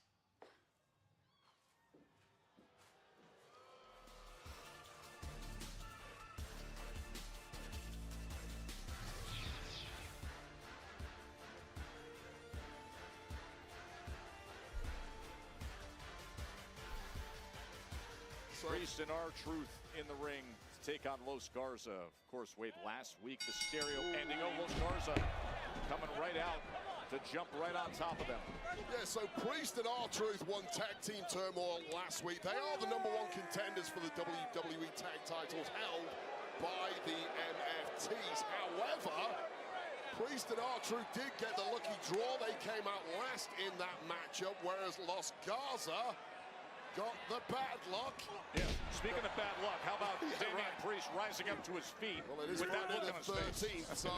Priest and R-Truth in the ring to take on Los Garza. Of course, Wade, last week the stereo ending. Oh, Los Garza coming right out to jump right on top of them. Yeah, so Priest and R-Truth won Tag Team Turmoil last week. They are the #1 contenders for the WWE Tag titles held by the MFTs. However, Priest and R-Truth did get the lucky draw. They came out last in that matchup, whereas Los Garza got the bad luck. Yeah, speaking of bad luck, how about Damian Priest rising up to his feet Well, it is with that look on his face? 13th, so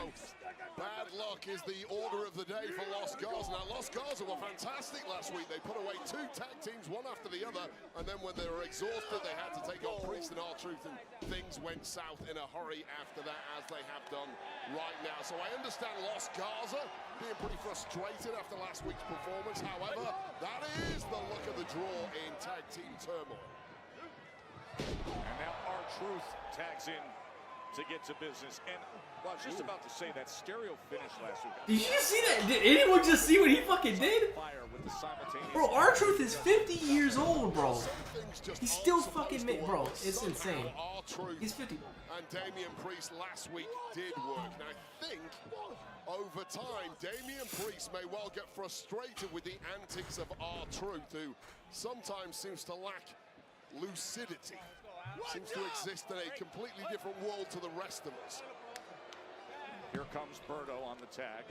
bad luck is the order of the day for Los Garza. Now, Los Garza were fantastic last week. They put away 2 tag teams, one after the other, and then when they were exhausted, they had to take on Priest and R-Truth, and things went south in a hurry after that, as they have done right now. So I understand Los Garza being pretty frustrated after last week's performance. However, that is the look of the draw in Tag Team Turmoil. And now R-Truth tags in to get to business. And well, I was just about to say that stereo finish last week. Did you see that? Did anyone just see what he fucking did? Fire with the simultaneous. Bro, R-Truth is 50 years old, bro. He's still fucking bro. It's insane. He's 50. And Damian Priest last week did work. And I think over time, Damian Priest may well get frustrated with the antics of R-Truth, who sometimes seems to lack lucidity. seems to exist in a completely different world to the rest of us. Here comes Berto on the tag.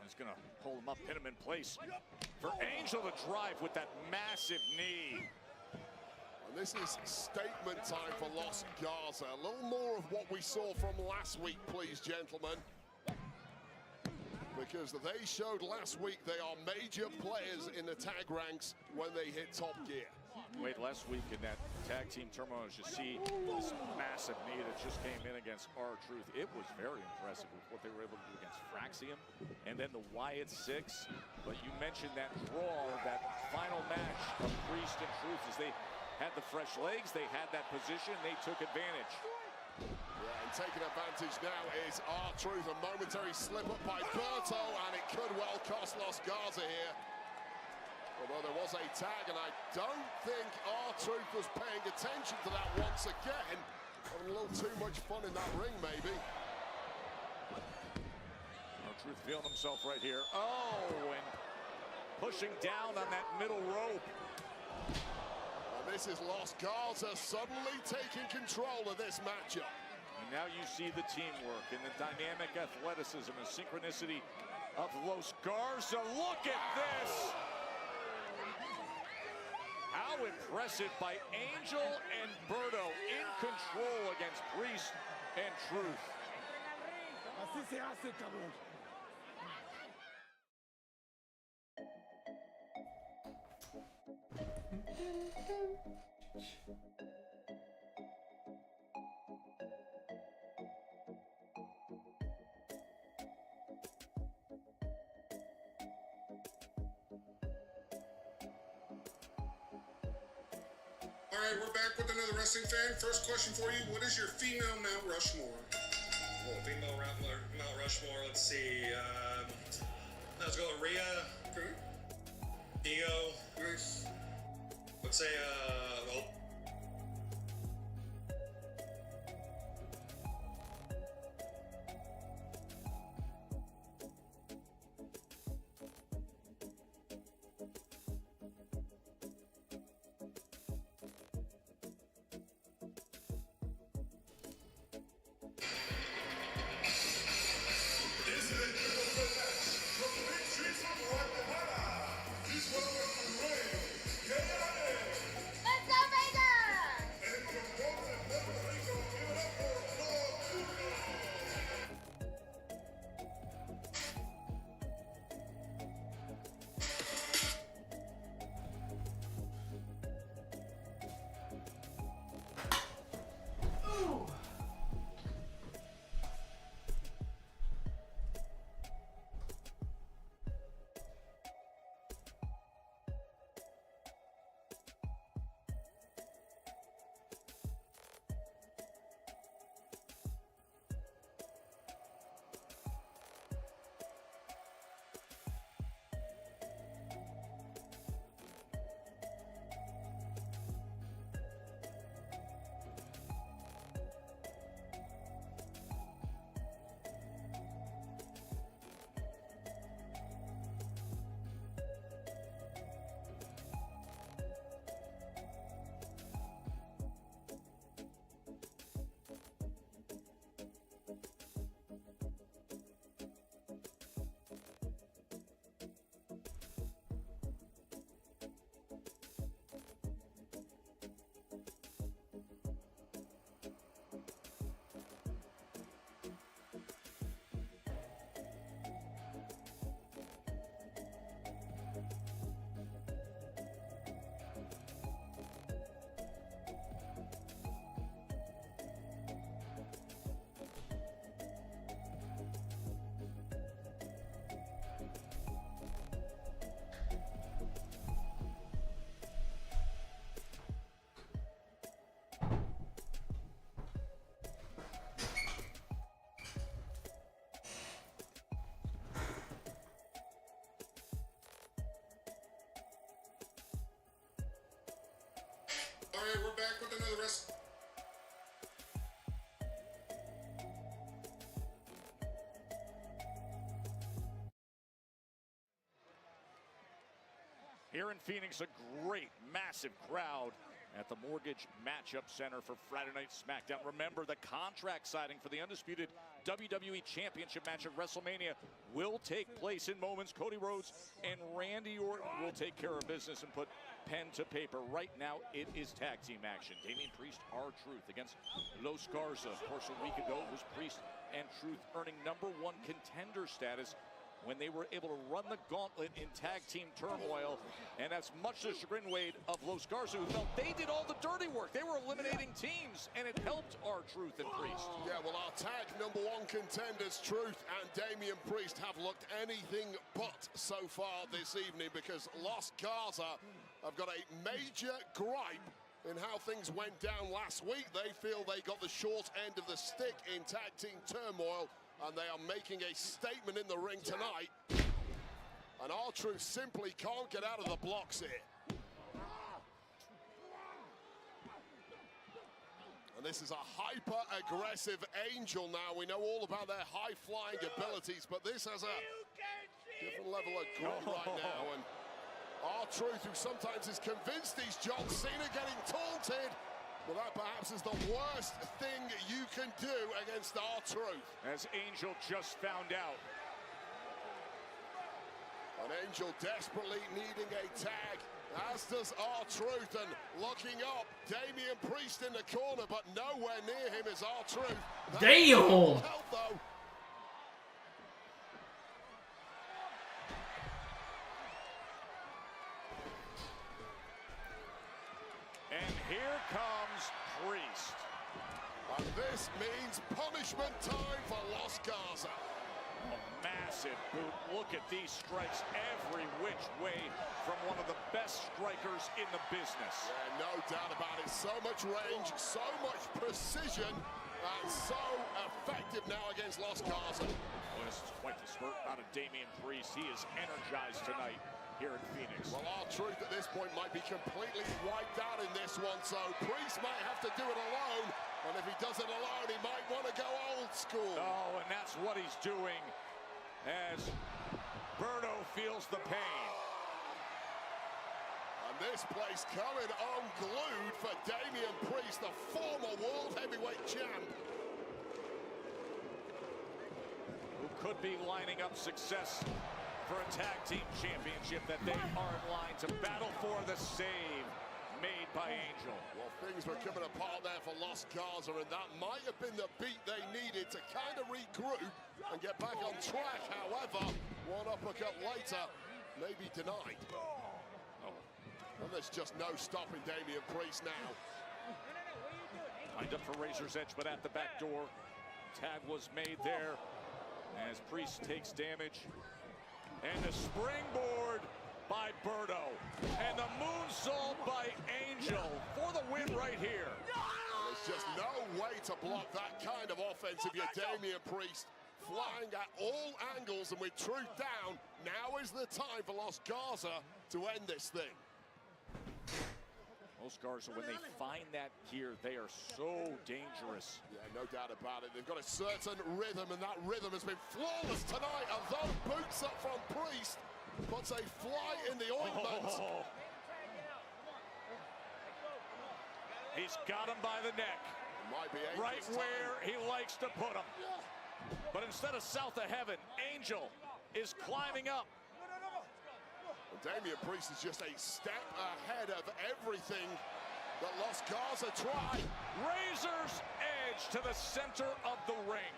He's going to hold him up, pin him in place. For Angel to drive with that massive knee. And this is statement time for Los Garza. A little more of what we saw from last week, please, gentlemen. Because they showed last week they are major players in the tag ranks when they hit Top Gear. Wait, last week in that tag team turmoil, as you see this massive knee that just came in against R-Truth. It was very impressive with what they were able to do against Fraxium and then the Wyatt Six. But you mentioned that draw, that final match of Priest and Truth, as they had the fresh legs, they had that position, they took advantage. Yeah, and taking advantage now is R-Truth. A momentary slip up by Berto, and it could well cost Los Garza here. Although there was a tag, and I don't think R-Truth was paying attention to that once again. Having a little too much fun in that ring, maybe. R-Truth feeling himself right here. Oh, and pushing down on that middle rope. And this is Los Garza suddenly taking control of this matchup. And now you see the teamwork and the dynamic athleticism and synchronicity of Los Garza. Look at this! How impressive by Angel and Berto in control against Priest and Truth. Así se hace, cabrón. All right, we're back with another wrestling fan. First question for you: what is your female Mount Rushmore? Well, female Mount Rushmore. Let's see. Let's go with Rhea. Okay. Ego. Nice. Let's say well. All right, we're back with another wrestling. Here in Phoenix, a great, massive crowd at the Mortgage Matchup Center for Friday Night Smackdown. Remember, the contract signing for the undisputed WWE Championship match at WrestleMania will take place in moments. Cody Rhodes and Randy Orton will take care of business and put pen to paper. Right now, it is tag team action. Damian Priest, R-Truth against Los Garza. Of course, a week ago, it was Priest and Truth earning #1 contender status when they were able to run the gauntlet in tag team turmoil. And that's much to the chagrin, Wade, of Los Garza, who felt they did all the dirty work. They were eliminating teams, and it helped R-Truth and Priest. Yeah, well, our tag #1 contenders, Truth and Damian Priest, have looked anything but so far this evening, because Los Garza have got a major gripe in how things went down last week. They feel they got the short end of the stick in tag team turmoil, and they are making a statement in the ring tonight. And R-Truth simply can't get out of the blocks here. And this is a hyper-aggressive Angel now. We know all about their high-flying abilities, but this has a different level of grit right now. And R-Truth, who sometimes is convinced he's John Cena, getting taunted. Well, that perhaps is the worst thing you can do against R-Truth. As Angel just found out. An Angel desperately needing a tag, as does R-Truth, and looking up, Damian Priest in the corner, but nowhere near him is R-Truth. Damn! Help, though. And here comes Priest. And this means punishment time for Los Garza. A massive boot. Look at these strikes every which way from one of the best strikers in the business. Yeah, no doubt about it. So much range, so much precision, and so effective now against Los Garza. Well, this is quite the spurt out of Damian Priest. He is energized tonight here in Phoenix. Well, R-Truth at this point might be completely wiped out in this one, so Priest might have to do it alone. And if he does it alone, he might want to go old school. Oh, and that's what he's doing as Berto feels the pain. And this place coming unglued for Damian Priest, the former World Heavyweight Champ. Who could be lining up success for a tag team championship that they are in line to battle for. The save made by Angel. Well, things were coming apart there for Los Garza, and that might have been the beat they needed to kind of regroup and get back on track. However, one uppercut later may be denied. And there's just no stopping Damian Priest now. Lined up for Razor's Edge, but at the back door. Tag was made there as Priest takes damage. And the springboard by Berto. And the moonsault by Angel for the win right here. There's just no way to block that kind of offense if you're Damian Priest. Flying at all angles, and with Truth down, now is the time for Los Garza to end this thing. Los Garza, when they find that gear, they are so dangerous. Yeah, no doubt about it. They've got a certain rhythm, and that rhythm has been flawless tonight. Although boots up from Priest puts a fly in the ointment. Oh. He's got him by the neck. Might be right where he likes to put him. But instead of south of heaven, Angel is climbing up. Damian Priest is just a step ahead of everything that Los Garza tried. Razor's Edge to the center of the ring.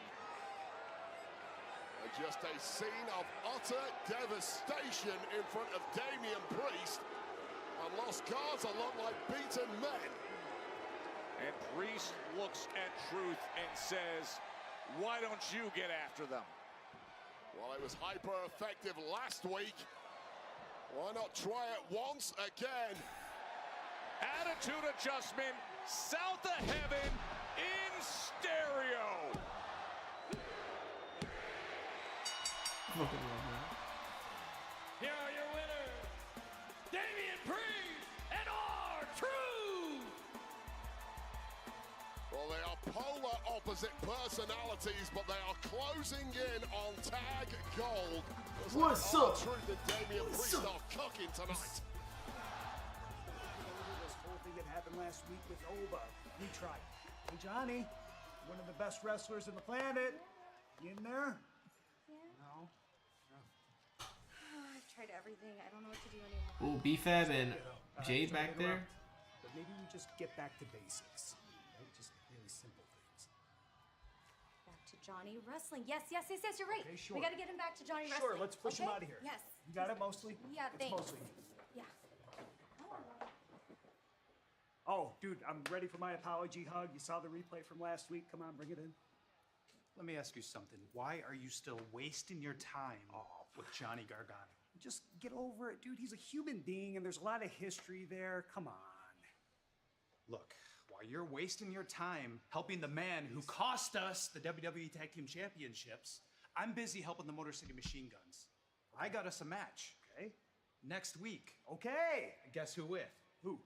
And just a scene of utter devastation in front of Damian Priest. And Los Garza look like beaten men. And Priest looks at Truth and says, why don't you get after them? Well, it was hyper-effective last week. Why not try it once again? Attitude adjustment, south of heaven, in stereo. Here are your winners, Damian Priest and R-Truth. Well, they are polar opposite personalities, but they are closing in on tag gold. What's up? Truth and Damian Priest are cooking tonight. This whole thing that happened last last week with Oba. He tried. Hey, Johnny, one of the best wrestlers on the planet. You in there? Yeah. No. I've tried everything. I don't know what to do anymore. Ooh, B-Fab and Jade back there. But maybe we just get back to basics. Right? Just really simple things. Back to Johnny Wrestling. Yes, you're right. Okay, sure. We got to get him back to Johnny Wrestling. Sure, let's push him out of here. Yes. You got it mostly? Yeah, It's thanks. mostly. Yeah. Oh, dude, I'm ready for my apology hug. You saw the replay from last week. Come on, bring it in. Let me ask you something. Why are you still wasting your time with Johnny Gargano? Just get over it, dude. He's a human being, and there's a lot of history there. Come on. Look, while you're wasting your time helping the man who cost us the WWE Tag Team Championships, I'm busy helping the Motor City Machine Guns. I got us a match. Okay. Next week. Okay. Guess who with? Who?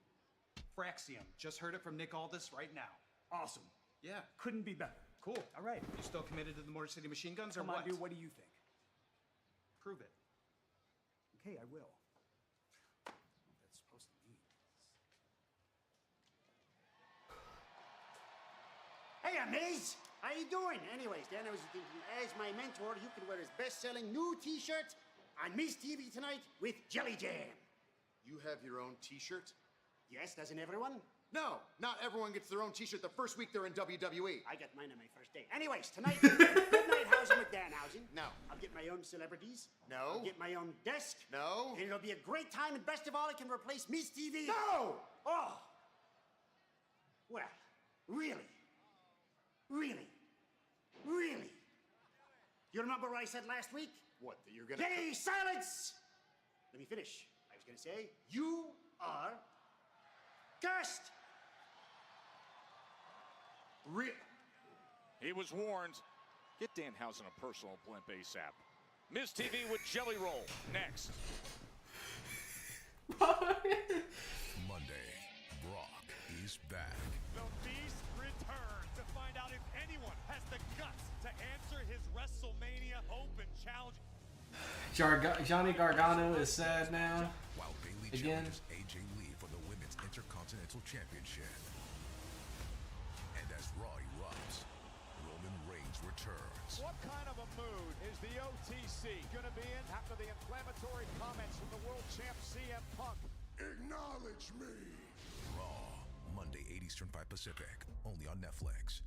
Fraxium. Just heard it from Nick Aldis right now. Awesome. Yeah. Couldn't be better. Cool. All right. You still committed to the Motor City Machine Guns or Come what? on, dude. What do you think? Prove it. Okay, I will. What that's supposed to mean. Hey, Miz! How you doing? Anyways, Dan, I was thinking, as my mentor, you can wear his best-selling new T-shirt on Miz TV tonight with Jelly Jam. You have your own T-shirt? Yes, doesn't everyone? No, not everyone gets their own T-shirt the first week they're in WWE. I got mine on my first day. Anyways, tonight, midnight housing with Danhausen. No. I'll get my own celebrities. No. I'll get my own desk. No. And it'll be a great time, and best of all, it can replace Miz TV. No! Oh! Well, really? Really? Really? You remember what I said last week? What, that you're gonna... Gay silence! Let me finish. I was gonna say, you are cursed! He was warned. Get Danhausen a personal blimp ASAP. Miz TV with Jelly Roll next. Monday, Brock is back. The Beast returns to find out if anyone has the guts to answer his WrestleMania Open challenge. Johnny Gargano is sad now. While Bailey Again. challenges AJ Lee for the Women's Intercontinental Championship. And as Raw erupts, Roman Reigns returns. What kind of a mood is the OTC going to be in after the inflammatory comments from the world champ CM Punk? Acknowledge me. Raw, Monday, 8 Eastern, 5 Pacific, only on Netflix.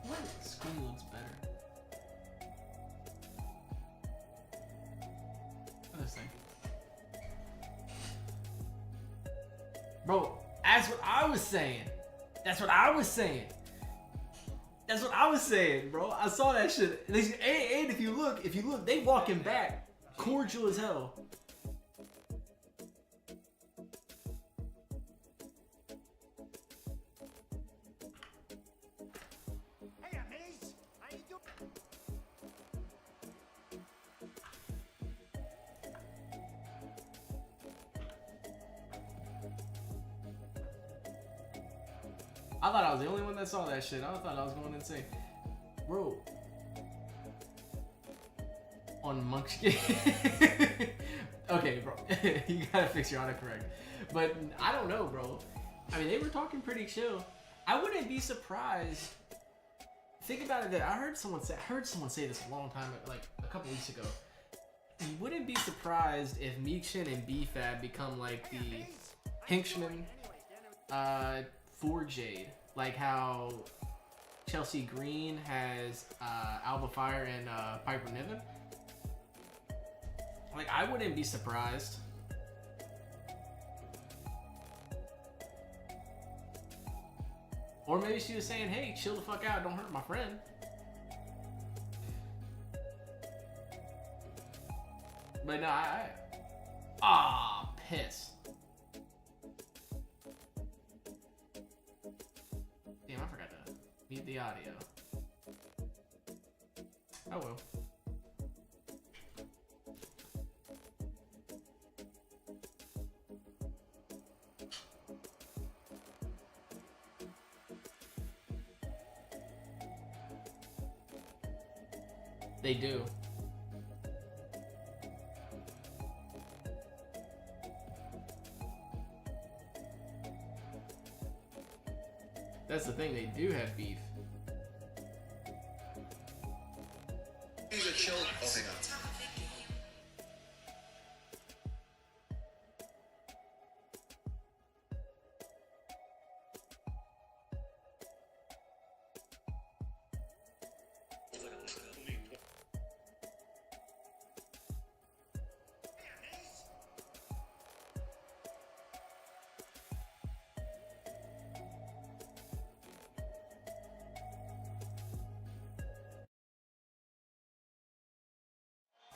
What? Screen looks better. This thing. Bro, that's what I was saying. That's what I was saying. That's what I was saying, bro. I saw that shit. And if you look, they walking back. Cordial as hell. Hey, Miz! How you doing? I thought I was the only one that saw that shit. I thought I was going insane. Bro. On Munchkin. Okay, bro. You gotta fix your autocorrect. But I don't know, bro. I mean, they were talking pretty chill. I wouldn't be surprised. Think about it. That I heard someone say this a long time, like a couple weeks ago. You wouldn't be surprised if Meekshin and B-Fab become like the henchmen for Jade. Like how Chelsea Green has Alba Fire and Piper Niven. Like, I wouldn't be surprised. Or maybe she was saying, hey, chill the fuck out, don't hurt my friend. But no, piss. mute the audio. I will. They do. That's the thing, they do have beef. He's a chill. Oh, hang on.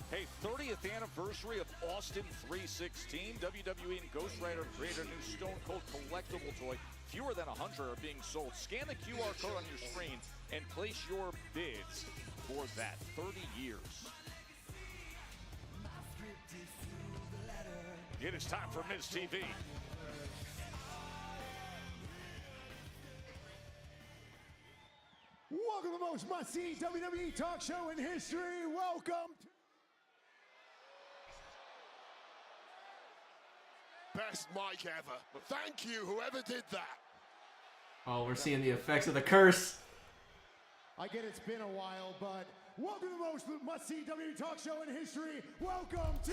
Hey, 30th anniversary of Austin 316. WWE and Ghost Rider created a new Stone Cold collectible toy. Fewer than 100 are being sold. Scan the QR code on your screen and place your bids for that. 30 years. It is time for Miz TV. Welcome to the most must-see WWE talk show in history. Welcome to Best mic ever. Thank you, whoever did that. Oh, we're seeing the effects of the curse. I get it's been a while, but welcome to the most must-see WWE talk show in history. Welcome to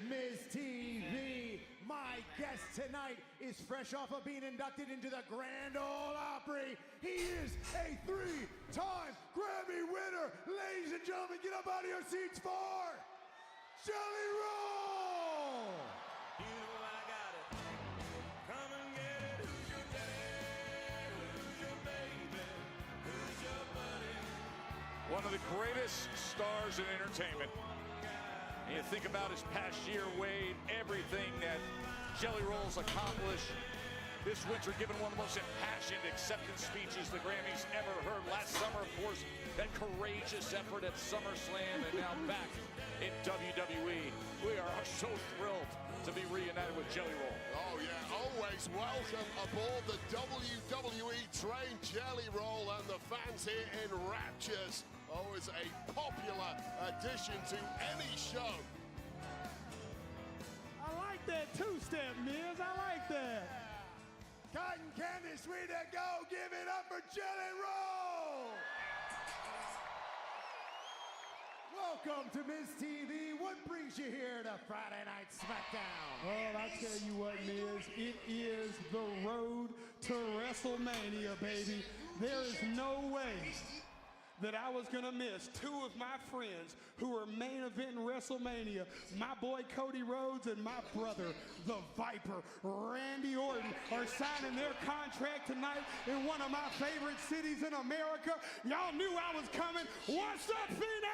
Miz TV. My guest tonight is fresh off of being inducted into the Grand Ole Opry. He is a 3-time Grammy winner. Ladies and gentlemen, get up out of your seats for Jelly Roll! You know I got it. Come and get it. Who's your daddy? Who's your baby? Who's your buddy? One of the greatest stars in entertainment. And you think about his past year, Wade, everything that Jelly Roll's accomplished. This winter, given one of the most impassioned acceptance speeches the Grammys ever heard. Last summer, of course, that courageous effort at SummerSlam, and now back in WWE. We are so thrilled to be reunited with Jelly Roll. Oh yeah, always welcome aboard the WWE train, Jelly Roll, and the fans here in raptures. Always a popular addition to any show. I like that two-step, Miz. I like that. Cotton candy, sweet to go. Give it up for Jelly Roll. Welcome to Miz TV. What brings you here to Friday Night Smackdown? Well, I tell you what, Miz, it is the road to WrestleMania, baby. There is no way that I was gonna miss two of my friends who are main eventing WrestleMania. My boy Cody Rhodes and my brother, the Viper, Randy Orton, are signing their contract tonight in one of my favorite cities in America. Y'all knew I was coming. What's up, Phoenix?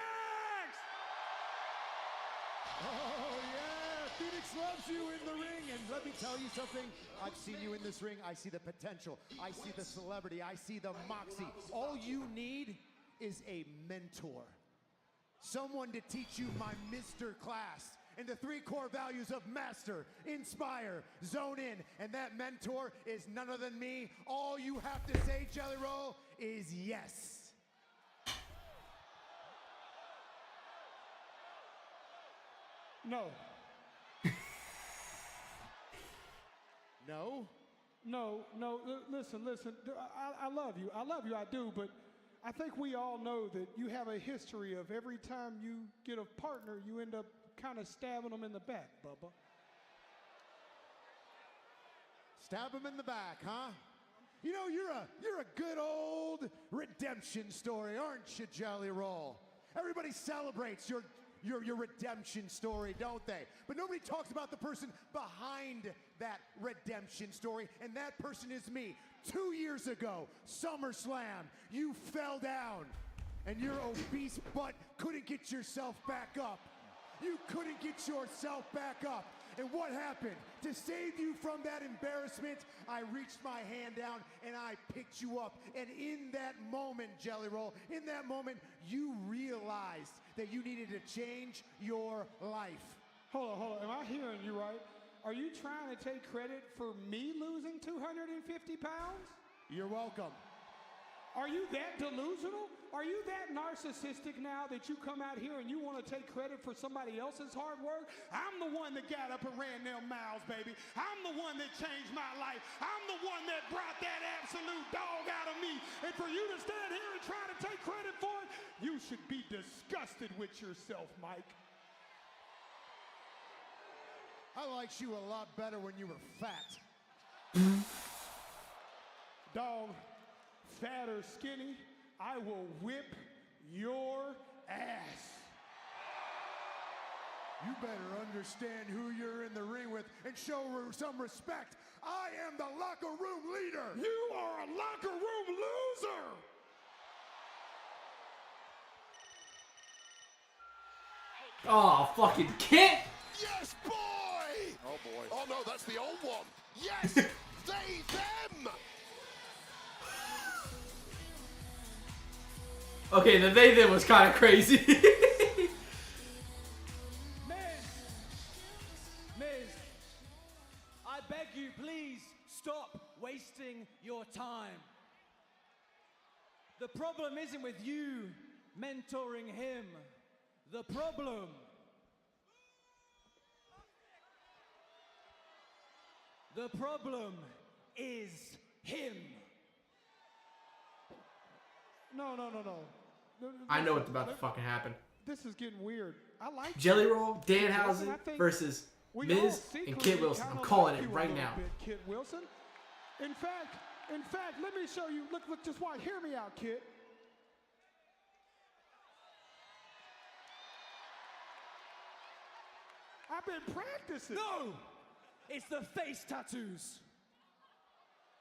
Oh, yeah, Phoenix loves you in the ring, and let me tell you something. I've seen you in this ring. I see the potential. I see the celebrity. I see the moxie. All you need is a mentor. Someone to teach you my Mr. Class and the 3 core values of master, inspire, zone in, and that mentor is none other than me. All you have to say, Jelly Roll, is yes. No. No? No. Listen. I love you. I do, but I think we all know that you have a history of every time you get a partner, you end up kind of stabbing them in the back, Bubba. Stab him in the back, huh? You know, you're a good old redemption story, aren't you, Jelly Roll? Everybody celebrates your redemption story, don't they? But nobody talks about the person behind that redemption story, and that person is me. 2 years ago, SummerSlam, you fell down, and your obese butt couldn't get yourself back up. You couldn't get yourself back up. And what happened? To save you from that embarrassment, I reached my hand down and I picked you up. And in that moment, Jelly Roll, in that moment, you realized that you needed to change your life. Hold on. Am I hearing you right? Are you trying to take credit for me losing 250 pounds? You're welcome. Are you that delusional? Are you that narcissistic now that you come out here and you want to take credit for somebody else's hard work? I'm the one that got up and ran them miles, baby. I'm the one that changed my life. I'm the one that brought that absolute dog out of me. And for you to stand here and try to take credit for it, you should be disgusted with yourself, Mike. I liked you a lot better when you were fat. Dog, fat or skinny, I will whip your ass. You better understand who you're in the ring with and show some respect. I am the locker room leader. You are a locker room loser. Oh, fucking Kit! Yes, boy! Oh, boy. Oh, no, that's the old one. Yes, they, them! Okay, the they them was kind of crazy. Miz, I beg you, please stop wasting your time. The problem isn't with you mentoring him. The problem is him. No. I know what's about to fucking happen. This is getting weird. I like Jelly Roll, Danhausen I think versus we Miz all and secretly Kit Wilson. I'm kinda calling like it you a right little now. bit, Kit Wilson. In fact, let me show you. Look, just watch. Hear me out, Kit. I've been practicing. No! It's the face tattoos.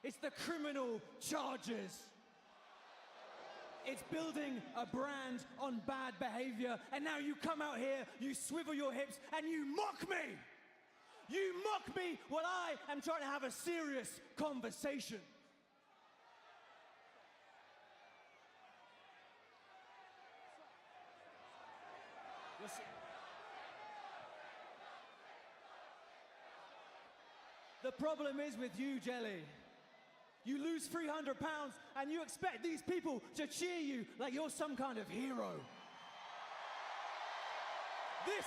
It's the criminal charges. It's building a brand on bad behavior, and now you come out here, you swivel your hips, and you mock me! You mock me while I am trying to have a serious conversation. Listen. The problem is with you, Jelly. You lose 300 pounds and you expect these people to cheer you like you're some kind of hero. This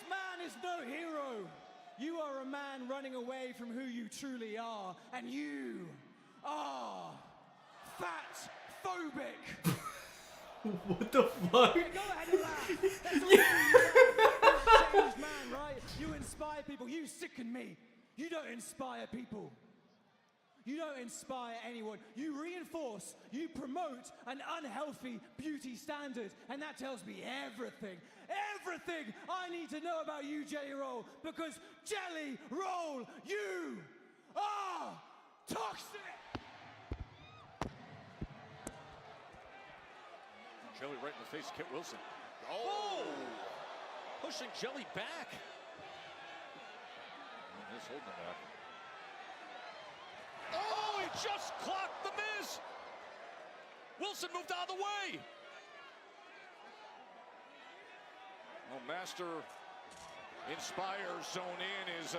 man is no hero. You are a man running away from who you truly are, and you are fat-phobic. What the fuck? Yeah, go ahead and laugh. That's all you laugh. Changed man, right? You inspire people. You sicken me. You don't inspire people. You don't inspire anyone. You reinforce, you promote an unhealthy beauty standard. And that tells me everything I need to know about you, Jelly Roll. Because Jelly Roll, you are toxic. Jelly right in the face of Kit Wilson. Oh! Pushing Jelly back. Miz holding him back. Oh, he just clocked the Miz. Wilson moved out of the way. Well, Master inspires, zone in is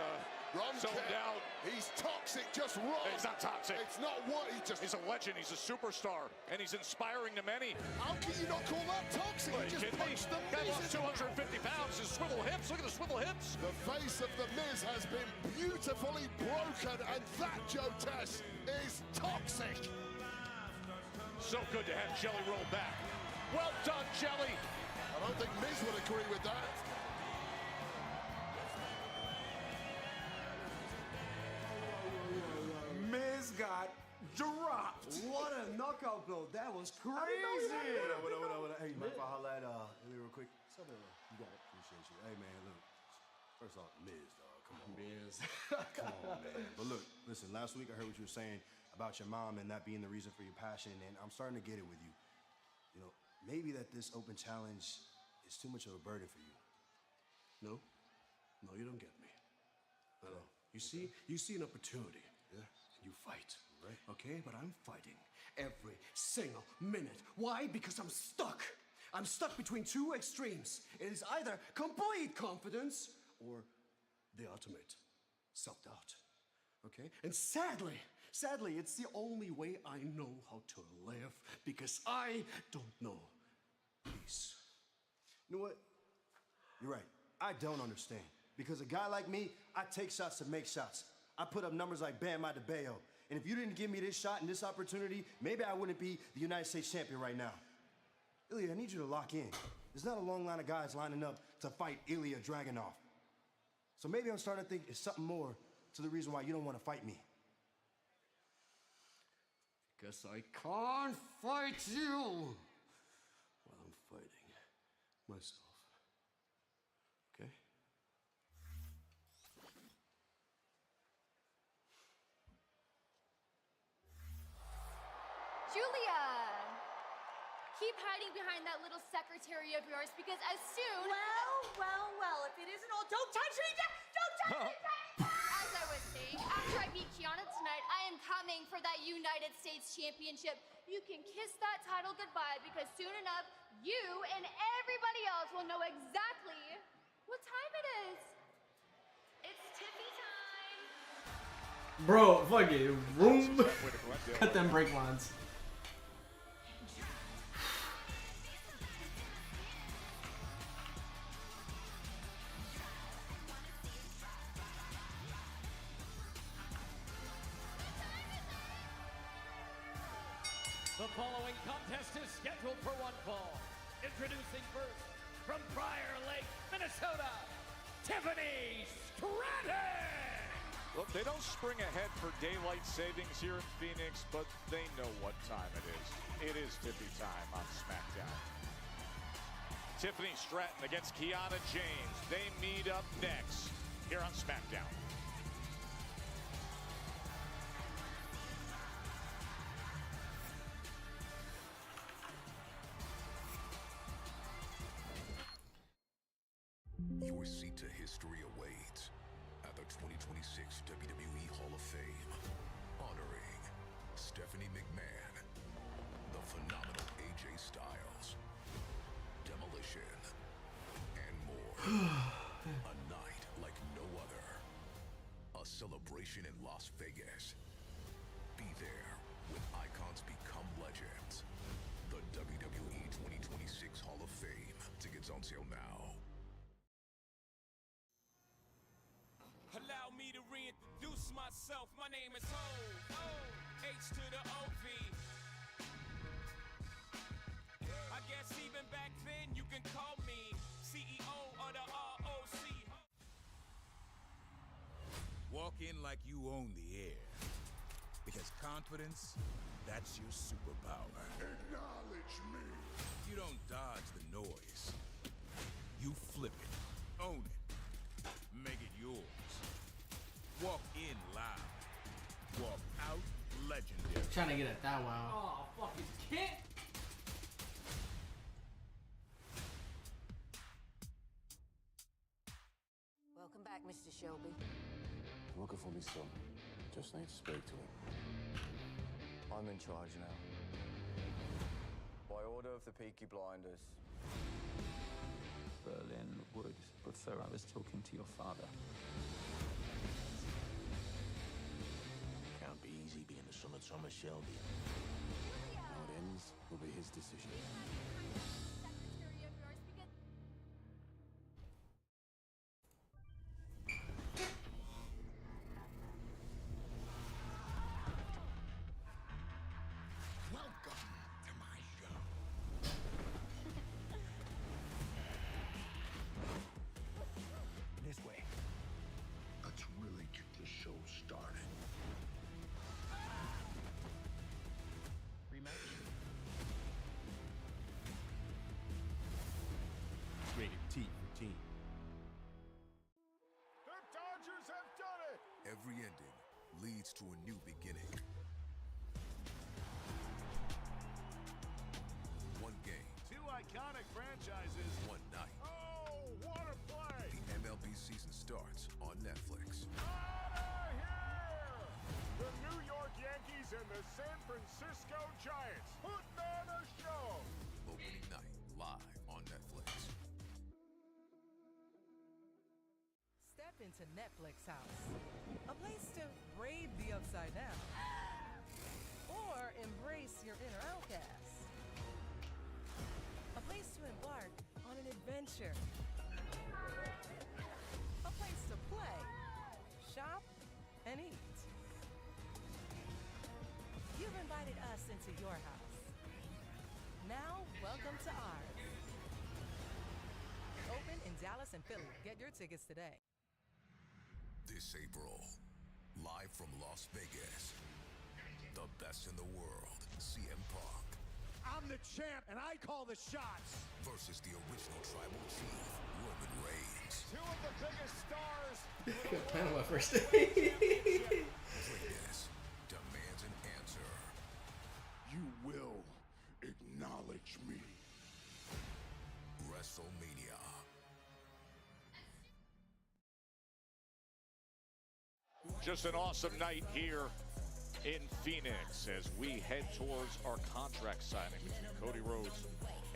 zoned out. He's toxic, just wrong. He's not toxic. It's not what he just. He's a legend. He's a superstar, and he's inspiring to many. How can you not call that toxic? He just punched the Guy Miz. lost 250 pounds. His swivel hips. Look at the swivel hips. The face of the Miz has been beautifully broken, and that, Joe Tess, is toxic. So good to have Jelly Roll back. Well done, Jelly. I don't think Miz would agree with that. Miz got dropped. What a knockout blow. That was crazy. What up? Hey, Mike, I'll holla at real quick. You got it. Appreciate you. Hey, man, look. First off, Miz, dog. Come on. Miz. Come on, man. But look, listen, last week I heard what you were saying about your mom and that being the reason for your passion, and I'm starting to get it with you. You know, maybe that this open challenge is too much of a burden for you. No? No, you don't get me. No. You see an opportunity. Yeah. And you fight. Right. Okay, but I'm fighting every single minute. Why? Because I'm stuck. I'm stuck between two extremes. It is either complete confidence or the ultimate self-doubt. Okay? And sadly, it's the only way I know how to live because I don't know peace. You know what? You're right. I don't understand. Because a guy like me, I take shots to make shots. I put up numbers like Bam Adebayo. And if you didn't give me this shot and this opportunity, maybe I wouldn't be the United States champion right now. Ilya, I need you to lock in. There's not a long line of guys lining up to fight Ilya Dragunov. So maybe I'm starting to think it's something more to the reason why you don't want to fight me. Because I can't fight you while I'm fighting myself. Okay? Julia! Keep hiding behind that little secretary of yours because as soon... Well, if it isn't all... Don't touch me! Don't touch me! As I was saying, after I beat Kiana tonight, I am coming for that United States Championship. You can kiss that title goodbye because soon enough, you and everybody else will know exactly what time it is. It's Tiffy time. Bro, fuck it. Room. Cut them break lines. The following contest is scheduled for one fall. Introducing first, from Prior Lake, Minnesota, Tiffany Stratton! Look, they don't spring ahead for daylight savings here in Phoenix, but they know what time it is. It is Tiffy time on Smackdown. Tiffany Stratton against Kiana James. They meet up next here on Smackdown. Your seat to history awaits at the 2026 WWE Hall of Fame, honoring Stephanie McMahon, the phenomenal AJ Styles, Demolition, and more. A night like no other. A celebration in Las Vegas. Be there when icons become legends. The WWE 2026 Hall of Fame. Tickets on sale now. Allow me to reintroduce myself. My name is Ho, H to the OV. I guess even back then you can call me CEO of the ROC. Walk in like you own the air. Because confidence, that's your superpower. Acknowledge me. You don't dodge the noise. You flip it, own it, make it yours. Walk in loud. Walk out legendary. Trying to get at that wow. Oh, fucking kick! Welcome back, Mr. Shelby. Looking for me, son. Just need to speak to him. I'm in charge now. By order of the Peaky Blinders. Berlin would prefer I was talking to your father. Can't be easy being the son of Thomas Shelby. How it ends will be his decision. Welcome to my show. This way. Let's really get the show started. Rematch. Rated T for teen. The Dodgers have done it! Every ending leads to a new beginning. One game. Two iconic franchises. One night. Oh, what a play! The MLB season starts on Netflix. The New York Yankees and the San Francisco Giants put on a show. Opening night, live on Netflix. Step into Netflix House, a place to brave the upside down, or embrace your inner outcast. A place to embark on an adventure. A place to play, shop, and eat. You've invited us into your house. Now, welcome to ours. Open in Dallas and Philly. Get your tickets today. This April, live from Las Vegas, the best in the world, CM Punk. I'm the champ, and I call the shots. Versus the original tribal chief, Roman Reigns. Two of the biggest stars. Plan on my first Greatness demands an answer. You will acknowledge me. WrestleMania. Just an awesome night here in Phoenix as we head towards our contract signing between Cody Rhodes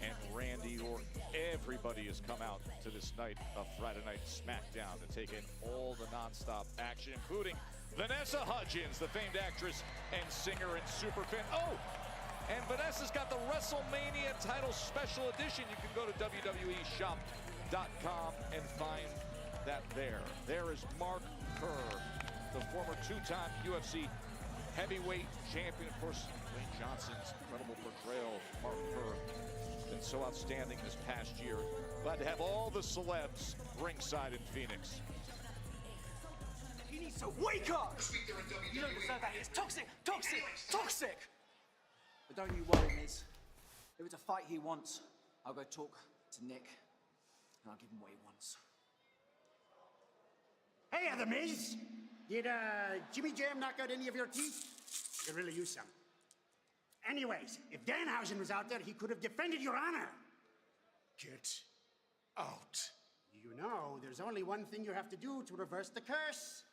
and Randy Orton. Everybody has come out to this night of Friday Night Smackdown to take in all the non-stop action, including Vanessa Hudgens, the famed actress and singer and superfan. Oh, and Vanessa's got the WrestleMania title special edition. You can go to WWEshop.com and find that there. There is Mark Kerr, the former two-time UFC heavyweight champion. Of course, Dwayne Johnson's incredible portrayal of Mark Kerr has been so outstanding this past year. Glad to have all the celebs ringside in Phoenix. He needs to wake up! You don't deserve that. It's toxic, toxic, toxic! But don't you worry, Miz. If it's a fight he wants, I'll go talk to Nick, and I'll give him what he wants. Hey, the Miz! Did Jimmy Jam knock out any of your teeth? I could really use some. Anyways, if Danhausen was out there, he could have defended your honor. Get out. You know, there's only one thing you have to do to reverse the curse.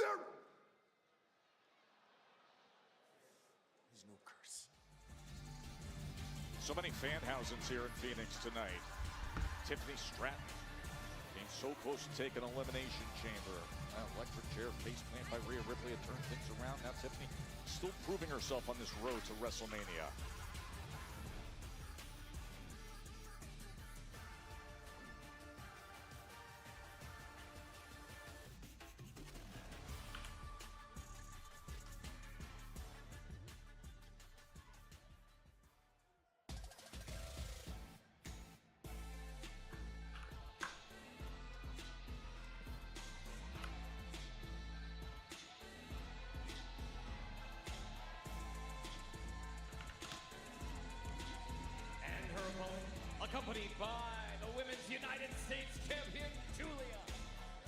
There's no curse. So many Fanhausens here in Phoenix tonight. Tiffany Stratton came so close to taking Elimination Chamber. Electric chair face plant by Rhea Ripley had turned things around. Now Tiffany still proving herself on this road to WrestleMania. Accompanied by the Women's United States Champion, Julia,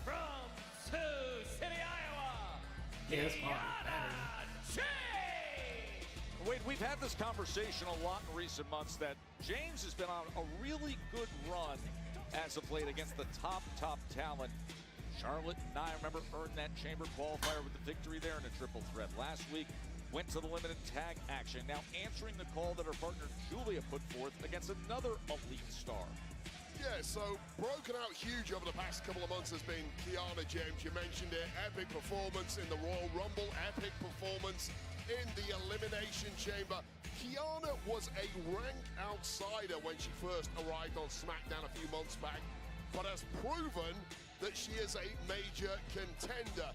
from Sioux City, Iowa, Yes, Wait, we've had this conversation a lot in recent months that James has been on a really good run as of late against the top talent. Charlotte and I remember earned that chamber qualifier with the victory there in a triple threat last week. Went to the limited tag action, now answering the call that her partner Julia put forth against another elite star. Yeah, so broken out huge over the past couple of months has been Kiana James. You mentioned it, epic performance in the Royal Rumble, epic performance in the Elimination Chamber. Kiana was a rank outsider when she first arrived on Smackdown a few months back, but has proven that she is a major contender.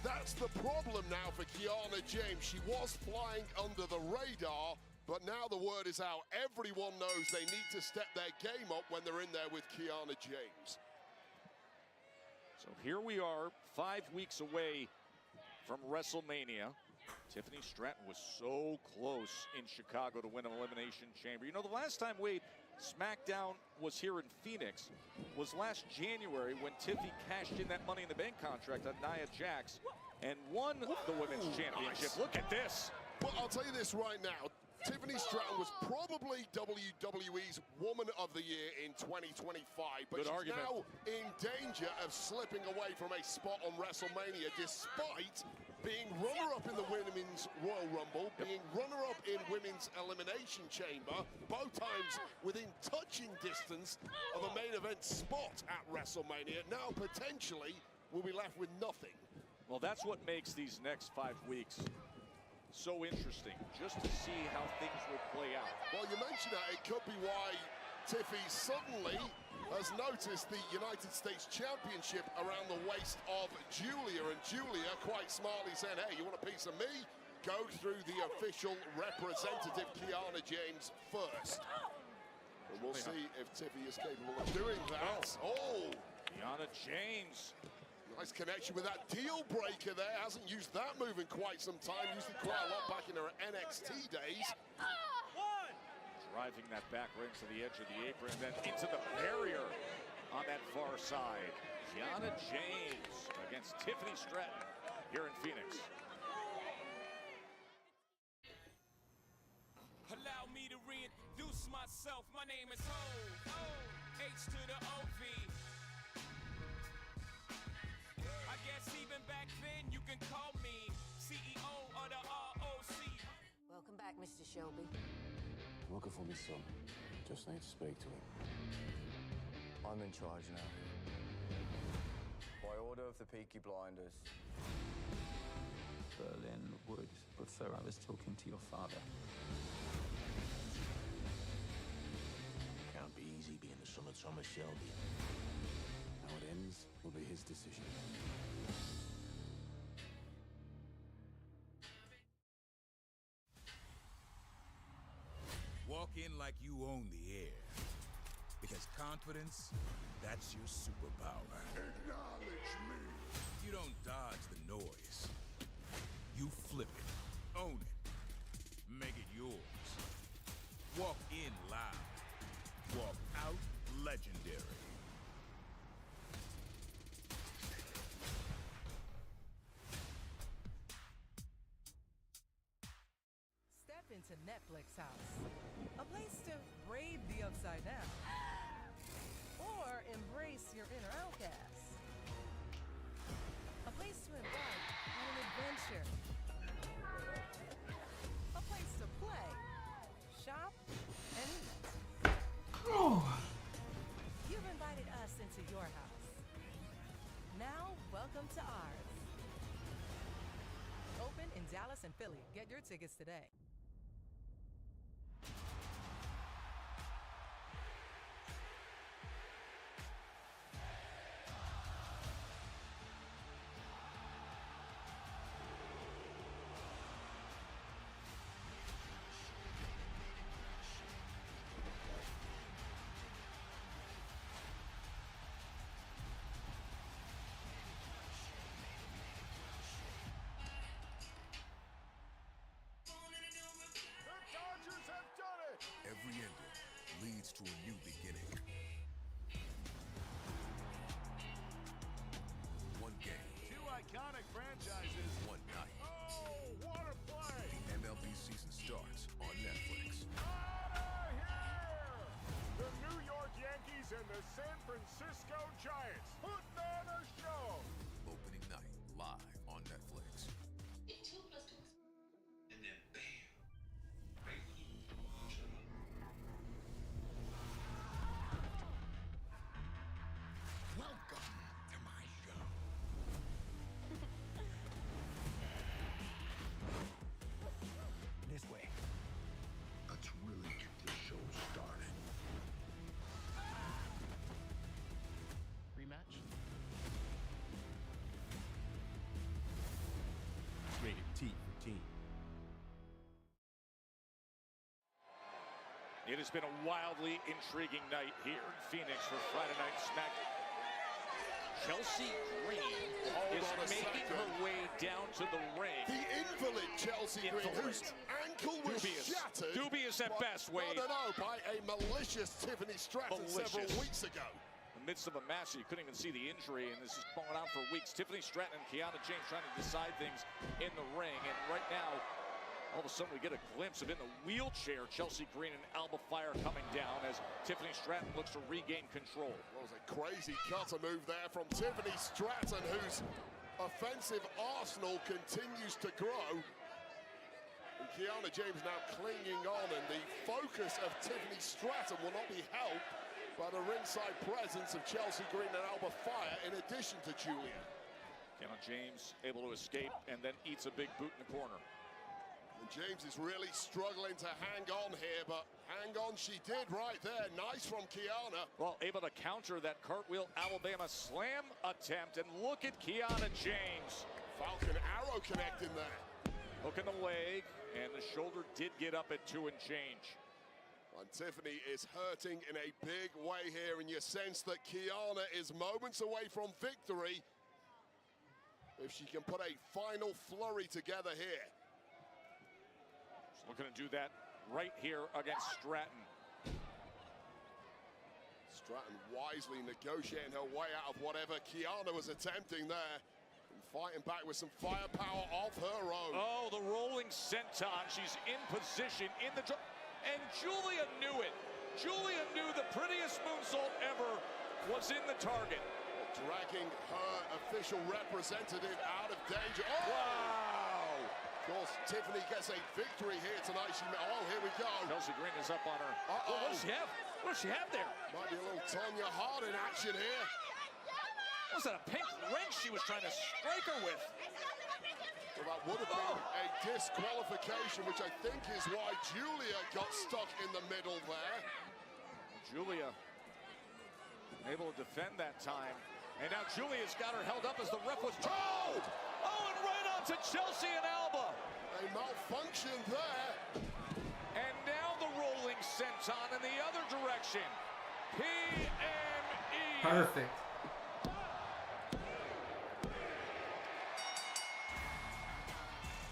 That's the problem now for Kiana James. She was flying under the radar, but now the word is out. Everyone knows they need to step their game up when they're in there with Kiana James. So here we are, 5 weeks away from WrestleMania. Tiffany Stratton was so close in Chicago to win an Elimination Chamber. You know, the last time, Wade, Smackdown was here in Phoenix was last January when Tiffy cashed in that Money in the Bank contract on Nia Jax and won the Women's Championship. Nice. Look at this. Well, I'll tell you this right now. Tiffany Stratton was probably WWE's Woman of the Year in 2025, but Good she's argument. now in danger of slipping away from a spot on WrestleMania, despite being runner-up in the Women's Royal Rumble, being runner-up in Women's Elimination Chamber, both times within touching distance of a main event spot at WrestleMania. Now, potentially, we'll be left with nothing. Well, that's what makes these next 5 weeks so interesting, just to see how things will play out. Well, you mentioned that. It could be why Tiffy suddenly has noticed the United States Championship around the waist of Julia, and Julia quite smartly said, hey, you want a piece of me? Go through the official representative, Kiana James, first. And we'll see if Tiffy is capable of doing that. Oh! Kiana James. Nice connection with that deal breaker there. Hasn't used that move in quite some time. Used it quite a lot back in her NXT days. Driving that back right to the edge of the apron, and then into the barrier on that far side. Kiana James against Tiffany Stratton here in Phoenix. Allow me to reintroduce myself. My name is Ho, H to the O-V. I guess even back then you can call me CEO of the ROC. Welcome back, Mr. Shelby. Looking for me, son. Just need to speak to him. I'm in charge now. By order of the Peaky Blinders. Berlin would prefer I was talking to your father. Can't be easy being the son of Thomas Shelby. How it ends will be his decision. Walk in like you own the air. Because confidence, that's your superpower. Acknowledge me. You don't dodge the noise. You flip it, own it, make it yours. Walk in loud. Walk out legendary. Step into Netflix House, a place to brave the upside down or embrace your inner outcast. A place to embark on an adventure. A place to play, shop, and eat. You've invited us into your house. Now, welcome to ours. Open in Dallas and Philly. Get your tickets today. Every ending leads to a new beginning. One game. Two iconic franchises. One night. Oh, what a play! The MLB season starts on Netflix. Outta here! The New York Yankees and the San Francisco Giants putting on a show. Opening night live on Netflix. And then bam. Welcome to my show. This way. Let's really get this show started. Rematch? Rated T for teen. It has been a wildly intriguing night here in Phoenix for Friday Night Smackdown. Chelsea Green is making her way down to the ring. The invalid Chelsea Green, whose ankle was shattered. Dubious at best, Wade. No, by a malicious Tiffany Stratton several weeks ago. In the midst of a match, you couldn't even see the injury, and this is going on for weeks. Tiffany Stratton and Kiana James trying to decide things in the ring, and right now, All of a sudden, we get a glimpse of in the wheelchair, Chelsea Green and Alba Fire coming down as Tiffany Stratton looks to regain control. That was a crazy cutter move there from Tiffany Stratton, whose offensive arsenal continues to grow. And Kiana James now clinging on, and the focus of Tiffany Stratton will not be helped by the ringside presence of Chelsea Green and Alba Fire in addition to Julia. Kiana James able to escape and then eats a big boot in the corner. And James is really struggling to hang on here, but hang on she did right there. Nice from Kiana. Well, able to counter that cartwheel Alabama slam attempt, and look at Kiana James. Falcon arrow connecting there. Hook in the leg, and the shoulder did get up at 2 and change. And Tiffany is hurting in a big way here, and you sense that Kiana is moments away from victory if she can put a final flurry together here. She's looking to do that right here against Stratton. Stratton wisely negotiating her way out of whatever Kiana was attempting there. And fighting back with some firepower of her own. Oh, the rolling senton. She's in position in the... And Julia knew it. Julia knew the prettiest moonsault ever was in the target. Dragging her official representative out of danger. Oh! Wow! Of course, Tiffany gets a victory here tonight. Oh, here we go. Chelsea Green is up on her. Uh-oh. What does she have? What does she have there? Might be a little Tonya Harding action here. Was that a pink wrench she was trying to strike her with? Well, that would have been a disqualification, which I think is why Julia got stuck in the middle there. Julia able to defend that time. And now Julia's got her held up as the ref was... Oh! Oh, and right onto Chelsea and Alba. A malfunction there. And now the rolling senton in the other direction. PME. Perfect.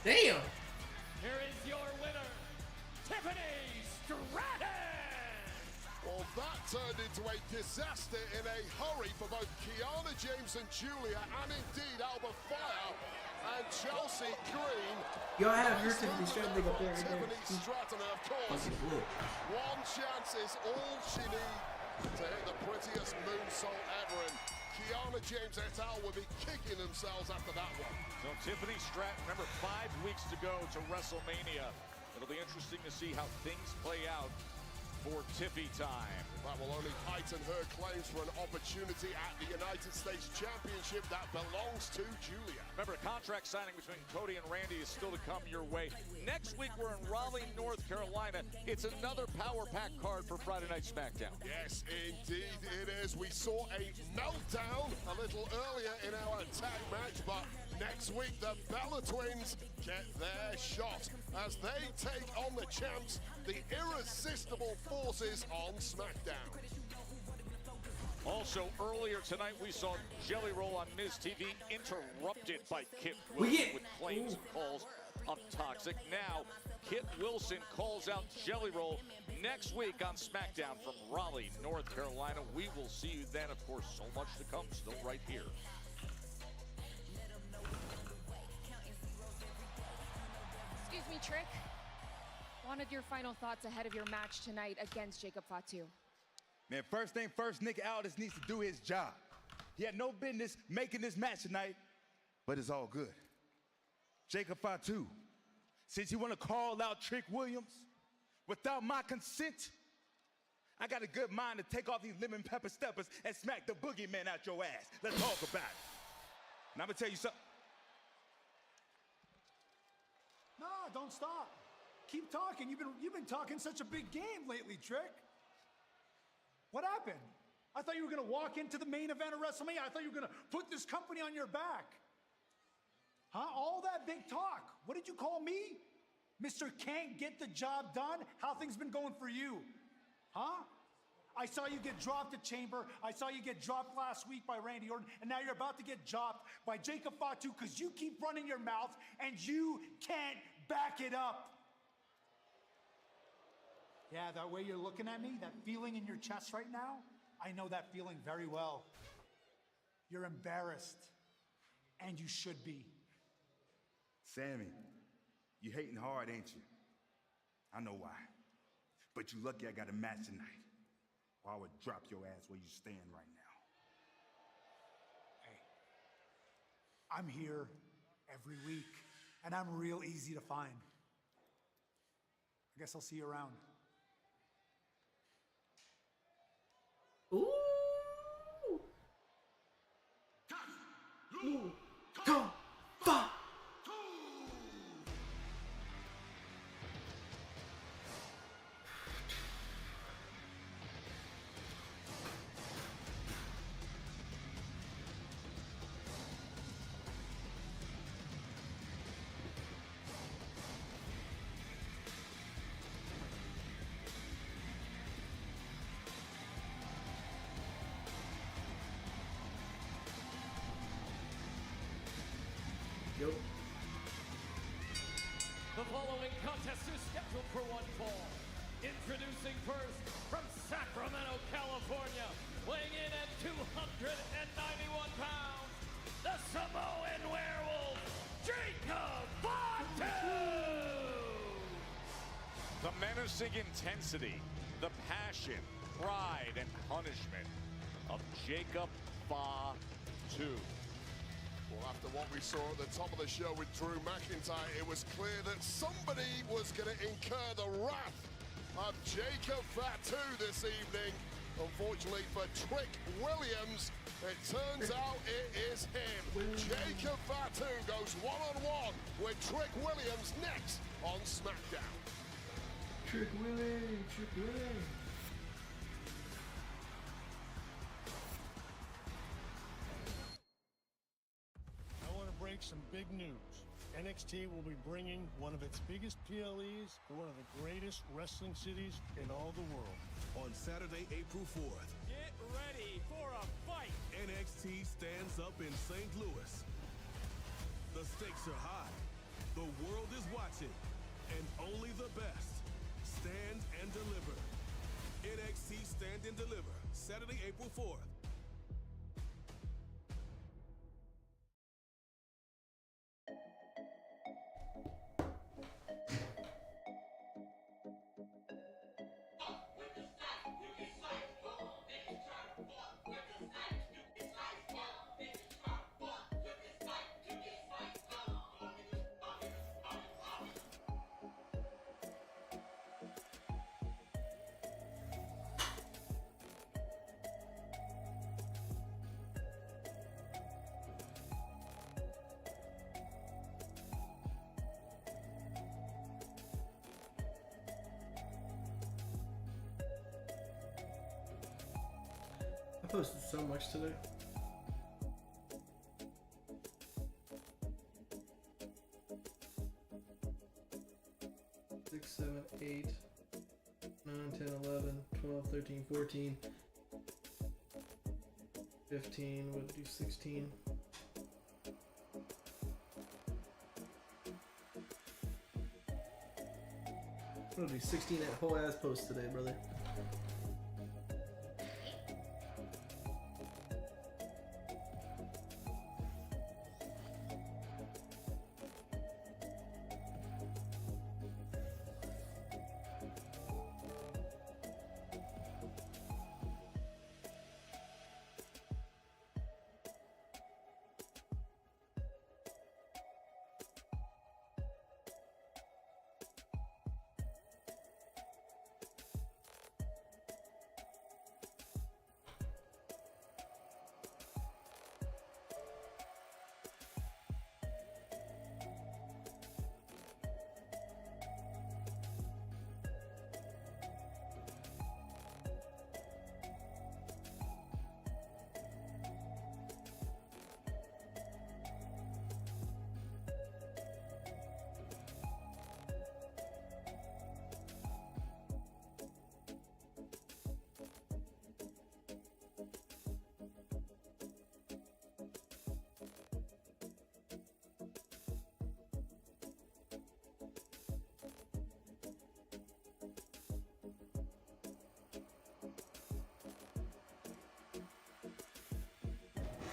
Damn. Here is your winner, Tiffany Stratton. Well, that turned into a disaster in a hurry for both Kiana James and Julia, and indeed Alba Fire and Chelsea Green. Y'all have your Tiffany Stratton up there. Tiffany Stratton, of course. One chance is all she needs to hit the prettiest moonsault ever, and Kiana James et al. Will be kicking themselves after that one. So Tiffany Stratton, remember 5 weeks to go to WrestleMania. It'll be interesting to see how things play out for Tiffy time. That will only heighten her claims for an opportunity at the United States Championship that belongs to Julia. Remember, a contract signing between Cody and Randy is still to come your way. Next week, we're in Raleigh, North Carolina. It's another Power Pack card for Friday Night Smackdown. Yes, indeed it is. We saw a meltdown a little earlier in our tag match, but next week, the Bella Twins get their shot as they take on the champs, the irresistible forces on SmackDown. Also, earlier tonight, we saw Jelly Roll on Miz TV interrupted by Kit We Wilson get- with claims and calls of Toxic. Now, Kit Wilson calls out Jelly Roll next week on SmackDown from Raleigh, North Carolina. We will see you then. Of course, so much to come still right here. Excuse me, Trick. Wanted your final thoughts ahead of your match tonight against Jacob Fatu. Man, first thing first, Nick Aldis needs to do his job. He had no business making this match tonight, but it's all good. Jacob Fatu, since you want to call out Trick Williams without my consent, I got a good mind to take off these lemon pepper steppers and smack the boogeyman out your ass. Let's talk about it. And I'm gonna tell you something. No, don't stop. Keep talking. You've been talking such a big game lately, Trick. What happened? I thought you were gonna walk into the main event of WrestleMania. I thought you were gonna put this company on your back. Huh? All that big talk. What did you call me? Mr. Can't get the job done? How things been going for you? Huh? I saw you get dropped at Chamber. I saw you get dropped last week by Randy Orton, and now you're about to get dropped by Jacob Fatu because you keep running your mouth and you can't back it up. Yeah, that way you're looking at me, that feeling in your chest right now, I know that feeling very well. You're embarrassed, and you should be. Sammy, You hating hard, ain't you? I know why. But you lucky I got a match tonight. Or I would drop your ass where you stand right now. Hey, I'm here every week, and I'm real easy to find. I guess I'll see you around. Ooh. Ooh. Come. Fuck. Yo. The following contest is scheduled for one fall. Introducing first from Sacramento, California, weighing in at 291 pounds, the Samoan werewolf, Jacob Fatu! The menacing intensity, the passion, pride, and punishment of Jacob Fatu. Well, after what we saw at the top of the show with Drew McIntyre, it was clear that somebody was going to incur the wrath of Jacob Fatu this evening. Unfortunately for Trick Williams, it turns out it is him. Jacob Fatu goes one-on-one with Trick Williams next on Smackdown. Trick Willie, Trick Willie. I want to break some big news. NXT will be bringing one of its biggest PLEs to one of the greatest wrestling cities in all the world. On Saturday, April 4th, Get ready for a fight! NXT stands up in St. Louis. The stakes are high. The world is watching. And only the best stand and deliver. NXT Stand and Deliver, Saturday, April 4th. I posted so much today. Six, 7, 8, 9, 10, 11, 12, 13, 14, 15, what did I do, 16. I'm gonna do 16 at whole ass posts today, brother.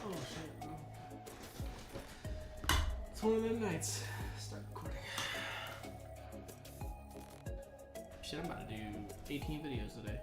Oh shit, bro. It's one of them nights. Start recording. Shit, I'm about to do 18 videos today.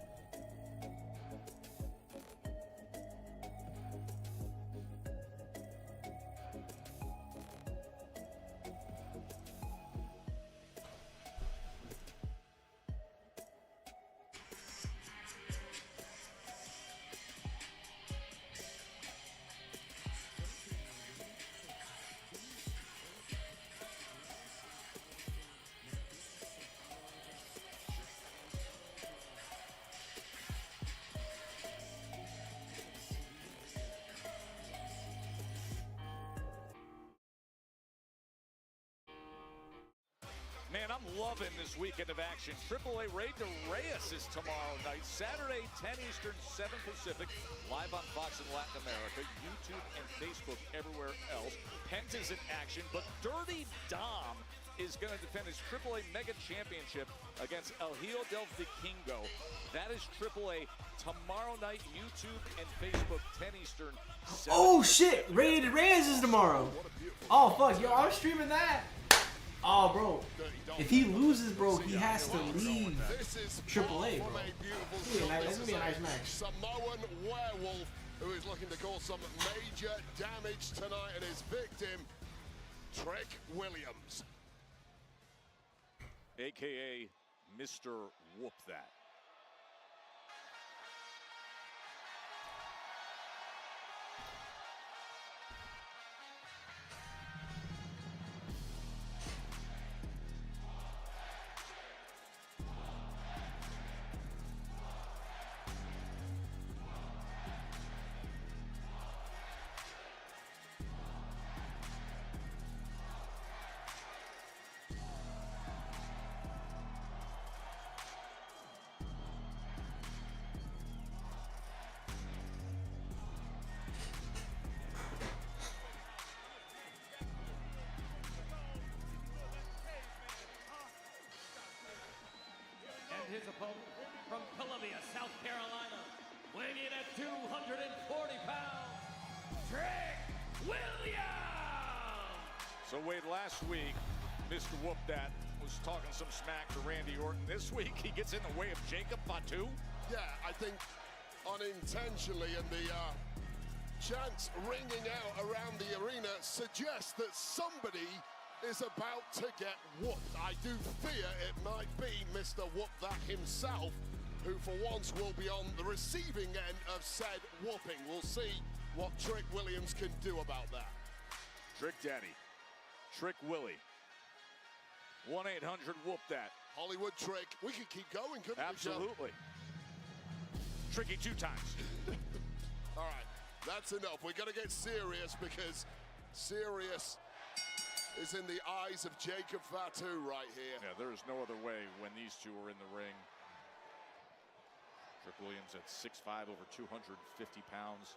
Man, I'm loving this weekend of action. AAA Raid to Reyes is tomorrow night. Saturday, 10 Eastern, 7 Pacific. Live on Fox in Latin America, YouTube and Facebook, everywhere else. Penta's in action, but Dirty Dom is going to defend his AAA Mega Championship against El Hijo del Vikingo. That is AAA tomorrow night, YouTube and Facebook, 10 Eastern. Oh shit! Raid Reyes is tomorrow. Oh fuck, yo, I'm streaming that. Oh, bro. If he loses, bro, he has to leave AAA, bro. That's gonna be a nice match. Samoan Werewolf, who is looking to cause some major damage tonight, and his victim, Trick Williams. AKA Mr. Whoop That. His opponent from Columbia, South Carolina, weighing in at 240 pounds, Trick Williams! So Wade, last week, Mr. Whoop That was talking some smack to Randy Orton. This week, he gets in the way of Jacob Fatu. Yeah, I think unintentionally, and the chants ringing out around the arena suggests that somebody is about to get whooped. I do fear it might be Mr. Whoop That himself, who for once will be on the receiving end of said whooping. We'll see what Trick Williams can do about that. Trick Daddy, Trick Willie, 1-800-WHOOP That. Hollywood Trick. We could keep going, couldn't we, John? Absolutely. Tricky 2 times. All right, that's enough. We're gonna get serious, because serious is in the eyes of Jacob Fatu right here. Yeah, there is no other way when these two are in the ring. Trick Williams at 6'5", over 250 pounds.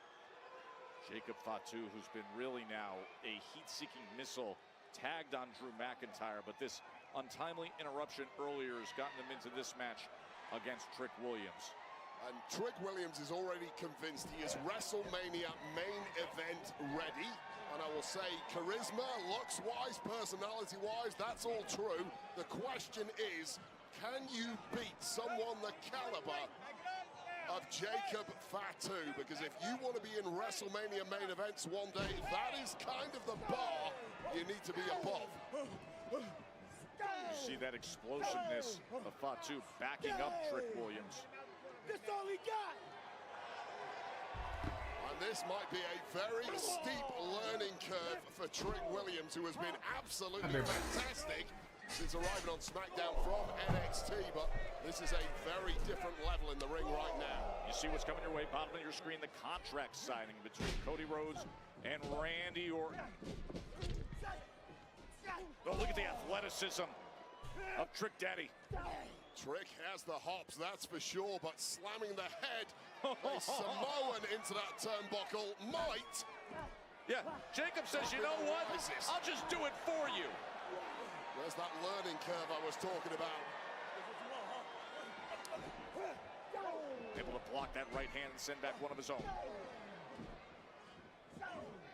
Jacob Fatu, who's been really now a heat-seeking missile, tagged on Drew McIntyre, but this untimely interruption earlier has gotten them into this match against Trick Williams. And Trick Williams is already convinced he is WrestleMania main event ready. And I will say, charisma, looks-wise, personality-wise, that's all true. The question is, can you beat someone the caliber of Jacob Fatu? Because if you want to be in WrestleMania main events one day, that is kind of the bar you need to be above. You see that explosiveness of Fatu backing up Trick Williams. That's all he got. And this might be a very steep learning curve for Trick Williams, who has been absolutely fantastic since arriving on Smackdown from NXT, but this is a very different level in the ring right now. You see what's coming your way, bottom of your screen, the contract signing between Cody Rhodes and Randy Orton. Oh, look at the athleticism of Trick Daddy. Trick has the hops, that's for sure, but slamming the head of a Samoan into that turnbuckle might. Yeah, Jacob says, you know what? I'll just do it for you. Where's that learning curve I was talking about? Able to block that right hand and send back one of his own.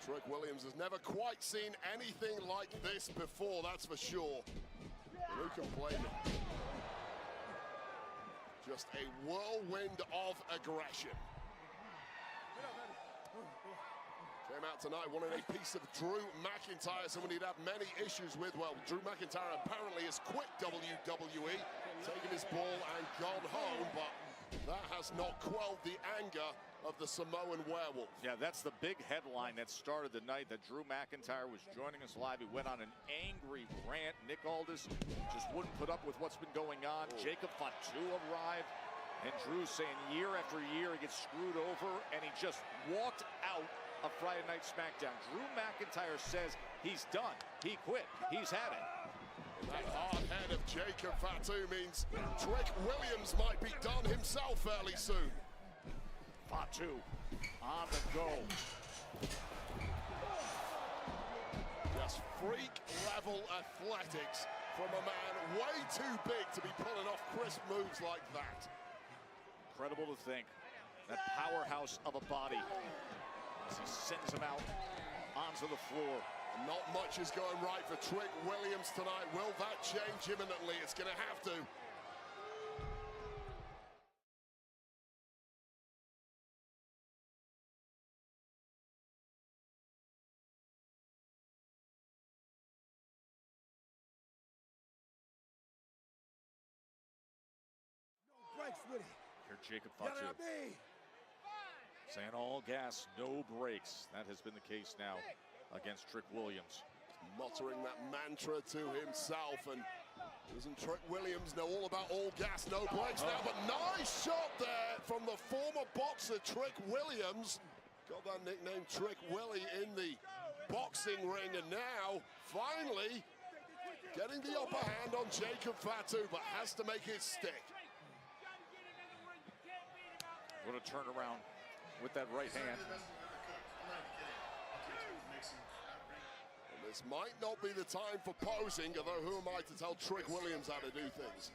Trick Williams has never quite seen anything like this before, that's for sure. Who can blame him? Just a whirlwind of aggression. Came out tonight wanting a piece of Drew McIntyre, someone he'd have many issues with. Well, Drew McIntyre apparently has quit WWE, taken his ball and gone home, but that has not quelled the anger of the Samoan werewolf. Yeah, that's the big headline that started the night, that Drew McIntyre was joining us live. He went on an angry rant. Nick Aldis just wouldn't put up with what's been going on. Jacob Fatu arrived, and Drew saying year after year he gets screwed over, and he just walked out of Friday Night Smackdown. Drew McIntyre says he's done. He quit. He's had it. That hard head of Jacob Fatu means Trick Williams might be done himself fairly soon. Fatu on the go. Just freak level athletics from a man way too big to be pulling off crisp moves like that. Incredible to think. That powerhouse of a body as he sends him out onto the floor. Not much is going right for Trick Williams tonight. Will that change imminently? It's going to have to. Breaks with it. Here, Jacob Fatu saying all gas, no brakes. That has been the case now against Trick Williams. Muttering that mantra to himself, and doesn't Trick Williams know all about all gas, no brakes now? But nice shot there from the former boxer Trick Williams. Got that nickname Trick Willie in the boxing ring, and now finally getting the upper hand on Jacob Fatu, but has to make it stick. What a turnaround with that right hand. And this might not be the time for posing, although who am I to tell Trick Williams how to do things?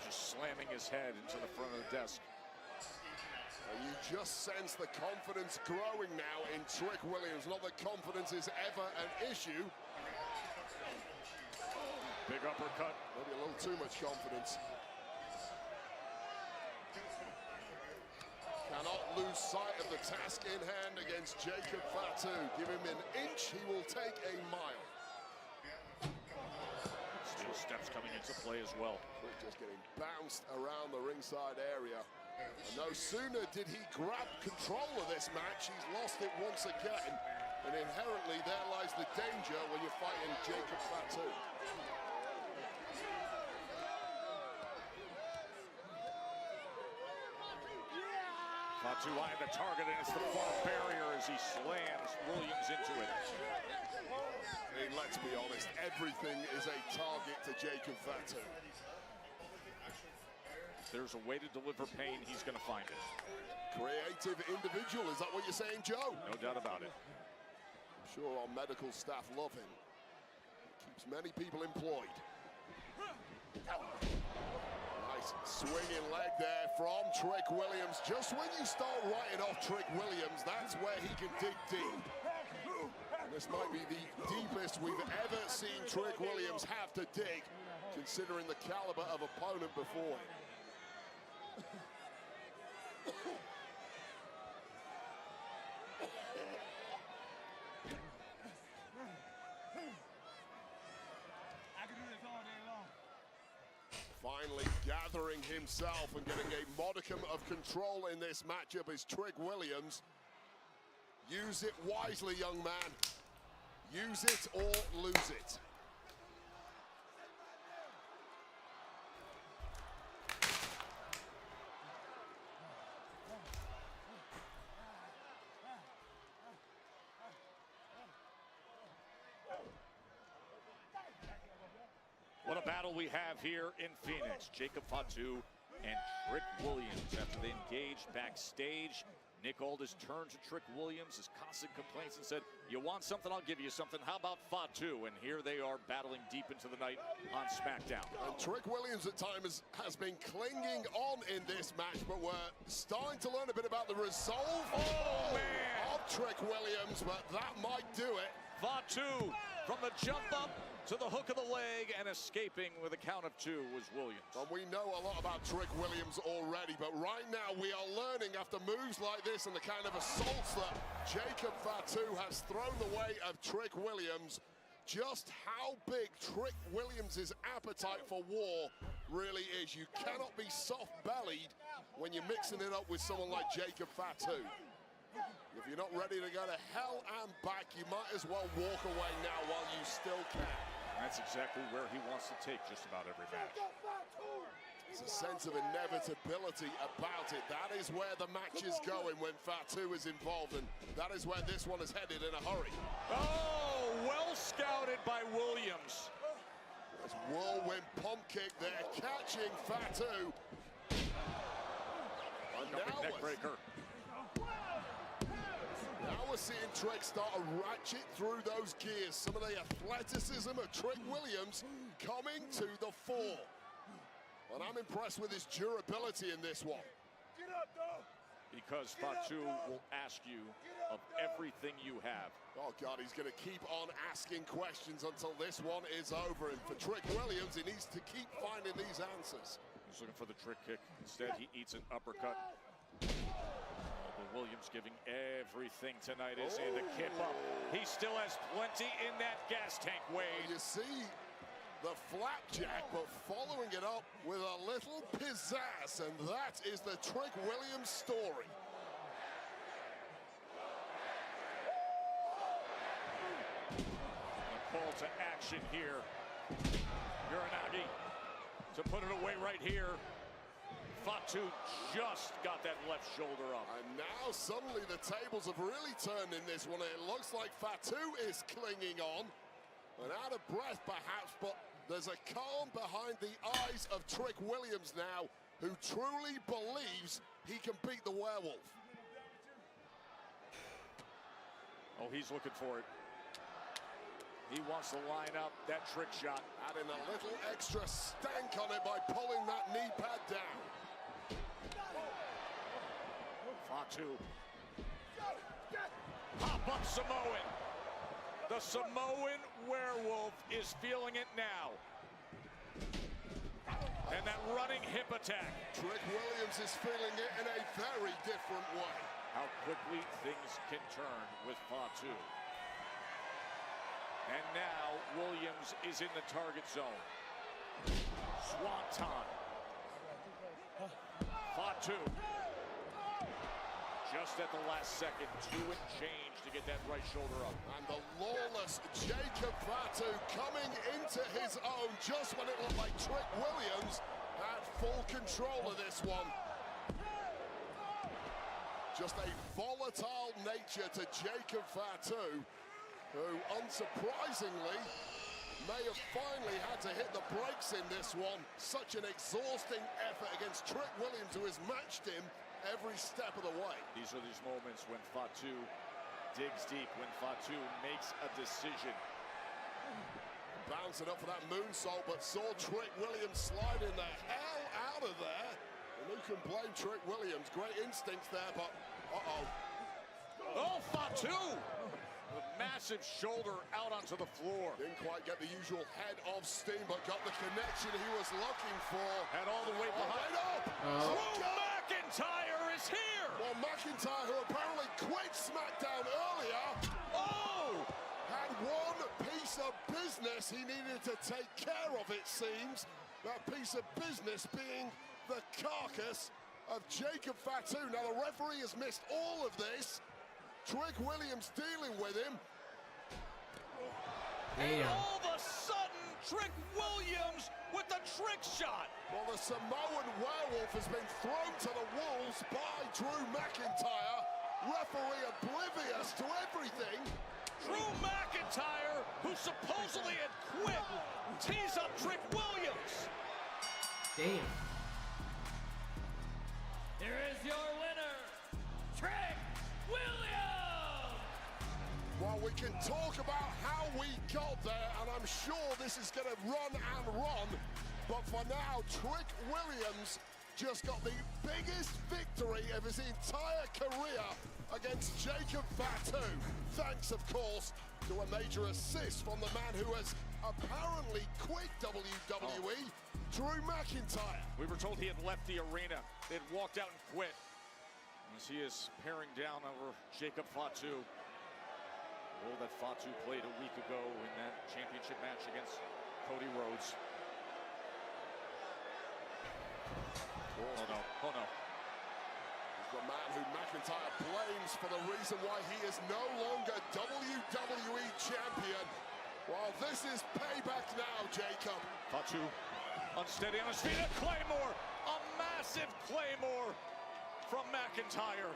Just slamming his head into the front of the desk. And you just sense the confidence growing now in Trick Williams. Not that confidence is ever an issue. Big uppercut. Maybe a little too much confidence. Cannot lose sight of the task in hand against Jacob Fatu. Give him an inch, he will take a mile. Steel steps coming into play as well. Quick just getting bounced around the ringside area. And no sooner did he grab control of this match, he's lost it once again. And inherently there lies the danger when you're fighting Jacob Fatu. Fatu eyeing the target, and it's the far barrier as he slams Williams into it. And let's be honest, everything is a target to Jacob Fatu. If there's a way to deliver pain, he's going to find it. Creative individual, is that what you're saying, Joe? No doubt about it. I'm sure our medical staff love him. He keeps many people employed. Nice swinging leg there from Trick Williams. Just when you start writing off Trick Williams, that's where he can dig deep. And this might be the deepest we've ever seen Trick Williams have to dig, considering the caliber of opponent before him. Finally gathering himself and getting a modicum of control in this matchup is Trick Williams. Use it wisely, young man. Use it or lose it. What a battle we have here in Phoenix. Jacob Fatu and Trick Williams after they engaged backstage. Nick Aldis turned to Trick Williams, his constant complaints, and said, you want something, I'll give you something. How about Fatu? And here they are battling deep into the night on Smackdown. And Trick Williams at times has been clinging on in this match, but we're starting to learn a bit about the resolve of Trick Williams, but that might do it. Fatu From the jump up to the hook of the leg and escaping with a count of 2 was Williams. And we know a lot about Trick Williams already, but right now we are learning after moves like this and the kind of assaults that Jacob Fatu has thrown the way of Trick Williams, just how big Trick Williams' appetite for war really is. You cannot be soft-bellied when you're mixing it up with someone like Jacob Fatu. If you're not ready to go to hell and back, you might as well walk away now while you still can. That's exactly where he wants to take just about every match. There's a sense of inevitability about it. That is where the match is going when Fatu is involved, and that is where this one is headed in a hurry. Oh, well scouted by Williams. There's whirlwind pump kick there, catching Fatu. And now neck breaker. Now we're seeing Trick start to ratchet through those gears. Some of the athleticism of Trick Williams coming to the fore. And I'm impressed with his durability in this one. Get up, though. Because Fatu will ask you of everything you have. Oh, God, he's going to keep on asking questions until this one is over. And for Trick Williams, he needs to keep finding these answers. He's looking for the trick kick. Instead, he eats an uppercut. Williams giving everything tonight as in the kip up. He still has plenty in that gas tank, Wade. You see the flapjack, but following it up with a little pizzazz, and that is the Trick Williams story. A call to action here. Uranagi to put it away right here. Fatu just got that left shoulder up. And now suddenly the tables have really turned in this one. It looks like Fatu is clinging on. And out of breath perhaps, but there's a calm behind the eyes of Trick Williams now, who truly believes he can beat the werewolf. Oh, he's looking for it. He wants to line up that trick shot. Adding a little extra stank on it by pulling that knee pad down. Fatu. Pop-up Samoan. The Samoan werewolf is feeling it now. And that running hip attack. Trick Williams is feeling it in a very different way. How quickly things can turn with Fatu. And now Williams is in the target zone. Swanton. Fatu. Just at the last second, 2 and change to get that right shoulder up. And the lawless Jacob Fatu coming into his own just when it looked like Trick Williams had full control of this one. Just a volatile nature to Jacob Fatu, who unsurprisingly may have finally had to hit the brakes in this one. Such an exhausting effort against Trick Williams, who has matched him every step of the way. These are these moments when Fatu digs deep, when Fatu makes a decision. Bouncing up for that moonsault, but saw Trick Williams sliding the hell out of there. And who can blame Trick Williams? Great instincts there, but uh-oh. Oh, Fatu! A massive shoulder out onto the floor. Didn't quite get the usual head of steam, but got the connection he was looking for. Had all the way behind. Drew McIntyre is here! Well, McIntyre, who apparently quit Smackdown earlier, had one piece of business he needed to take care of, it seems. That piece of business being the carcass of Jacob Fatu. Now, the referee has missed all of this. Trick Williams dealing with him. And all of a sudden, Trick Williams with the trick shot. Well, the Samoan werewolf has been thrown to the wolves by Drew McIntyre. Referee oblivious to everything. Drew McIntyre, who supposedly had quit, tees up Trick Williams. Damn. Here is your winner, Trick Williams! Well, we can talk about how we got there, and I'm sure this is going to run and run, but for now, Trick Williams just got the biggest victory of his entire career against Jacob Fatu. Thanks, of course, to a major assist from the man who has apparently quit WWE, Drew McIntyre. We were told he had left the arena. They had walked out and quit. As he is paring down over Jacob Fatu. The role that Fatu played a week ago in that championship match against Cody Rhodes. Oh no, oh no. The man who McIntyre blames for the reason why he is no longer WWE champion. Well, this is payback now, Jacob. Fatu unsteady on his feet. A Claymore! A massive Claymore from McIntyre.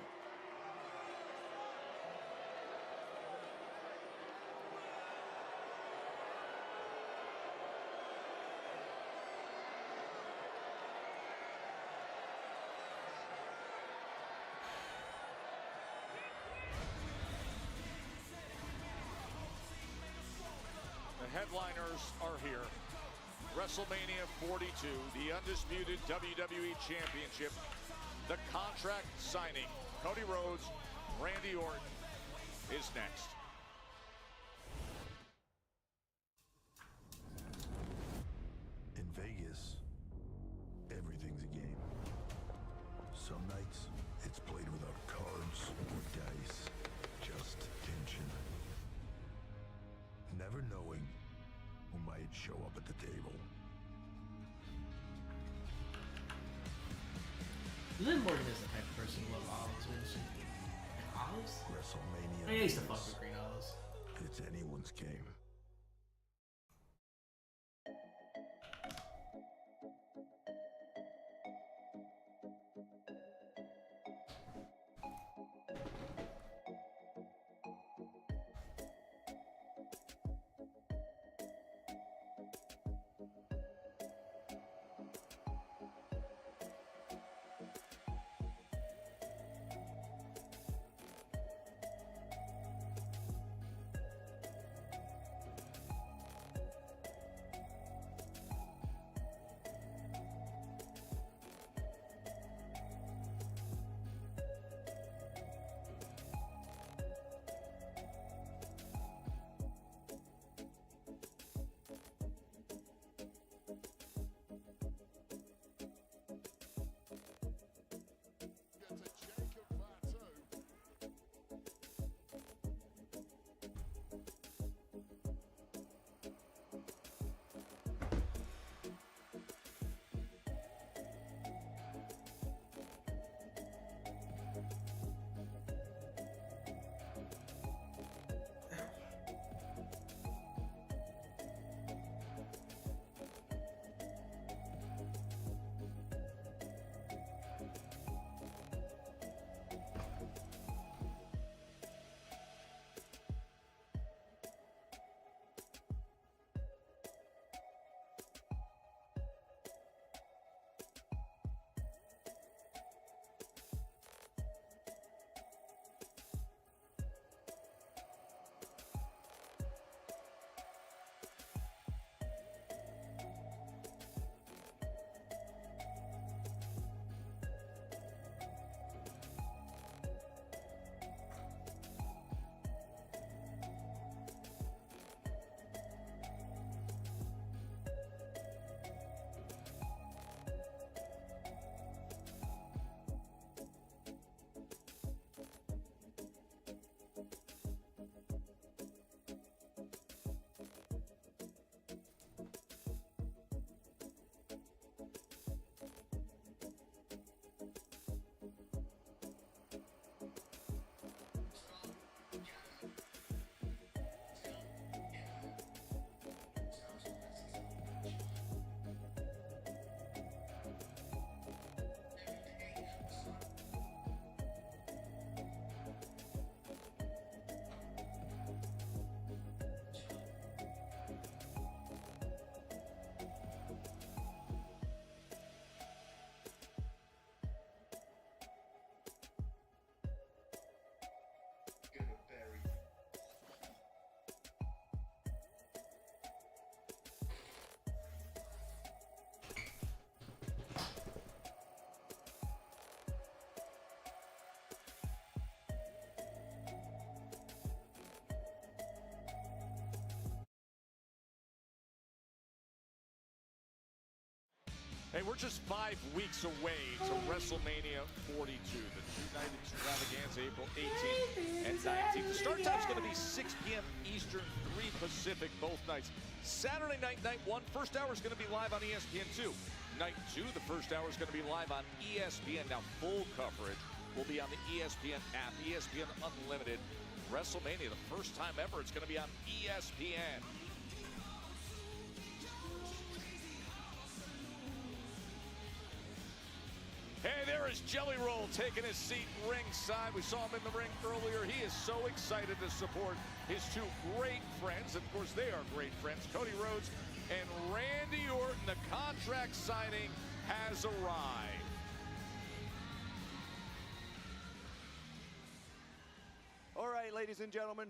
The headliners are here. WrestleMania 42, the undisputed WWE Championship, the contract signing. Cody Rhodes, Randy Orton is next. In Vegas, everything's a game. Some nights, it's played without cards or dice, just tension. Never knowing who might show up at the table. Liv Morgan is the type of person who loves olives, isn't she? Olives? WrestleMania. I used to fuck with green olives. It's anyone's game. Hey, we're just 5 weeks away to WrestleMania 42, the two-night extravaganza, April 18th and 19th. The start time's going to be 6 p.m. Eastern, 3 Pacific, both nights. Saturday night, night 1, first hour is going to be live on ESPN 2. Night 2, the first hour is going to be live on ESPN. Now, full coverage will be on the ESPN app, ESPN Unlimited. WrestleMania, the first time ever, it's going to be on ESPN. Hey, there is Jelly Roll taking his seat ringside. We saw him in the ring earlier. He is so excited to support his two great friends. Of course, they are great friends, Cody Rhodes and Randy Orton. The contract signing has arrived. All right, ladies and gentlemen.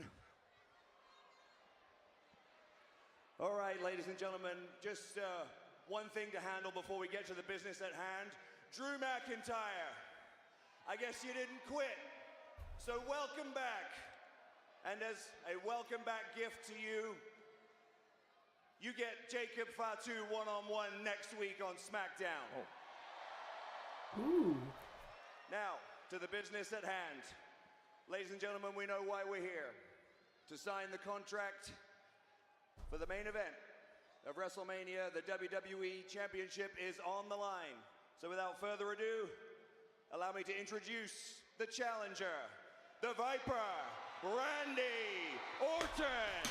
All right, ladies and gentlemen, just one thing to handle before we get to the business at hand. Drew McIntyre, I guess you didn't quit, so welcome back. And as a welcome back gift to you, you get Jacob Fatu one-on-one next week on Smackdown. Oh. Ooh. Now, to the business at hand. Ladies and gentlemen, we know why we're here. To sign the contract for the main event of WrestleMania. The WWE Championship is on the line. So without further ado, allow me to introduce the challenger, the Viper, Randy Orton.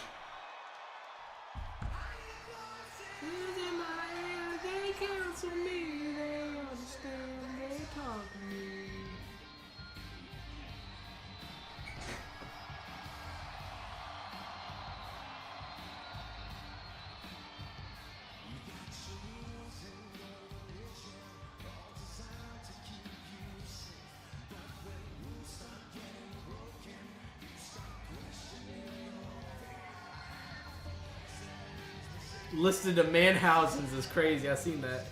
They cancel me, they understand, they talk to me. Listed to Manhausens is crazy. I seen that.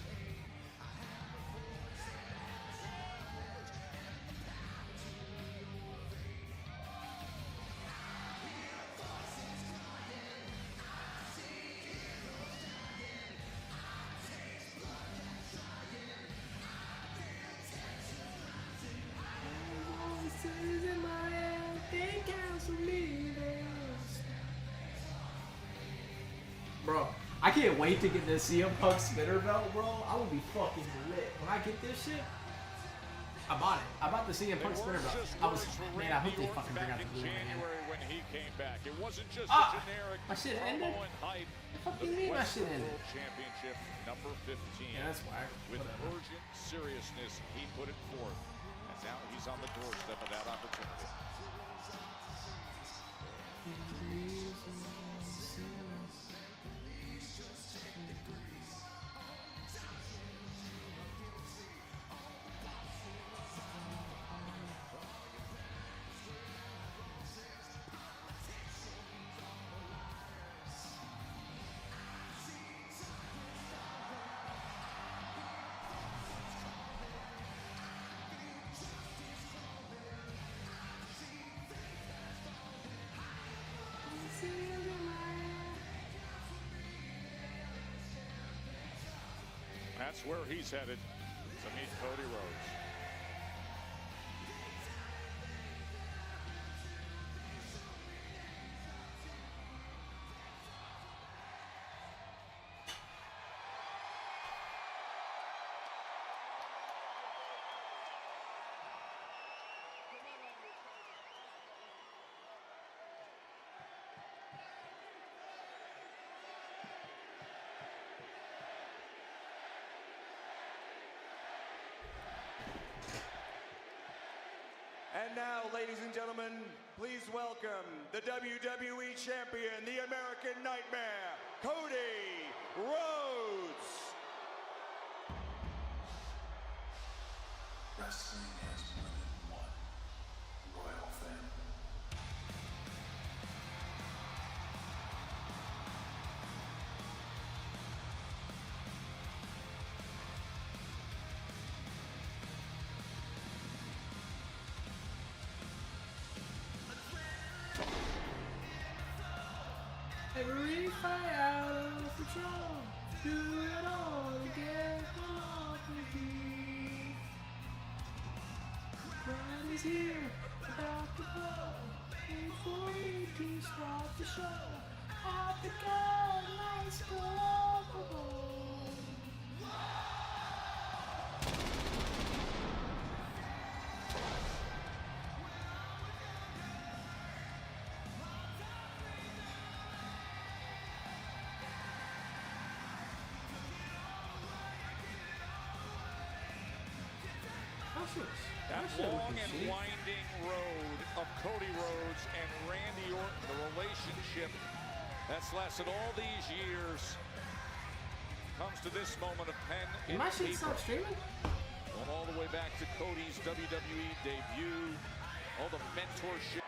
Bro, I can't wait to get this CM Punk spinner belt, bro. I will be fucking lit. When I get this shit, I bought it. I bought the CM Punk spinner belt. I was, man, I hope they fucking bring out the blue man. When he came back, it wasn't just Ah, a generic my shit ended? promo and hype. What the fuck do you mean my shit ended? World Championship number 15. Yeah, that's whack. With Whatever. urgent seriousness, he put it forth. And now he's on the doorstep of that opportunity. That's where he's headed to meet Cody Rhodes. And now, ladies and gentlemen, please welcome the WWE Champion, the American Nightmare, Cody Rhodes. Wrestling has more than one royal family. Every fight out of control. Do it all again. Brian is here. About to blow. Before we do start the show. Out the gun, let's go. That long and winding road of Cody Rhodes and Randy Orton, the relationship that's lasted all these years, comes to this moment of pen and My shit paper. stop streaming? Going all the way back to Cody's WWE debut, all the mentorship.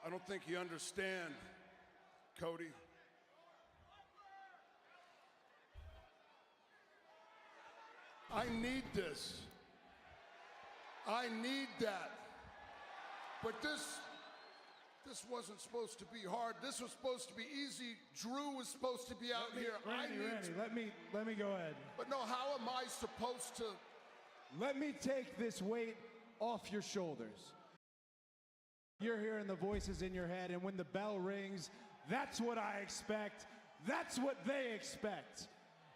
I don't think you understand, Cody. I need this. I need that. But this wasn't supposed to be hard. This was supposed to be easy. Drew was supposed to be out here. Randy, let me go ahead. But no, how am I supposed to? Let me take this weight off your shoulders. You're hearing the voices in your head, and when the bell rings, that's what I expect. That's what they expect.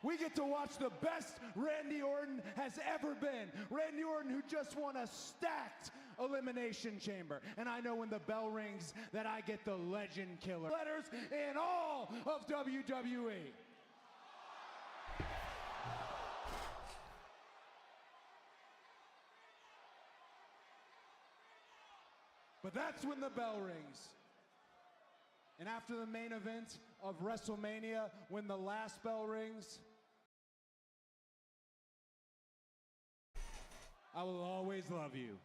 We get to watch the best Randy Orton has ever been. Randy Orton, who just won a stacked Elimination Chamber. And I know when the bell rings that I get the legend killer letters in all of WWE. But that's when the bell rings. And after the main event of WrestleMania, when the last bell rings, I will always love you.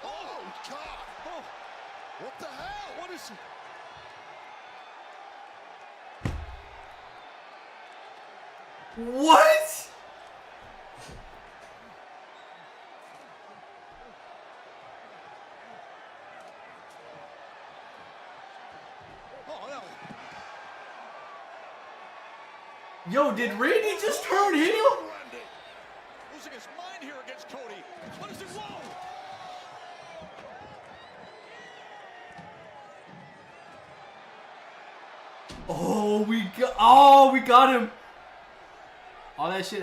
Oh, God! Oh, what the hell? What is it? What? Oh, no. Yo, did Randy just turn heel? Randy losing his mind here against Cody. What is it? Whoa! Oh, we got him. All that shit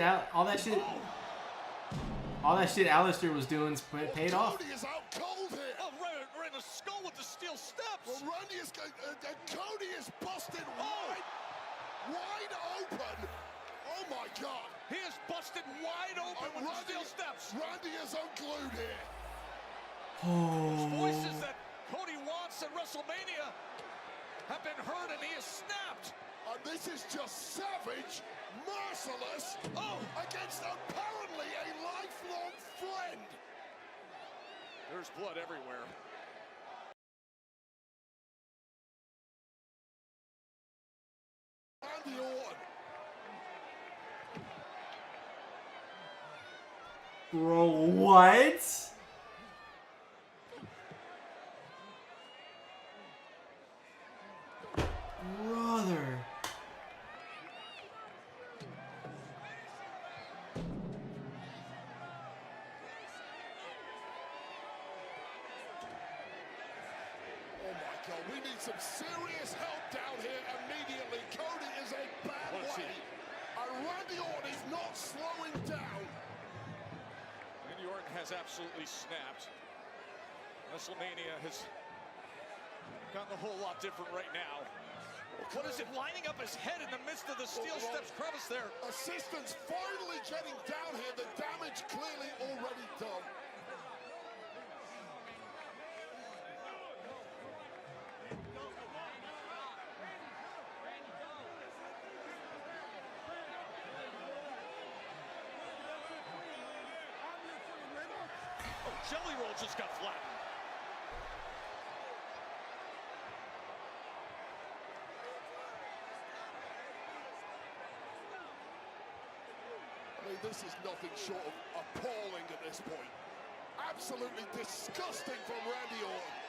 Alistair was doing paid off. Cody is out cold here. Oh, right in the skull with the steel steps. Well, Randy is Cody is busted wide open. Oh my God! He is busted wide open with the steel steps. Randy is unglued here. Those voices that Cody wants at WrestleMania have been heard, and he is snapped. And this is just savage, merciless, against apparently a lifelong friend. There's blood everywhere. Randy Orton. Bro, what? Brother. Oh my God, we need some serious help down here immediately. Cody is a bad way. And Randy Orton is not slowing down. Randy Orton has absolutely snapped. WrestleMania has gotten a whole lot different right now. What is it, lining up his head in the midst of the steel steps crevice there? Assistants finally getting down here. The damage clearly already done. Jelly Roll just got flattened. I mean, this is nothing short of appalling at this point. Absolutely disgusting from Randy Orton.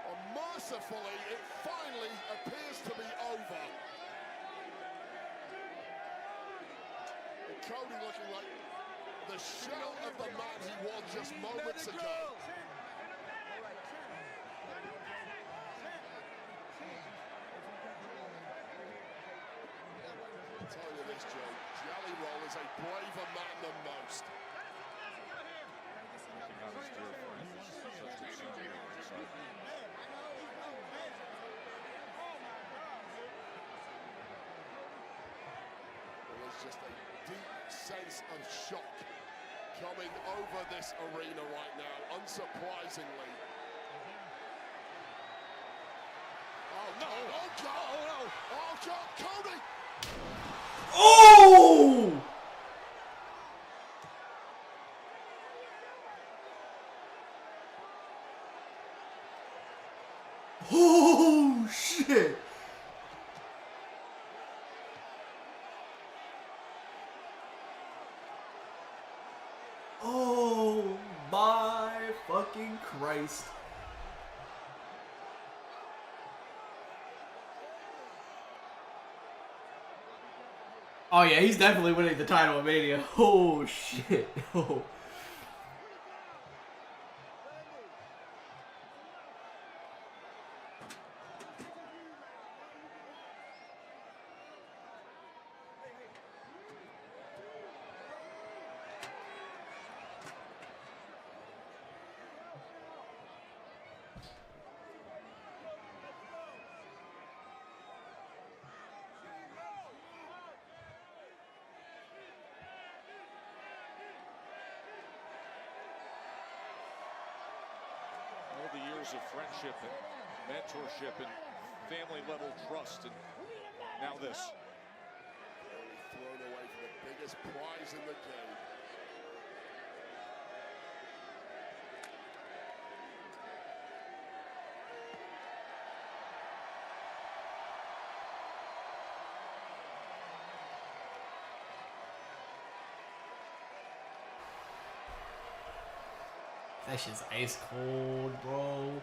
And mercifully, it finally appears to be over. And Cody looking like the shell of the man he was just moments ago. I'll tell you this, Joe, Jelly Roll is a braver man than most. There's just a deep sense of shock coming over this arena right now, unsurprisingly. Oh no! Oh God! Oh no! Oh God! Cody! Oh! Oh shit! Oh my fucking Christ. Oh yeah, he's definitely winning the title at Mania. Oh shit. Oh. All the years of friendship and mentorship and family level trust, and now this. Thrown away for the biggest prize in the game. That shit's ice cold, bro.